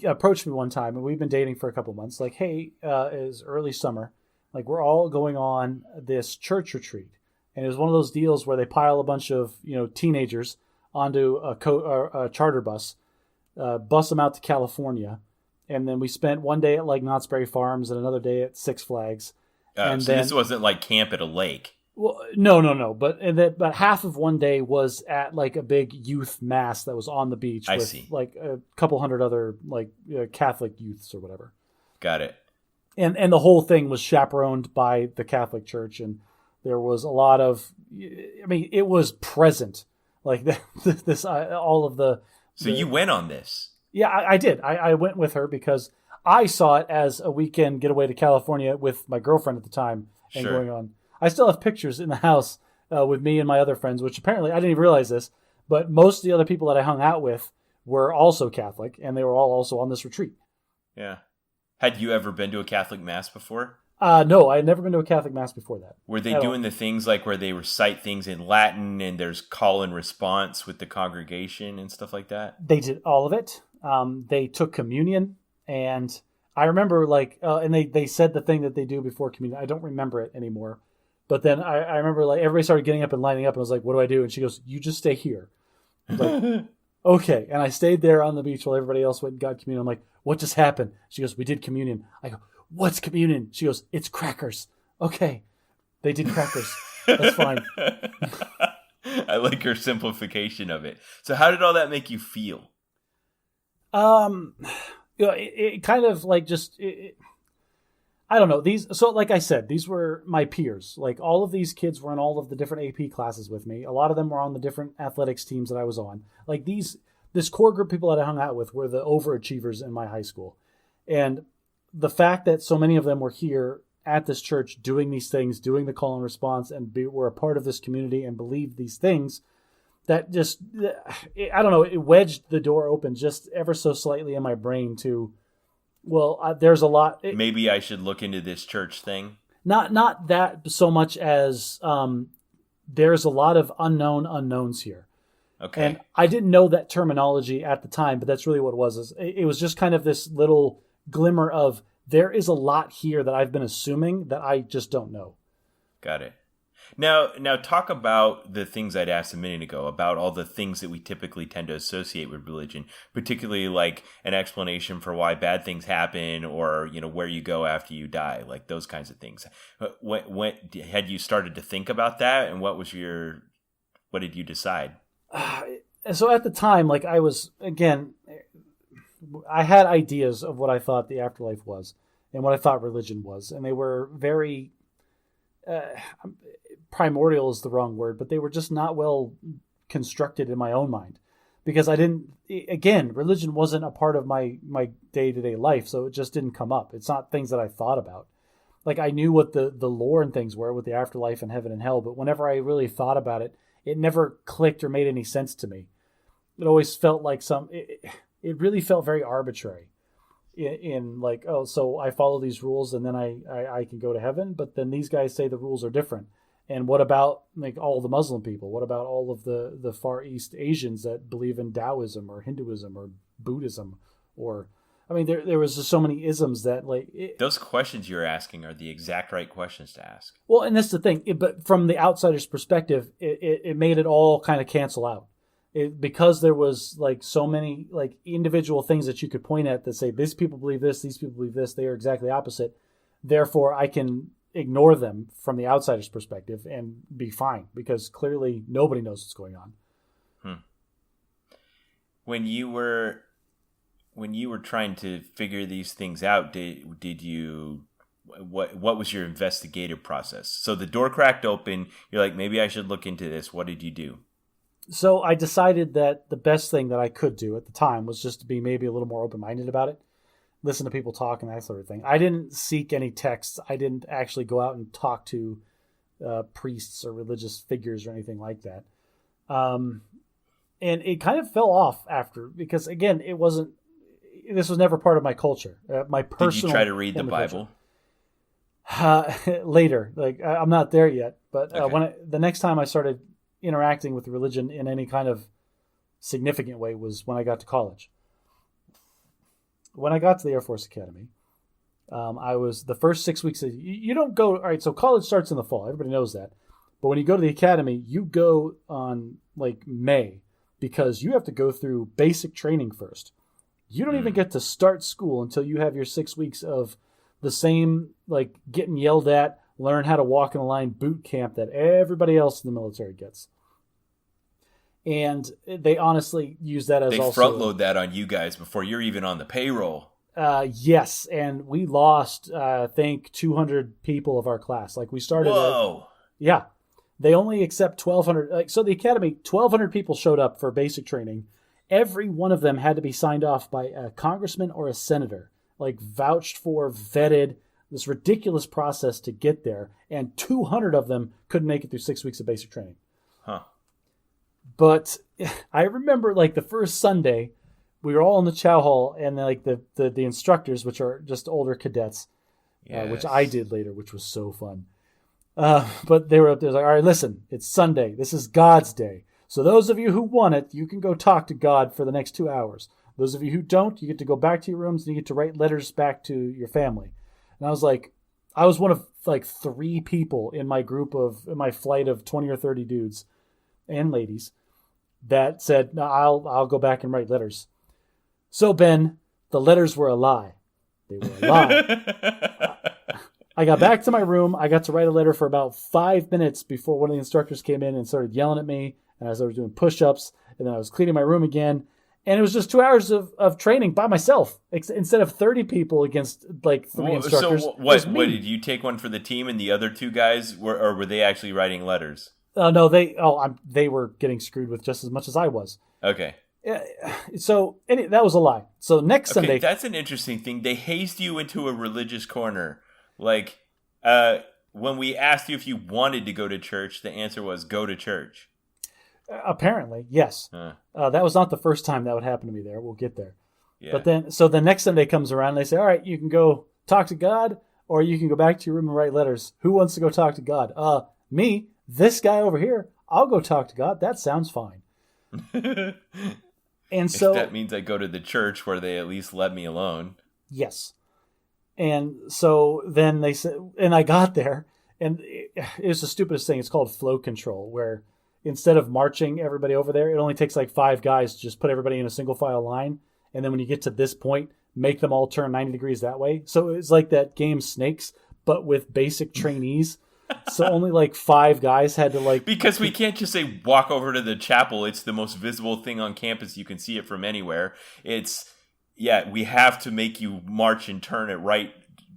approached me one time, and we've been dating for a couple months, like, hey, it's early summer, like, we're all going on this church retreat. And it was one of those deals where they pile a bunch of teenagers onto a charter bus, bus them out to California, and then we spent one day at like Knott's Berry Farms and another day at Six Flags. So this wasn't like camp at a lake. Well, no. But half of one day was at like a big youth mass that was on the beach with like a couple hundred other like Catholic youths or whatever. Got it. And the whole thing was chaperoned by the Catholic Church, and there was a lot of, I mean, it was present, like this all of the. So you went on this? Yeah, I did. I went with her because I saw it as a weekend getaway to California with my girlfriend at the time and going on. I still have pictures in the house with me and my other friends, which apparently I didn't even realize this, but most of the other people that I hung out with were also Catholic, and they were all also on this retreat. Yeah. Had you ever been to a Catholic mass before? No, I had never been to a Catholic mass before that. Were they doing the things like where they recite things in Latin and there's call and response with the congregation and stuff like that? They did all of it. They took communion, and I remember and they said the thing that they do before communion. I don't remember it anymore. But then I remember like everybody started getting up and lining up, and I was like, what do I do? And she goes, you just stay here. I was like, okay. And I stayed there on the beach while everybody else went and got communion. I'm like, what just happened? She goes, we did communion. I go, what's communion? She goes, it's crackers. Okay. They did crackers. That's fine. I like her simplification of it. So how did all that make you feel? It kind of like just... I don't know. So like I said, these were my peers. Like all of these kids were in all of the different AP classes with me. A lot of them were on the different athletics teams that I was on. Like this core group of people that I hung out with were the overachievers in my high school. And the fact that so many of them were here at this church doing these things, doing the call and response, and were a part of this community and believed these things, that just, I don't know, it wedged the door open just ever so slightly in my brain to... Well, there's a lot. Maybe I should look into this church thing. Not that so much as there's a lot of unknowns here. Okay. And I didn't know that terminology at the time, but that's really what it was. It was just kind of this little glimmer of there is a lot here that I've been assuming that I just don't know. Got it. Now talk about the things I'd asked a minute ago, about all the things that we typically tend to associate with religion, particularly like an explanation for why bad things happen or, where you go after you die, like those kinds of things. When had you started to think about that, and what did you decide? So at the time, like I had ideas of what I thought the afterlife was and what I thought religion was, and they were very... primordial is the wrong word, but they were just not well constructed in my own mind because religion wasn't a part of my day-to-day life. So it just didn't come up. It's not things that I thought about. Like I knew what the lore and things were with the afterlife and heaven and hell, but whenever I really thought about it, it never clicked or made any sense to me. It always felt like it really felt very arbitrary. In like, oh, so I follow these rules and then I can go to heaven, but then these guys say the rules are different. And what about like all the Muslim people? What about all of the Far East Asians that believe in Taoism or Hinduism or Buddhism? There was just so many isms that those questions you're asking are the exact right questions to ask. Well, and that's the thing. But from the outsider's perspective, it made it all kind of cancel out. Because there was like so many like individual things that you could point at that say these people believe this, these people believe this, they are exactly opposite. Therefore, I can ignore them from the outsider's perspective and be fine because clearly nobody knows what's going on. When you were trying to figure these things out, what was your investigative process? So the door cracked open. You're like, maybe I should look into this. What did you do? So I decided that the best thing that I could do at the time was just to be maybe a little more open-minded about it. Listen to people talk and that sort of thing. I didn't seek any texts. I didn't actually go out and talk to priests or religious figures or anything like that. And it kind of fell off after because, again, this was never part of my culture. My personal. Did you try to read the Bible? Later. Like I'm not there yet. But okay. The next time I started interacting with religion in any kind of significant way was when I got to college. When I got to the Air Force Academy, I was the first 6 weeks. You don't go. All right, so college starts in the fall. Everybody knows that. But when you go to the academy, you go on like May because you have to go through basic training first. You don't even get to start school until you have your 6 weeks of the same like getting yelled at, learn how to walk in a line boot camp that everybody else in the military gets. And they honestly use that as they front load that on you guys before you're even on the payroll. Yes, and we lost, I think, 200 people of our class. Like we started. Whoa. Yeah, they only accept 1,200. Like so, the academy, 1,200 people showed up for basic training. Every one of them had to be signed off by a congressman or a senator, like vouched for, vetted. this ridiculous process to get there, and 200 of them couldn't make it through 6 weeks of basic training. Huh. But I remember like the first Sunday, we were all in the chow hall, and like the instructors, which are just older cadets, which I did later, which was so fun. But they were up there like, all right, listen, it's Sunday. This is God's day. So those of you who want it, you can go talk to God for the next 2 hours. Those of you who don't, you get to go back to your rooms and you get to write letters back to your family. And I was like, I was one of like 3 people in my flight of 20 or 30 dudes and ladies that said, no, I'll go back and write letters. So Ben, the letters were a lie. They were a lie. I got back to my room. I got to write a letter for about 5 minutes before one of the instructors came in and started yelling at me. And as I was doing push-ups, and then I was cleaning my room again. And it was just 2 hours of training by myself instead of 30 people against like 3 instructors. So what did you take one for the team and the other 2 guys were they actually writing letters? No, they were getting screwed with just as much as I was. Okay. So that was a lie. So next Sunday, that's an interesting thing. They hazed you into a religious corner. Like when we asked you if you wanted to go to church, the answer was go to church. Apparently, yes. That was not the first time that would happen to me there. We'll get there. Yeah. But then, so the next Sunday comes around and they say, all right, you can go talk to God or you can go back to your room and write letters. Who wants to go talk to God? Me, this guy over here. I'll go talk to God. That sounds fine. And so if that means I go to the church where they at least let me alone. Yes. And so then they said, and I got there and it was the stupidest thing. It's called flow control, where instead of marching everybody over there, it only takes like 5 guys to just put everybody in a single file line. And then when you get to this point, make them all turn 90 degrees that way. So it's like that game Snakes, but with basic trainees. So only like 5 guys had to like... Because we can't just say walk over to the chapel. It's the most visible thing on campus. You can see it from anywhere. We have to make you march and turn at right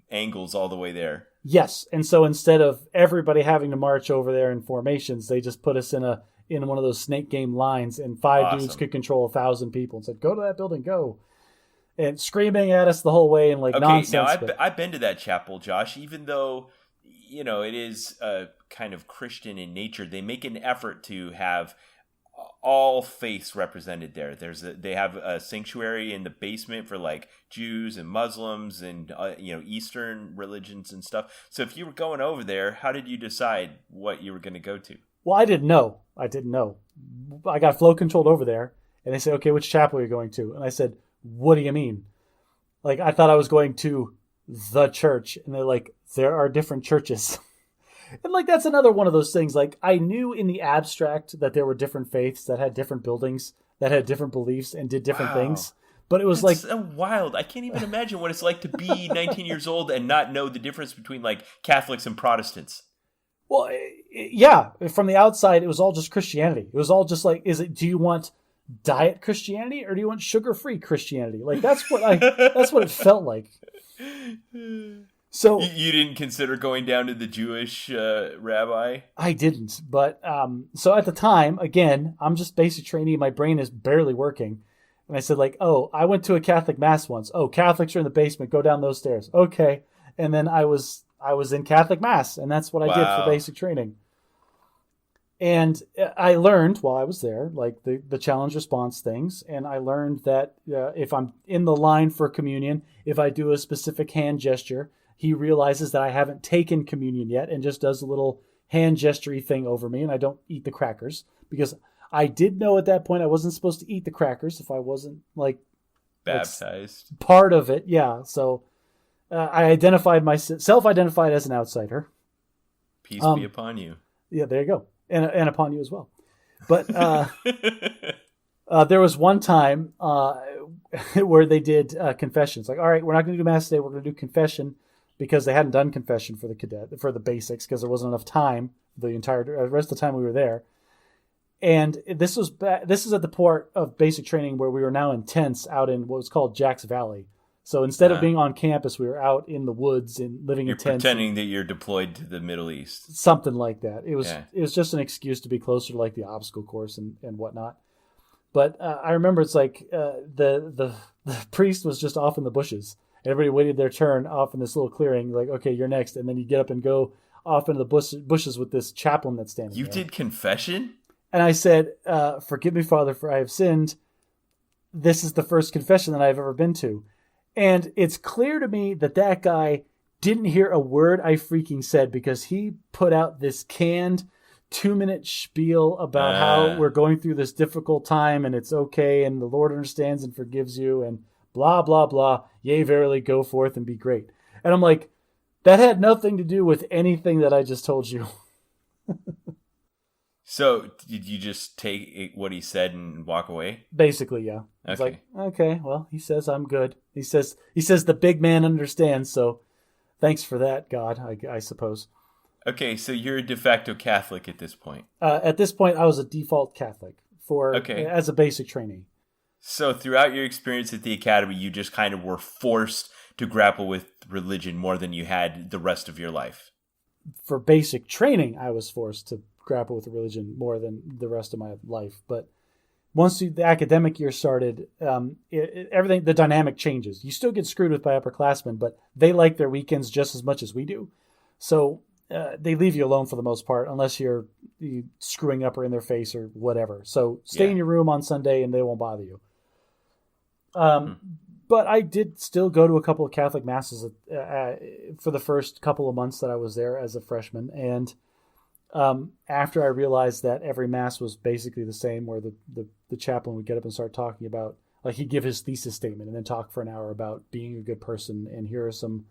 angles all the way there. Yes. And so instead of everybody having to march over there in formations, they just put us in one of those snake game lines, and 5 dudes could control 1,000 people and said, go to that building, go. And screaming at us the whole way and like nonsense. Now I've been to that chapel, Josh, even though... it is kind of Christian in nature. They make an effort to have all faiths represented there. They have a sanctuary in the basement for like Jews and Muslims and Eastern religions and stuff. So if you were going over there, how did you decide what you were going to go to? Well, I didn't know. I got flow controlled over there, and they said, "Okay, which chapel are you going to?" And I said, "What do you mean?" Like I thought I was going to the church, and they're like, there are different churches. And like that's another one of those things. Like I knew in the abstract that there were different faiths that had different buildings, that had different beliefs and did different things. But it was so wild. I can't even imagine what it's like to be 19 years old and not know the difference between like Catholics and Protestants. Well, yeah, from the outside it was all just Christianity. It was all just like, do you want diet Christianity or do you want sugar-free Christianity? Like that's what it felt like. So you didn't consider going down to the Jewish rabbi? I didn't, but so at the time, again, I'm just basic trainee. My brain is barely working, and I said like, "Oh, I went to a Catholic mass once. Oh, Catholics are in the basement. Go down those stairs." Okay, and then I was in Catholic mass, and that's what I did for basic training. And I learned while I was there, like the challenge response things, and I learned that if I'm in the line for communion, if I do a specific hand gesture, he realizes that I haven't taken communion yet and just does a little hand gesture thing over me, and I don't eat the crackers because I did know at that point I wasn't supposed to eat the crackers if I wasn't like baptized. Part of it, yeah. So I self-identified as an outsider. Peace be upon you. Yeah, there you go, and upon you as well. But there was one time where they did confessions. Like, all right, we're not going to do mass today. We're going to do confession. Because they hadn't done confession for the basics, because there wasn't enough time the rest of the time we were there. And this is at the port of basic training where we were now in tents out in what was called Jack's Valley. So instead of being on campus, we were out in the woods and living in tents. Pretending that you're deployed to the Middle East. Something like that. It was just an excuse to be closer to like the obstacle course and whatnot. But I remember it's like the priest was just off in the bushes. Everybody waited their turn off in this little clearing, like, okay, you're next. And then you get up and go off into the bushes with this chaplain that's standing You there. did confession? And I said, forgive me, Father, for I have sinned. This is the first confession that I've ever been to. And it's clear to me that that guy didn't hear a word I freaking said, because he put out this canned 2-minute spiel about how we're going through this difficult time and it's okay and the Lord understands and forgives you and blah, blah, blah. Yea, verily, go forth and be great. And I'm like, that had nothing to do with anything that I just told you. So did you just take what he said and walk away? Basically, yeah. I was like, okay, well, he says I'm good. He says the big man understands, so thanks for that, God, I suppose. Okay, so you're a de facto Catholic at this point. At this point, I was a default Catholic as a basic trainee. So throughout your experience at the academy, you just kind of were forced to grapple with religion more than you had the rest of your life. For basic training, I was forced to grapple with religion more than the rest of my life. But once the academic year started, everything, the dynamic changes. You still get screwed with by upperclassmen, but they like their weekends just as much as we do. So they leave you alone for the most part, unless you're screwing up or in their face or whatever. So stay in your room on Sunday and they won't bother you. But I did still go to a couple of Catholic masses for the first couple of months that I was there as a freshman. And after I realized that every mass was basically the same, where the chaplain would get up and start talking about, like, he'd give his thesis statement and then talk for an hour about being a good person, and here are some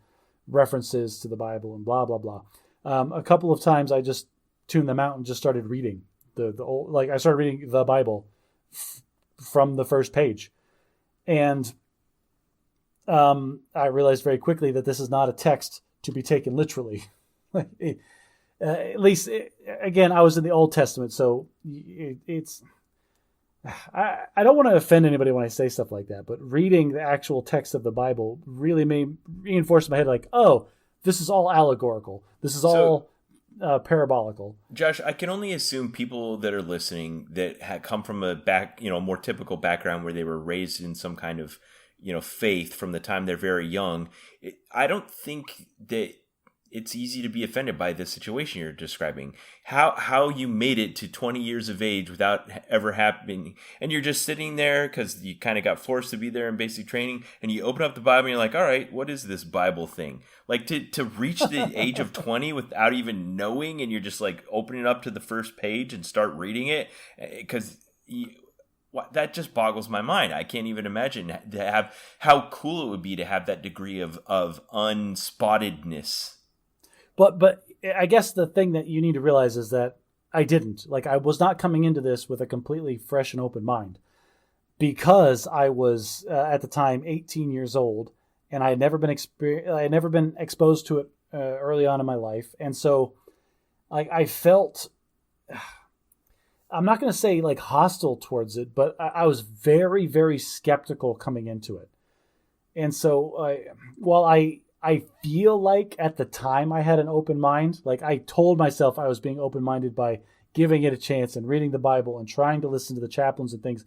references to the Bible and blah, blah, blah. A couple of times I just tuned them out and just started reading the old, like I started reading the Bible from the first page. And I realized very quickly that this is not a text to be taken literally. At least, again, I was in the Old Testament, so it's... I don't want to offend anybody when I say stuff like that, but reading the actual text of the Bible really made reinforce in my head, like, oh, this is all allegorical. This is all parabolical. Josh, I can only assume people that are listening that come from a more typical background where they were raised in some kind of, faith from the time they're very young. I don't think that it's easy to be offended by this situation you're describing. How you made it to 20 years of age without ever happening, and you're just sitting there because you kind of got forced to be there in basic training, and you open up the Bible and you're like, all right, what is this Bible thing? Like, to reach the age of 20 without even knowing, and you're just like opening it up to the first page and start reading it, because that just boggles my mind. I can't even imagine how cool it would be to have that degree of unspottedness. But I guess the thing that you need to realize is that I didn't. Like, I was not coming into this with a completely fresh and open mind, because I was at the time 18 years old, and I had never been exposed to it early on in my life, and so I felt, I'm not going to say like hostile towards it, but I was very, very skeptical coming into it, and so while I feel like at the time I had an open mind. Like, I told myself I was being open-minded by giving it a chance and reading the Bible and trying to listen to the chaplains and things.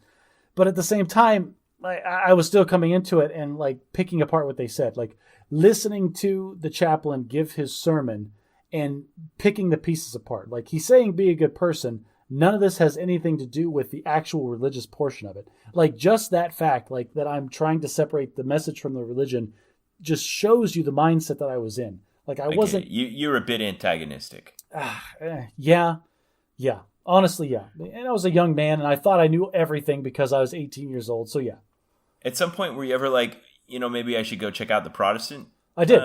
But at the same time, I was still coming into it and like picking apart what they said, like listening to the chaplain give his sermon and picking the pieces apart. Like, he's saying be a good person. None of this has anything to do with the actual religious portion of it. Like, just that fact, like that I'm trying to separate the message from the religion, just shows you the mindset that I was in. Like, I wasn't... You're a bit antagonistic. Yeah. Honestly, yeah. And I was a young man, and I thought I knew everything because I was 18 years old, so yeah. At some point, were you ever like, maybe I should go check out the Protestant? I did.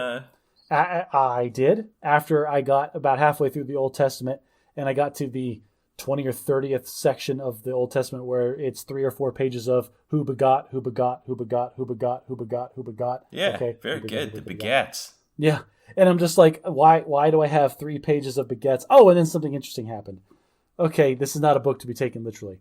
I did. After I got about halfway through the Old Testament, and I got to the 20 or 30th section of the Old Testament where it's 3 or 4 pages of who begot, who begot, who begot, who begot, who begot, who begot. Yeah, okay, very good. The begats. Yeah. And I'm just like, why do I have 3 pages of begats? Oh, and then something interesting happened. Okay, this is not a book to be taken literally.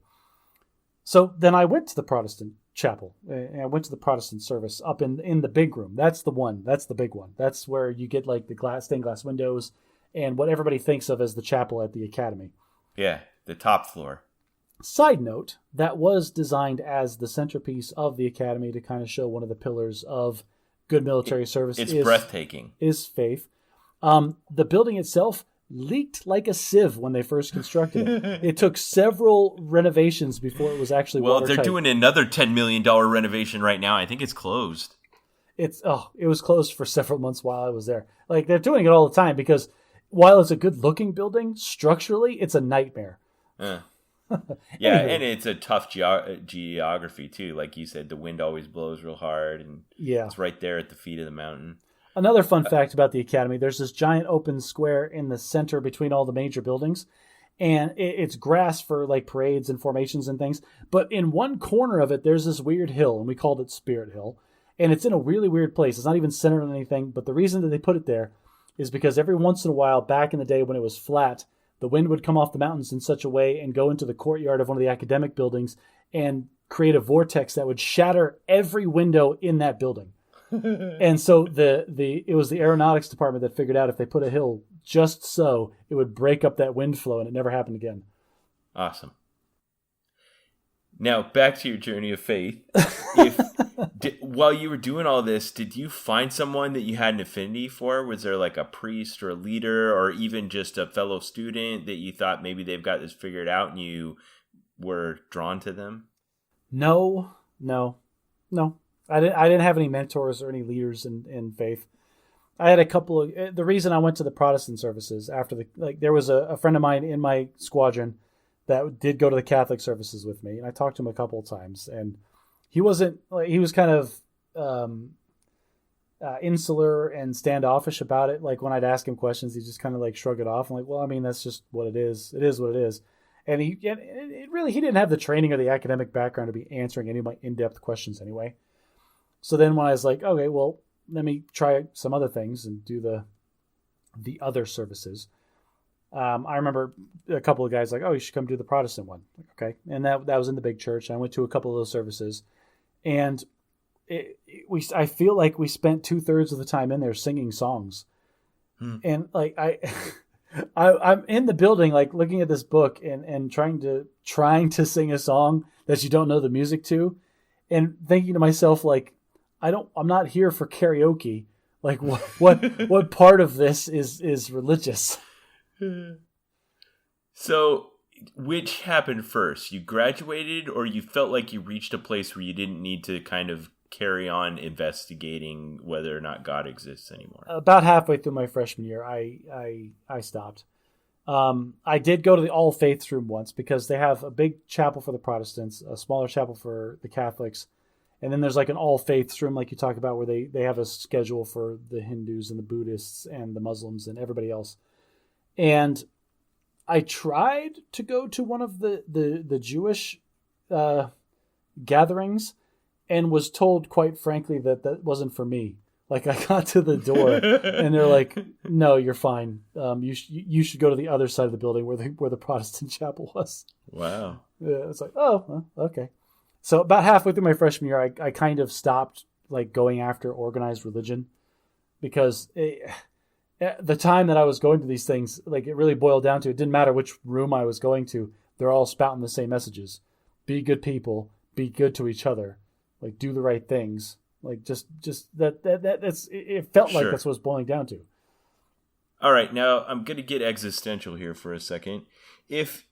So then I went to the Protestant chapel, and I went to the Protestant service up in the big room. That's the one. That's the big one. That's where you get like the stained glass windows and what everybody thinks of as the chapel at the academy. Yeah, the top floor. Side note, that was designed as the centerpiece of the academy to kind of show one of the pillars of good military service it's breathtaking. Is faith. The building itself leaked like a sieve when they first constructed it. It took several renovations before it was actually watertight. They're doing another $10 million renovation right now. I think it's closed. It was closed for several months while I was there. Like, they're doing it all the time because while it's a good looking building, structurally it's a nightmare. Yeah, and it's a tough geography too. Like you said, the wind always blows real hard, and it's right there at the feet of the mountain. Another fun fact about the academy, there's this giant open square in the center between all the major buildings, and it's grass for like parades and formations and things. But in one corner of it, there's this weird hill, and we called it Spirit Hill. And it's in a really weird place. It's not even centered on anything, but the reason that they put it there is because every once in a while, back in the day when it was flat, the wind would come off the mountains in such a way and go into the courtyard of one of the academic buildings and create a vortex that would shatter every window in that building. And so it was the aeronautics department that figured out if they put a hill just so, it would break up that wind flow, and it never happened again. Awesome. Now, back to your journey of faith. While you were doing all this, did you find someone that you had an affinity for? Was there like a priest or a leader or even just a fellow student that you thought maybe they've got this figured out and you were drawn to them? No. I didn't have any mentors or any leaders in faith. I had a couple of, the reason I went to the Protestant services after there was a friend of mine in my squadron that did go to the Catholic services with me. And I talked to him a couple of times, and he was kind of insular and standoffish about it. Like when I'd ask him questions, he just kind of like shrug it off. I'm like, well, I mean, that's just what it is. It is what it is. And he didn't have the training or the academic background to be answering any of my in-depth questions anyway. So then when I was like, okay, well, let me try some other things and do the other services. I remember a couple of guys like, oh, you should come do the Protestant one. Like, okay. And that was in the big church. I went to a couple of those services, and I feel like we spent 2/3 of the time in there singing songs. And like, I'm in the building, like looking at this book and trying to sing a song that you don't know the music to, and thinking to myself, like, I'm not here for karaoke. Like what part of this is religious? So, which happened first? You graduated, or you felt like you reached a place where you didn't need to kind of carry on investigating whether or not God exists anymore? About halfway through my freshman year, I stopped. I did go to the All Faiths room once because they have a big chapel for the Protestants, a smaller chapel for the Catholics, and then there's like an All Faiths room like you talk about where they have a schedule for the Hindus and the Buddhists and the Muslims and everybody else. And I tried to go to one of the Jewish gatherings and was told, quite frankly, that wasn't for me. Like, I got to the door and they're like, no, you're fine. You should go to the other side of the building where the Protestant chapel was. Wow. Yeah, it's like, oh, well, okay. So about halfway through my freshman year, I kind of stopped like going after organized religion because the time that I was going to these things, like it really boiled down to, it didn't matter which room I was going to. They're all spouting the same messages. Be good people, be good to each other, like do the right things. Like just that's, it felt like that's what it's boiling down to. All right. Now I'm going to get existential here for a second. If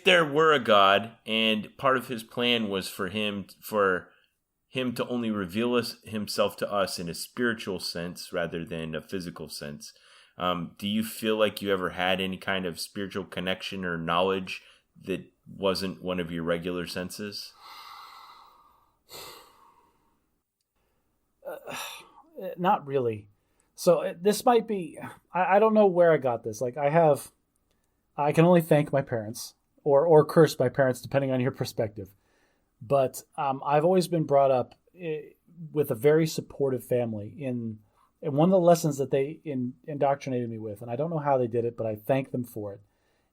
there were a God and part of his plan was for him to only reveal himself to us in a spiritual sense rather than a physical sense, do you feel like you ever had any kind of spiritual connection or knowledge that wasn't one of your regular senses? Not really. So this might be, I don't know where I got this. Like I can only thank my parents or curse my parents, depending on your perspective. But I've always been brought up with a very supportive family. And one of the lessons that they indoctrinated me with, and I don't know how they did it, but I thank them for it,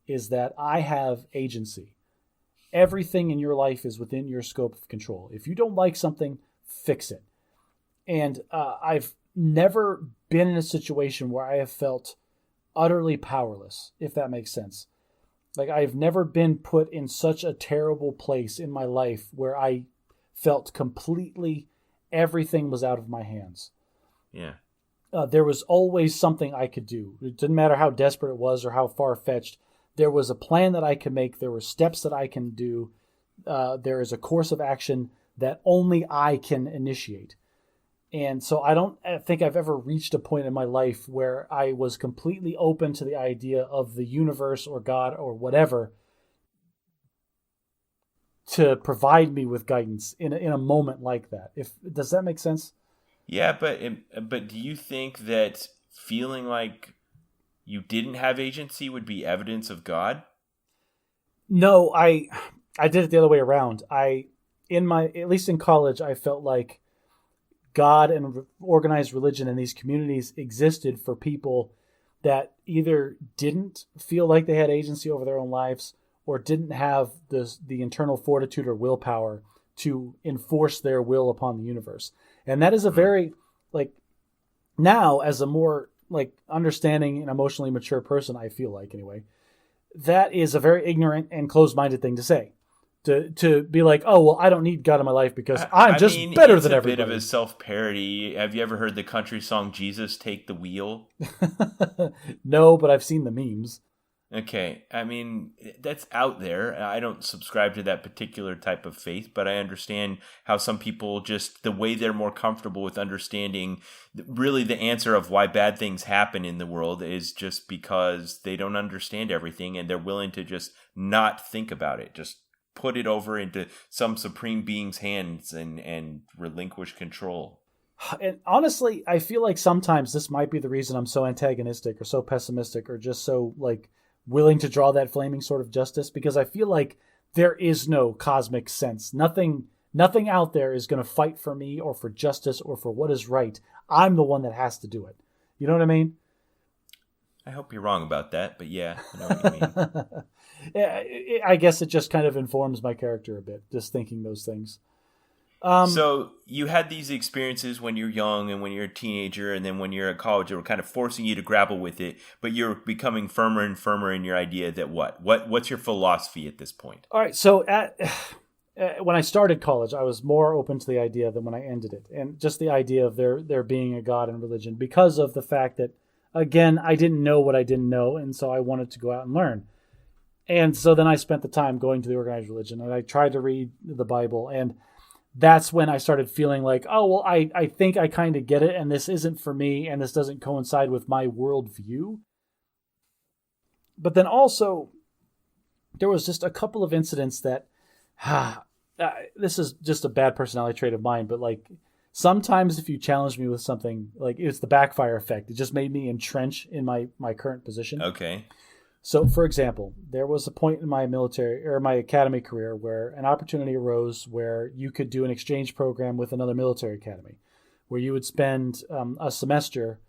is that I have agency. Everything in your life is within your scope of control. If you don't like something, fix it. And I've never been in a situation where I have felt utterly powerless, if that makes sense. Like, I've never been put in such a terrible place in my life where I felt completely everything was out of my hands. Yeah. There was always something I could do. It didn't matter how desperate it was or how far-fetched. There was a plan that I could make. There were steps that I can do. There is a course of action that only I can initiate. And so I don't think I've ever reached a point in my life where I was completely open to the idea of the universe or God or whatever to provide me with guidance in a moment like that. Does that make sense? Yeah, but do you think that feeling like you didn't have agency would be evidence of God? No, I did it the other way around. At least in college, I felt like God and organized religion in these communities existed for people that either didn't feel like they had agency over their own lives or didn't have the internal fortitude or willpower to enforce their will upon the universe. And that is a very, now as a more understanding and emotionally mature person, I feel like anyway, that is a very ignorant and closed-minded thing to say. To be like, oh, well, I don't need God in my life because I'm just better than everybody. It's a bit of a self-parody. Have you ever heard the country song, Jesus, Take the Wheel? No, but I've seen the memes. Okay. I mean, that's out there. I don't subscribe to that particular type of faith, but I understand how some people just, the way they're more comfortable with understanding really the answer of why bad things happen in the world is just because they don't understand everything and they're willing to just not think about it. Just put it over into some supreme being's hands and relinquish control. And honestly, I feel like sometimes this might be the reason I'm so antagonistic or so pessimistic or just so willing to draw that flaming sword of justice, because I feel like there is no cosmic sense. Nothing out there is going to fight for me or for justice or for what is right. I'm the one that has to do it. You know what I mean? I hope you're wrong about that, but yeah, I know what you mean. Yeah, I guess it just kind of informs my character a bit, just thinking those things. So you had these experiences when you're young and when you're a teenager, and then when you're at college, they were kind of forcing you to grapple with it, but you're becoming firmer and firmer in your idea that what's your philosophy at this point? All right. So when I started college, I was more open to the idea than when I ended it. And just the idea of there being a God and religion, because of the fact that, again, I didn't know what I didn't know. And so I wanted to go out and learn. And so then I spent the time going to the organized religion, and I tried to read the Bible, and that's when I started feeling like, oh, well, I think I kind of get it, and this isn't for me, and this doesn't coincide with my worldview. But then also, there was just a couple of incidents that, this is just a bad personality trait of mine, but sometimes if you challenge me with something, it's the backfire effect. It just made me entrench in my current position. Okay. So, for example, there was a point in my military or my academy career where an opportunity arose where you could do an exchange program with another military academy, where you would spend a semester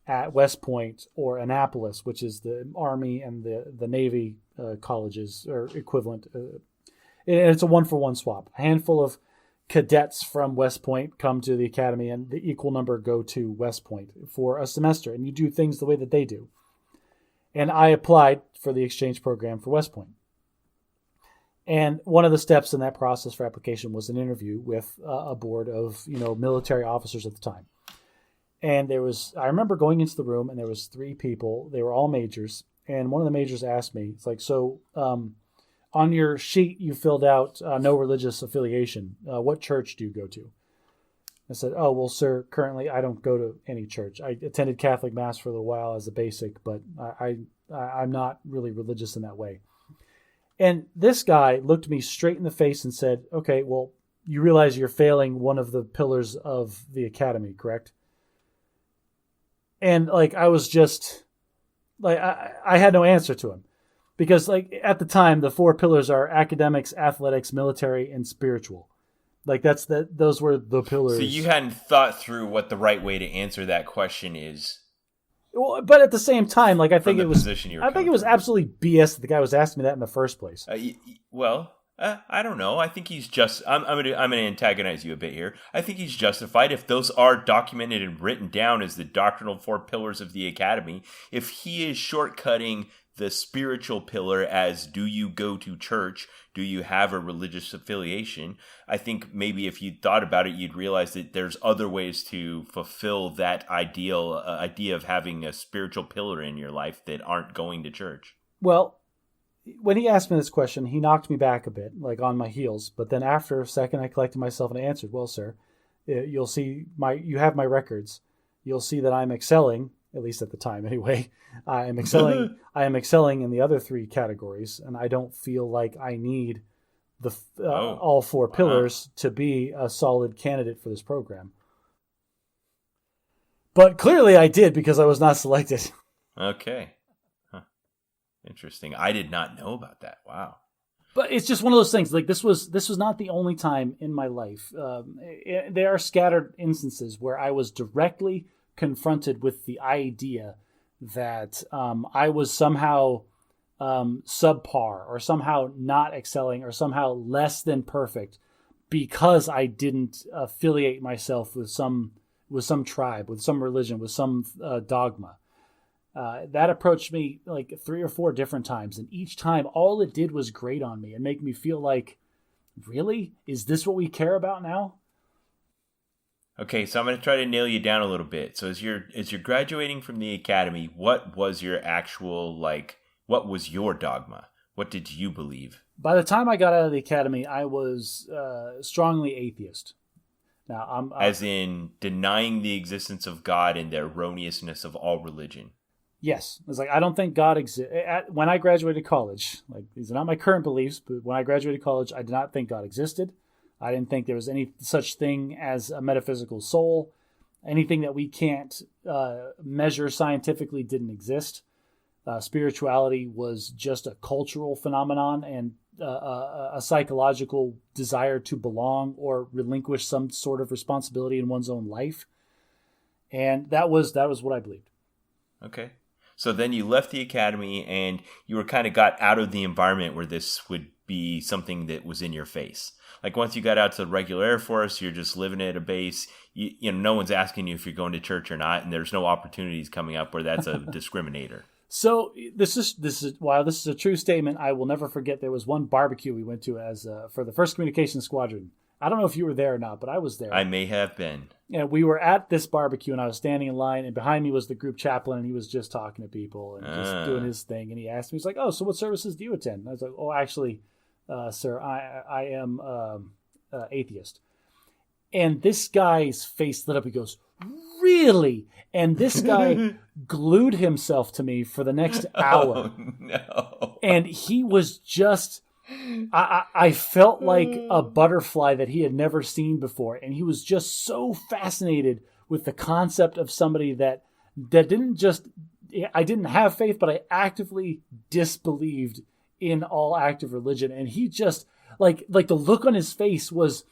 at West Point or Annapolis, which is the Army and the Navy colleges or equivalent. And it's a one-for-one swap. A handful of cadets from West Point come to the academy, and the equal number go to West Point for a semester, and you do things the way that they do. And I applied for the exchange program for West Point. And one of the steps in that process for application was an interview with a board of, military officers at the time. And I remember going into the room, and there was 3 people. They were all majors. And one of the majors asked me, it's like, so on your sheet, you filled out no religious affiliation. What church do you go to? I said, oh, well, sir, currently I don't go to any church. I attended Catholic Mass for a little while as a basic, but I'm not really religious in that way. And this guy looked me straight in the face and said, okay, well, you realize you're failing one of the pillars of the academy, correct? And I was just I had no answer to him, because at the time, the 4 pillars are academics, athletics, military, and spiritual. Those were the pillars. So you hadn't thought through what the right way to answer that question is. Well, but at the same time, I think it was absolutely BS that the guy was asking me that in the first place. I don't know. I think he's just. I'm gonna antagonize you a bit here. I think he's justified if those are documented and written down as the doctrinal four pillars of the academy. If he is shortcutting the spiritual pillar as do you go to church, do you have a religious affiliation, I think maybe if you thought about it, you'd realize that there's other ways to fulfill that idea of having a spiritual pillar in your life that aren't going to church. Well, when he asked me this question, he knocked me back a bit, like on my heels. But then after a second, I collected myself and I answered, well, sir, you'll see you have my records. You'll see that I'm excelling, at least at the time anyway. I am excelling in the other three categories. And I don't feel like I need all four pillars to be a solid candidate for this program. But clearly I did because I was not selected. Okay. Interesting. I did not know about that. Wow. But it's just one of those things. Like this was not the only time in my life. There are scattered instances where I was directly confronted with the idea that I was somehow subpar or somehow not excelling or somehow less than perfect because I didn't affiliate myself with some tribe, with some religion, with some dogma. That approached me like 3 or 4 different times. And each time, all it did was grate on me and make me feel like, really? Is this what we care about now? Okay, so I'm going to try to nail you down a little bit. So as you're graduating from the academy, what was your actual, what was your dogma? What did you believe? By the time I got out of the academy, I was strongly atheist. Now, I'm as in denying the existence of God and the erroneousness of all religion. Yes. It's like, I don't think God exists. When I graduated college, like these are not my current beliefs, but when I graduated college, I did not think God existed. I didn't think there was any such thing as a metaphysical soul. Anything that we can't measure scientifically didn't exist. Spirituality was just a cultural phenomenon and a psychological desire to belong or relinquish some sort of responsibility in one's own life. And that was what I believed. Okay. So then you left the academy and you were kind of got out of the environment where this would be something that was in your face. Like once you got out to the regular Air Force, you're just living at a base. You know, no one's asking you if you're going to church or not, and there's no opportunities coming up where that's a discriminator. So this is while this is a true statement, I will never forget. There was one barbecue we went to as for the 1st Communications Squadron. I don't know if you were there or not, but I was there. I may have been. And we were at this barbecue, and I was standing in line, and behind me was the group chaplain, and he was just talking to people and just doing his thing. And he asked me, he's like, "Oh, so what services do you attend?" And I was like, "Oh, actually, sir, I am atheist." And this guy's face lit up. He goes, "Really?" And this guy glued himself to me for the next hour. Oh, no. And he was just... I felt like a butterfly that he had never seen before. And he was just so fascinated with the concept of somebody that didn't just... I didn't have faith, but I actively disbelieved in all active religion. And he just... Like the look on his face was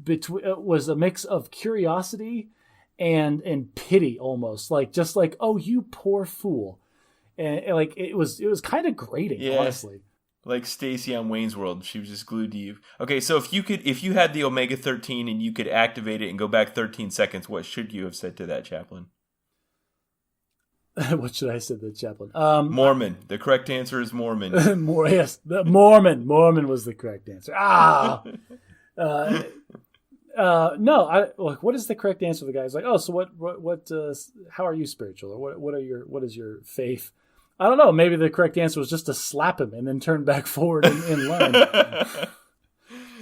a mix of curiosity and pity almost. Just like, oh, you poor fool. And like it was kind of grating, honestly. Like Stacy on Wayne's World, she was just glued to you. Okay, so if you had the Omega-13 and you could activate it and go back 13 seconds, what should you have said to that chaplain? What should I say to the chaplain? Mormon. The correct answer is Mormon. Yes, the Mormon. Mormon was the correct answer. No. What is the correct answer? The guy's like, oh, so what? How are you spiritual, or what is your faith? I don't know. Maybe the correct answer was just to slap him and then turn back forward in line.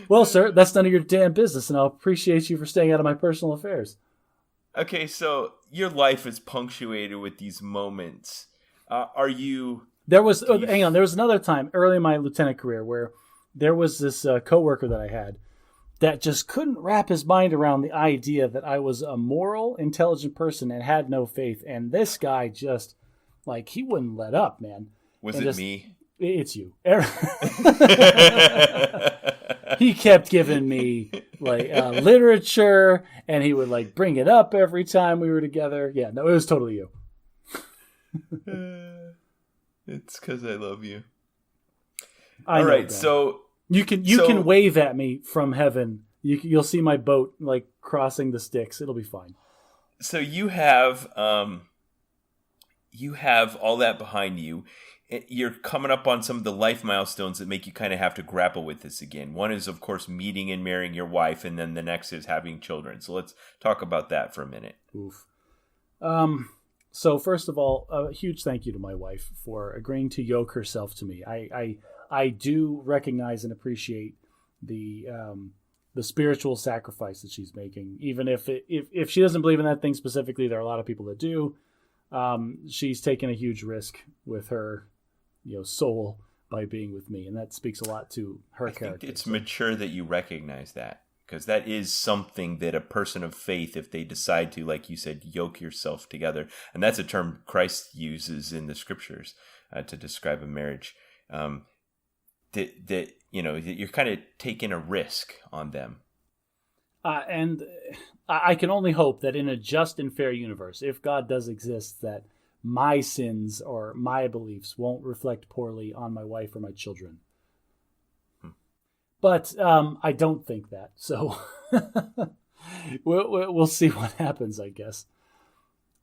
Well, sir, that's none of your damn business, and I'll appreciate you for staying out of my personal affairs. Okay, so your life is punctuated with these moments. Are you... Hang on. There was another time early in my lieutenant career where there was this coworker that I had that just couldn't wrap his mind around the idea that I was a moral, intelligent person and had no faith. And this guy just... Like, he wouldn't let up, man. Was it me? It's you. He kept giving me, literature, and he would, bring it up every time we were together. Yeah, no, it was totally you. It's because I love you. All right, so You can wave at me from heaven. You'll see my boat like crossing the Styx. It'll be fine. So you have all that behind you. You're coming up on some of the life milestones that make you kind of have to grapple with this again. One is, of course, meeting and marrying your wife, and then the next is having children. So let's talk about that for a minute. Oof. So first of all, a huge thank you to my wife for agreeing to yoke herself to me. I do recognize and appreciate the spiritual sacrifice that she's making, even if she doesn't believe in that thing specifically. There are a lot of people that do. She's taken a huge risk with her, soul by being with me, and that speaks a lot to her character. I think it's mature that you recognize that, because that is something that a person of faith, if they decide to, like you said, yoke yourself together, and that's a term Christ uses in the scriptures to describe a marriage. That you're kind of taking a risk on them. And I can only hope that in a just and fair universe, if God does exist, that my sins or my beliefs won't reflect poorly on my wife or my children. But I don't think that. So we'll see what happens, I guess.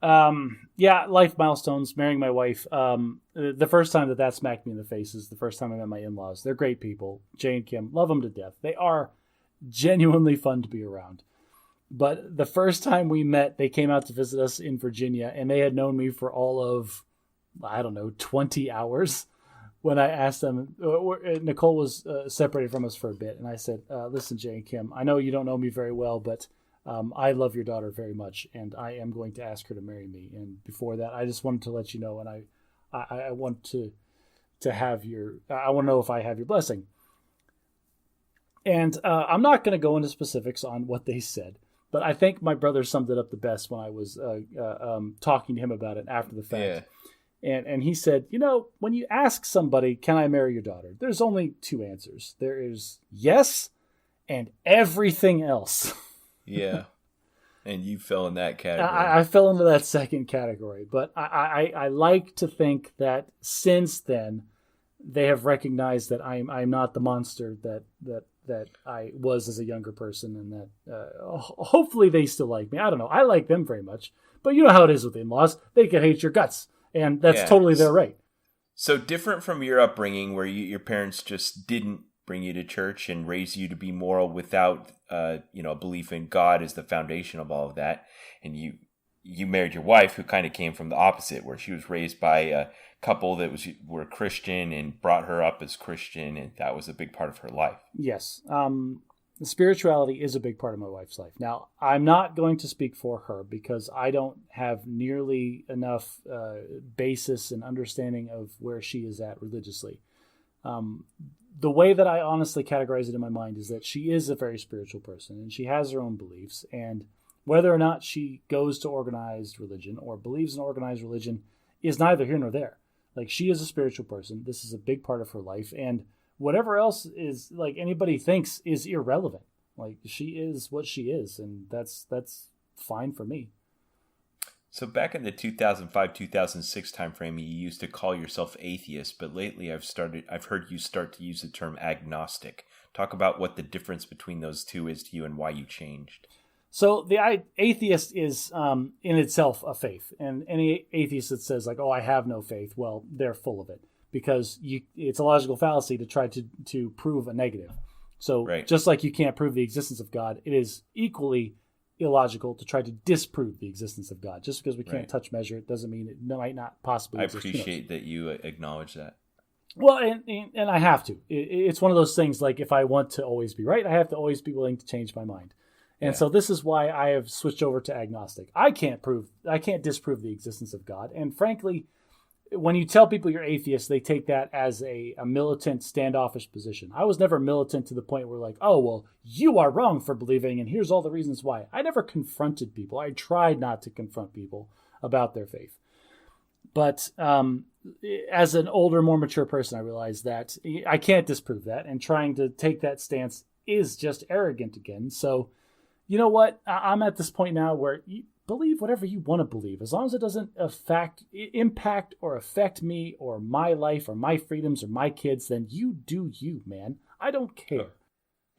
Life milestones, marrying my wife. The first time that smacked me in the face is the first time I met my in-laws. They're great people. Jay and Kim, love them to death. They are genuinely fun to be around. But the first time we met, they came out to visit us in Virginia, and they had known me for all of, 20 hours. When I asked them, Nicole was separated from us for a bit, and I said, listen, Jay and Kim, I know you don't know me very well, but I love your daughter very much, and I am going to ask her to marry me. And before that, I just wanted to let you know, and I want to have I want to know if I have your blessing. And I'm not going to go into specifics on what they said, but I think my brother summed it up the best when I was talking to him about it after the fact. Yeah. And he said, when you ask somebody, can I marry your daughter? There's only two answers. There is yes and everything else. Yeah. And you fell in that category. I fell into that second category. But I like to think that since then, they have recognized that I'm not the monster that I was as a younger person, and that hopefully they still like me. I don't know. I like them very much. But you know how it is with in-laws. They can hate your guts. And that's totally their right. So different from your upbringing, where your parents just didn't bring you to church and raise you to be moral without, a belief in God as the foundation of all of that. And you married your wife, who kind of came from the opposite, where she was raised by a couple that were Christian and brought her up as Christian, and that was a big part of her life. Yes. Spirituality is a big part of my wife's life. Now, I'm not going to speak for her because I don't have nearly enough basis and understanding of where she is at religiously. The way that I honestly categorize it in my mind is that she is a very spiritual person, and she has her own beliefs. And whether or not she goes to organized religion or believes in organized religion is neither here nor there. Like, she is a spiritual person. This is a big part of her life. And whatever else is, like, anybody thinks is irrelevant. Like, she is what she is, and that's fine for me. So back in the 2005-2006 timeframe, you used to call yourself atheist, but lately I've heard you start to use the term agnostic. Talk about what the difference between those two is to you and why you changed. So the atheist is in itself a faith, and any atheist that says, like, oh, I have no faith, well, they're full of it, because it's a logical fallacy to try to prove a negative. So Just like you can't prove the existence of God, it is equally illogical to try to disprove the existence of God. Just because we can't touch measure it doesn't mean it might not possibly exist. I appreciate that you acknowledge that. Well, and I have to. It's one of those things, like, if I want to always be right, I have to always be willing to change my mind. And so this is why I have switched over to agnostic. I can't disprove the existence of God. And frankly, when you tell people you're atheist, they take that as a militant, standoffish position. I was never militant to the point where, like, oh, well, you are wrong for believing, and here's all the reasons why. I never confronted people. I tried not to confront people about their faith. But as an older, more mature person, I realized that I can't disprove that, and trying to take that stance is just arrogant again. So, you know what? I'm at this point now where you believe whatever you want to believe, as long as it doesn't impact or affect me or my life or my freedoms or my kids, then you do you, man. I don't care.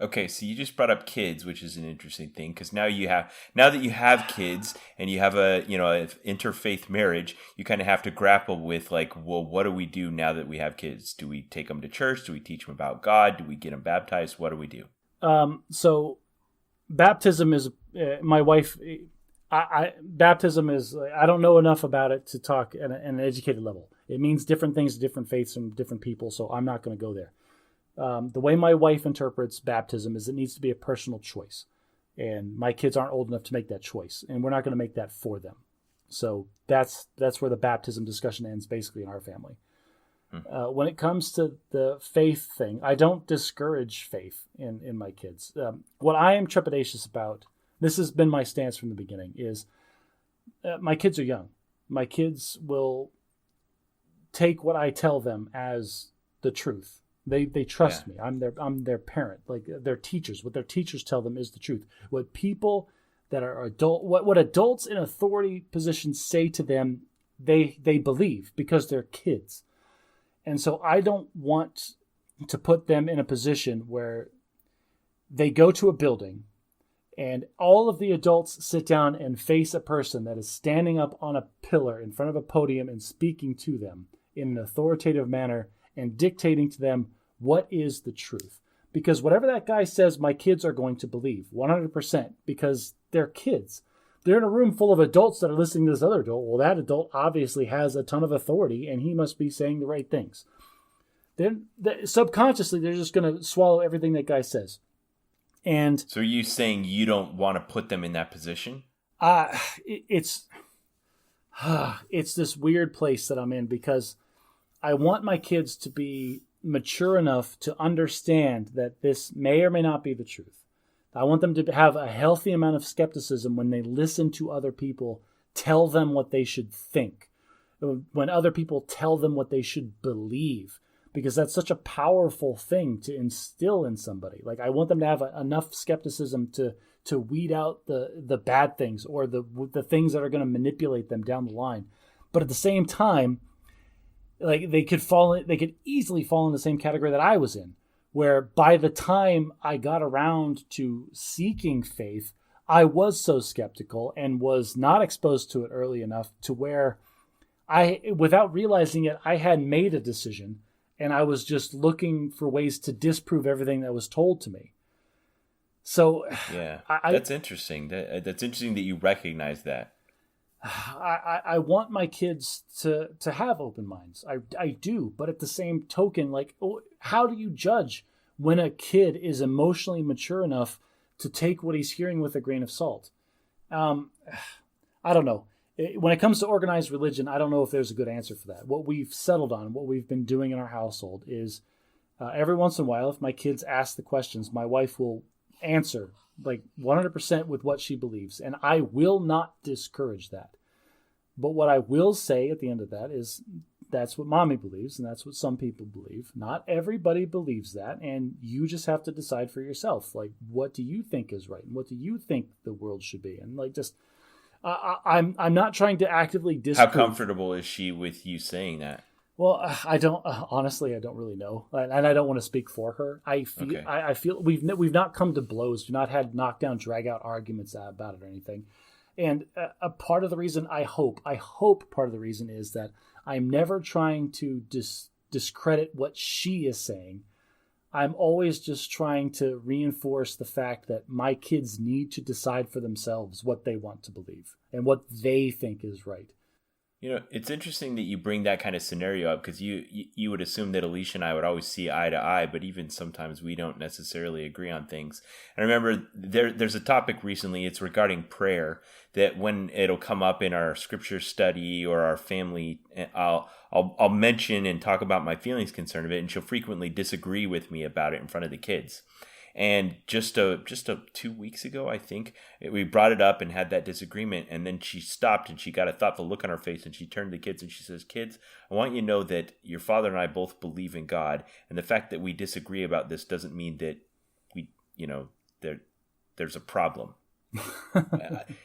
Okay, so you just brought up kids, which is an interesting thing because now that you have kids and you have a an interfaith marriage, you kind of have to grapple with like, well, what do we do now that we have kids? Do we take them to church? Do we teach them about God? Do we get them baptized? What do we do? So baptism is my wife. Baptism is, I don't know enough about it to talk at an educated level. It means different things to different faiths and different people, so I'm not going to go there. The way my wife interprets baptism is it needs to be a personal choice. And my kids aren't old enough to make that choice. And we're not going to make that for them. So that's where the baptism discussion ends basically in our family. When it comes to the faith thing, I don't discourage faith in my kids. What I am trepidatious about, this has been my stance from the beginning, is my kids are young. My kids will take what I tell them as the truth. They trust me. I'm their parent. Like their teachers. What their teachers tell them is the truth. What people that are what adults in authority positions say to them, they believe because they're kids. And so I don't want to put them in a position where they go to a building and all of the adults sit down and face a person that is standing up on a pillar in front of a podium and speaking to them in an authoritative manner and dictating to them what is the truth. Because whatever that guy says, my kids are going to believe 100% because they're kids. They're in a room full of adults that are listening to this other adult. Well, that adult obviously has a ton of authority and he must be saying the right things. Then subconsciously, they're just going to swallow everything that guy says. And so are you saying you don't want to put them in that position? It's this weird place that I'm in because I want my kids to be mature enough to understand that this may or may not be the truth. I want them to have a healthy amount of skepticism when they listen to other people tell them what they should think, when other people tell them what they should believe, because that's such a powerful thing to instill in somebody. Like I want them to have enough skepticism to weed out the bad things or the things that are going to manipulate them down the line. But at the same time, like they could easily fall in the same category that I was in, where by the time I got around to seeking faith, I was so skeptical and was not exposed to it early enough to where without realizing it, I had made a decision and I was just looking for ways to disprove everything that was told to me. So yeah, that's interesting. That's interesting that you recognize that. I want my kids to have open minds. I do. But at the same token, like, how do you judge when a kid is emotionally mature enough to take what he's hearing with a grain of salt? I don't know. When it comes to organized religion, I don't know if there's a good answer for that. What we've settled on, what we've been doing in our household is every once in a while, if my kids ask the questions, my wife will answer like 100% with what she believes. And I will not discourage that. But what I will say at the end of that is that's what mommy believes. And that's what some people believe. Not everybody believes that. And you just have to decide for yourself. Like, what do you think is right? And what do you think the world should be? And like, just, I'm not trying to actively disprove. How comfortable is she with you saying that? Well, I don't honestly. I don't really know, and I don't want to speak for her. I feel Okay. I feel we've not come to blows. We've not had knockdown, drag out arguments about it or anything. And a part of the reason I hope part of the reason is that I'm never trying to discredit what she is saying. I'm always just trying to reinforce the fact that my kids need to decide for themselves what they want to believe and what they think is right. You know, it's interesting that you bring that kind of scenario up because you would assume that Alicia and I would always see eye to eye, but even sometimes we don't necessarily agree on things. And I remember there's a topic recently, it's regarding prayer, that when it'll come up in our scripture study or our family, I'll mention and talk about my feelings concerned of it, and she'll frequently disagree with me about it in front of the kids. And just 2 weeks ago, I think, we brought it up and had that disagreement. And then she stopped and she got a thoughtful look on her face and she turned to the kids and she says, "Kids, I want you to know that your father and I both believe in God. And the fact that we disagree about this doesn't mean that there's a problem."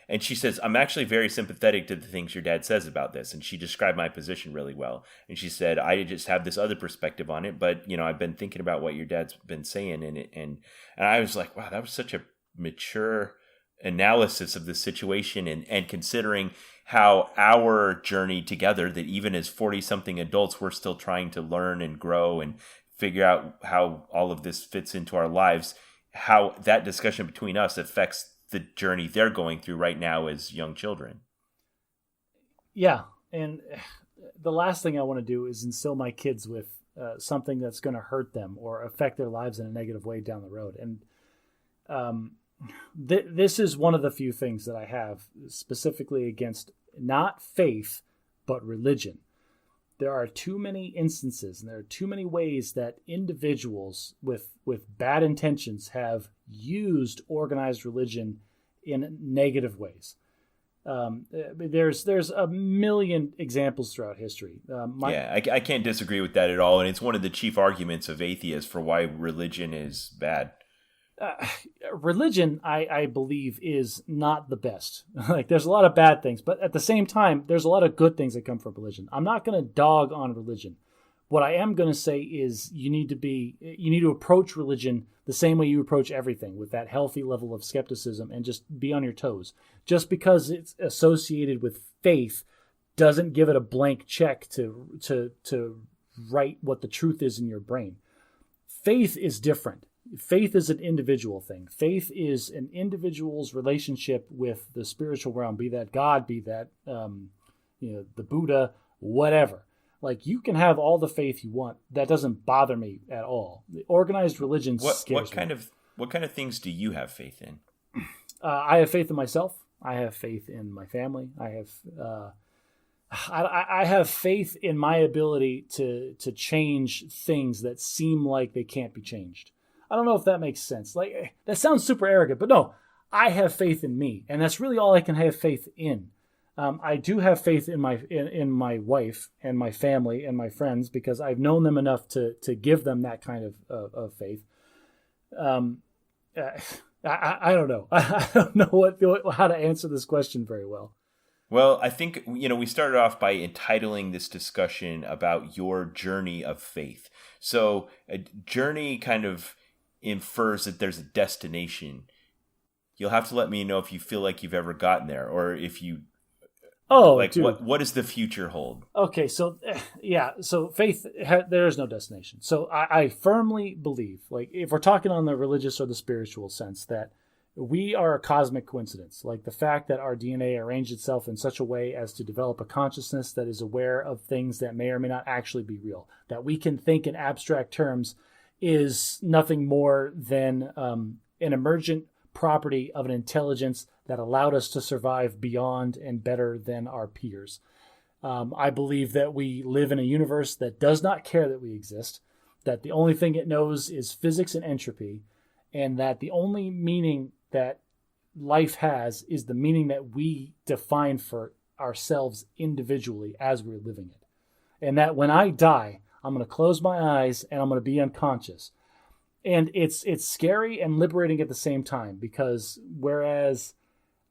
And she says, I'm actually very sympathetic to the things your dad says about this. And she described my position really well. And she said, I just have this other perspective on it. But, I've been thinking about what your dad's been saying. And I was like, wow, that was such a mature analysis of the situation. And considering how our journey together, that even as 40-something adults, we're still trying to learn and grow and figure out how all of this fits into our lives, how that discussion between us affects the journey they're going through right now as young children. Yeah. And the last thing I want to do is instill my kids with something that's going to hurt them or affect their lives in a negative way down the road. And this is one of the few things that I have specifically against not faith, but religion. There are too many instances and there are too many ways that individuals with bad intentions have used organized religion in negative ways. There's a million examples throughout history. I can't disagree with that at all. And it's one of the chief arguments of atheists for why religion is bad. Religion, I believe, is not the best. Like, there's a lot of bad things, but at the same time, there's a lot of good things that come from religion. I'm not going to dog on religion. What I am going to say is you need to approach religion the same way you approach everything, with that healthy level of skepticism and just be on your toes. Just because it's associated with faith doesn't give it a blank check to write what the truth is in your brain. Faith is different. Faith is an individual thing. Faith is an individual's relationship with the spiritual realm, be that God, be that the Buddha, whatever. Like, you can have all the faith you want. That doesn't bother me at all. The organized religion scares me. What kind of things do you have faith in? I have faith in myself. I have faith in my family. I have faith in my ability to change things that seem like they can't be changed. I don't know if that makes sense. Like, that sounds super arrogant, but no, I have faith in me, and that's really all I can have faith in. I do have faith in my wife and my family and my friends because I've known them enough to give them that kind of faith. I don't know. I don't know how to answer this question very well. Well, I think, we started off by entitling this discussion about your journey of faith. So a journey kind of infers that there's a destination. You'll have to let me know if you feel like you've ever gotten there, or if you... what does the future hold? Okay, so faith, there is no destination. So I firmly believe, like, if we're talking on the religious or the spiritual sense, that we are a cosmic coincidence. Like, the fact that our DNA arranged itself in such a way as to develop a consciousness that is aware of things that may or may not actually be real, that we can think in abstract terms, is nothing more than an emergent property of an intelligence that allowed us to survive beyond and better than our peers. I believe that we live in a universe that does not care that we exist, that the only thing it knows is physics and entropy, and that the only meaning that life has is the meaning that we define for ourselves individually as we're living it. And that when I die, I'm going to close my eyes and I'm going to be unconscious. And it's scary and liberating at the same time, because whereas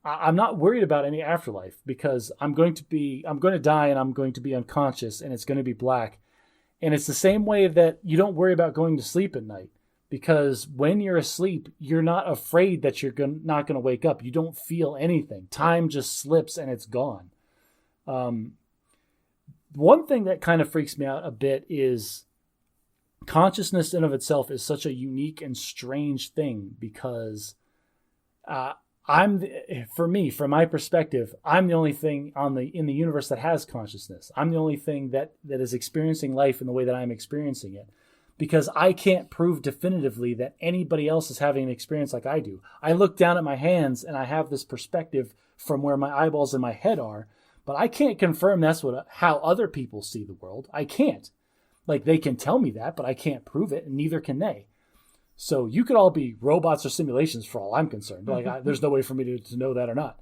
I'm not worried about any afterlife, because I'm going to die and I'm going to be unconscious and it's going to be black. And it's the same way that you don't worry about going to sleep at night, because when you're asleep, you're not afraid that you're not going to wake up. You don't feel anything. Time just slips and it's gone. One thing that kind of freaks me out a bit is consciousness in of itself is such a unique and strange thing, because from my perspective, I'm the only thing in the universe that has consciousness. I'm the only thing that is experiencing life in the way that I'm experiencing it, because I can't prove definitively that anybody else is having an experience like I do. I look down at my hands and I have this perspective from where my eyeballs and my head are, but I can't confirm that's how other people see the world. I can't. Like, they can tell me that, but I can't prove it, and neither can they. So you could all be robots or simulations for all I'm concerned. Like, there's no way for me to know that or not.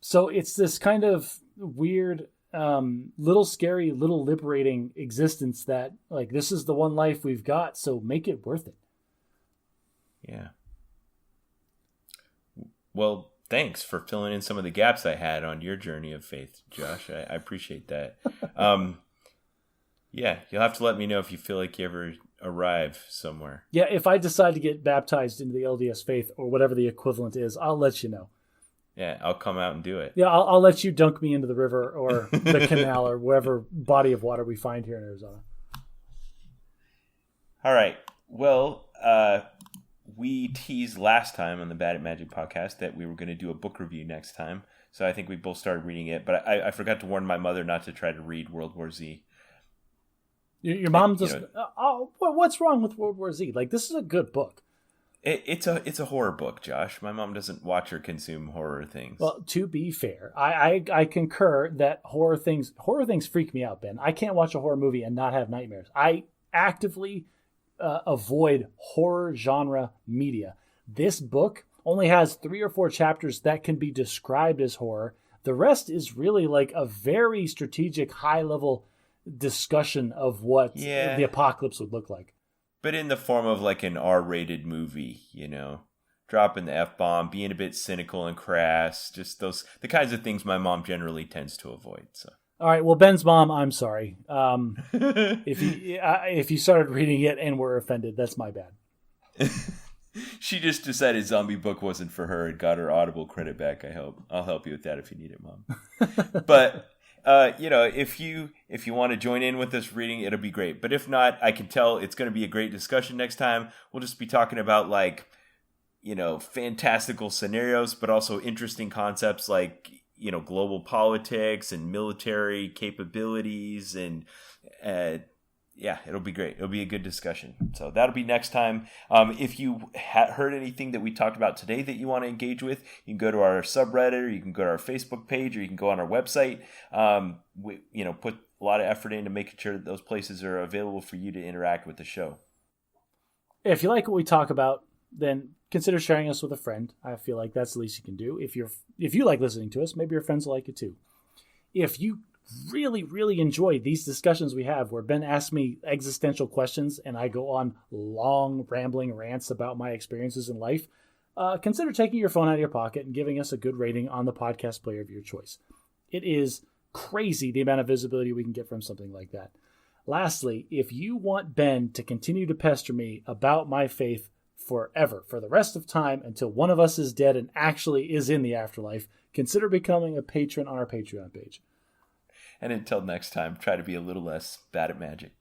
So it's this kind of weird, little scary, little liberating existence that, like, this is the one life we've got, so make it worth it. Yeah. Well, Thanks for filling in some of the gaps I had on your journey of faith, Josh. I appreciate that. Yeah, you'll have to let me know if you feel like you ever arrive somewhere. Yeah, if I decide to get baptized into the LDS faith or whatever the equivalent is, I'll let you know. Yeah, I'll come out and do it. Yeah, I'll let you dunk me into the river or the canal or wherever body of water we find here in Arizona. All right. Well, we teased last time on the Bad at Magic podcast that we were going to do a book review next time. So I think we both started reading it. But I forgot to warn my mother not to try to read World War Z. Your mom just, what's wrong with World War Z? Like, this is a good book. It's a horror book, Josh. My mom doesn't watch or consume horror things. Well, to be fair, I concur that horror things freak me out, Ben. I can't watch a horror movie and not have nightmares. I actively avoid horror genre media. This book only has 3 or 4 chapters that can be described as horror. The rest is really like a very strategic, high-level discussion of what the apocalypse would look like. But in the form of like an R-rated movie, dropping the F-bomb, being a bit cynical and crass, just the kinds of things my mom generally tends to avoid. So. All right, well, Ben's mom, I'm sorry. If you started reading it and were offended, that's my bad. She just decided zombie book wasn't for her and got her Audible credit back. I'll help you with that if you need it, Mom. But if you want to join in with us reading, it'll be great. But if not, I can tell it's going to be a great discussion next time. We'll just be talking about fantastical scenarios, but also interesting concepts like global politics and military capabilities, and it'll be great. It'll be a good discussion. So that'll be next time. If you heard anything that we talked about today that you want to engage with, you can go to our subreddit, or you can go to our Facebook page, or you can go on our website. We put a lot of effort into making sure that those places are available for you to interact with the show. If you like what we talk about, then consider sharing us with a friend. I feel like that's the least you can do. If you like listening to us, maybe your friends will like it too. If you really, really enjoy these discussions we have where Ben asks me existential questions and I go on long, rambling rants about my experiences in life, consider taking your phone out of your pocket and giving us a good rating on the podcast player of your choice. It is crazy the amount of visibility we can get from something like that. Lastly, if you want Ben to continue to pester me about my faith forever, for the rest of time, until one of us is dead and actually is in the afterlife, consider becoming a patron on our Patreon page. And until next time, try to be a little less bad at magic.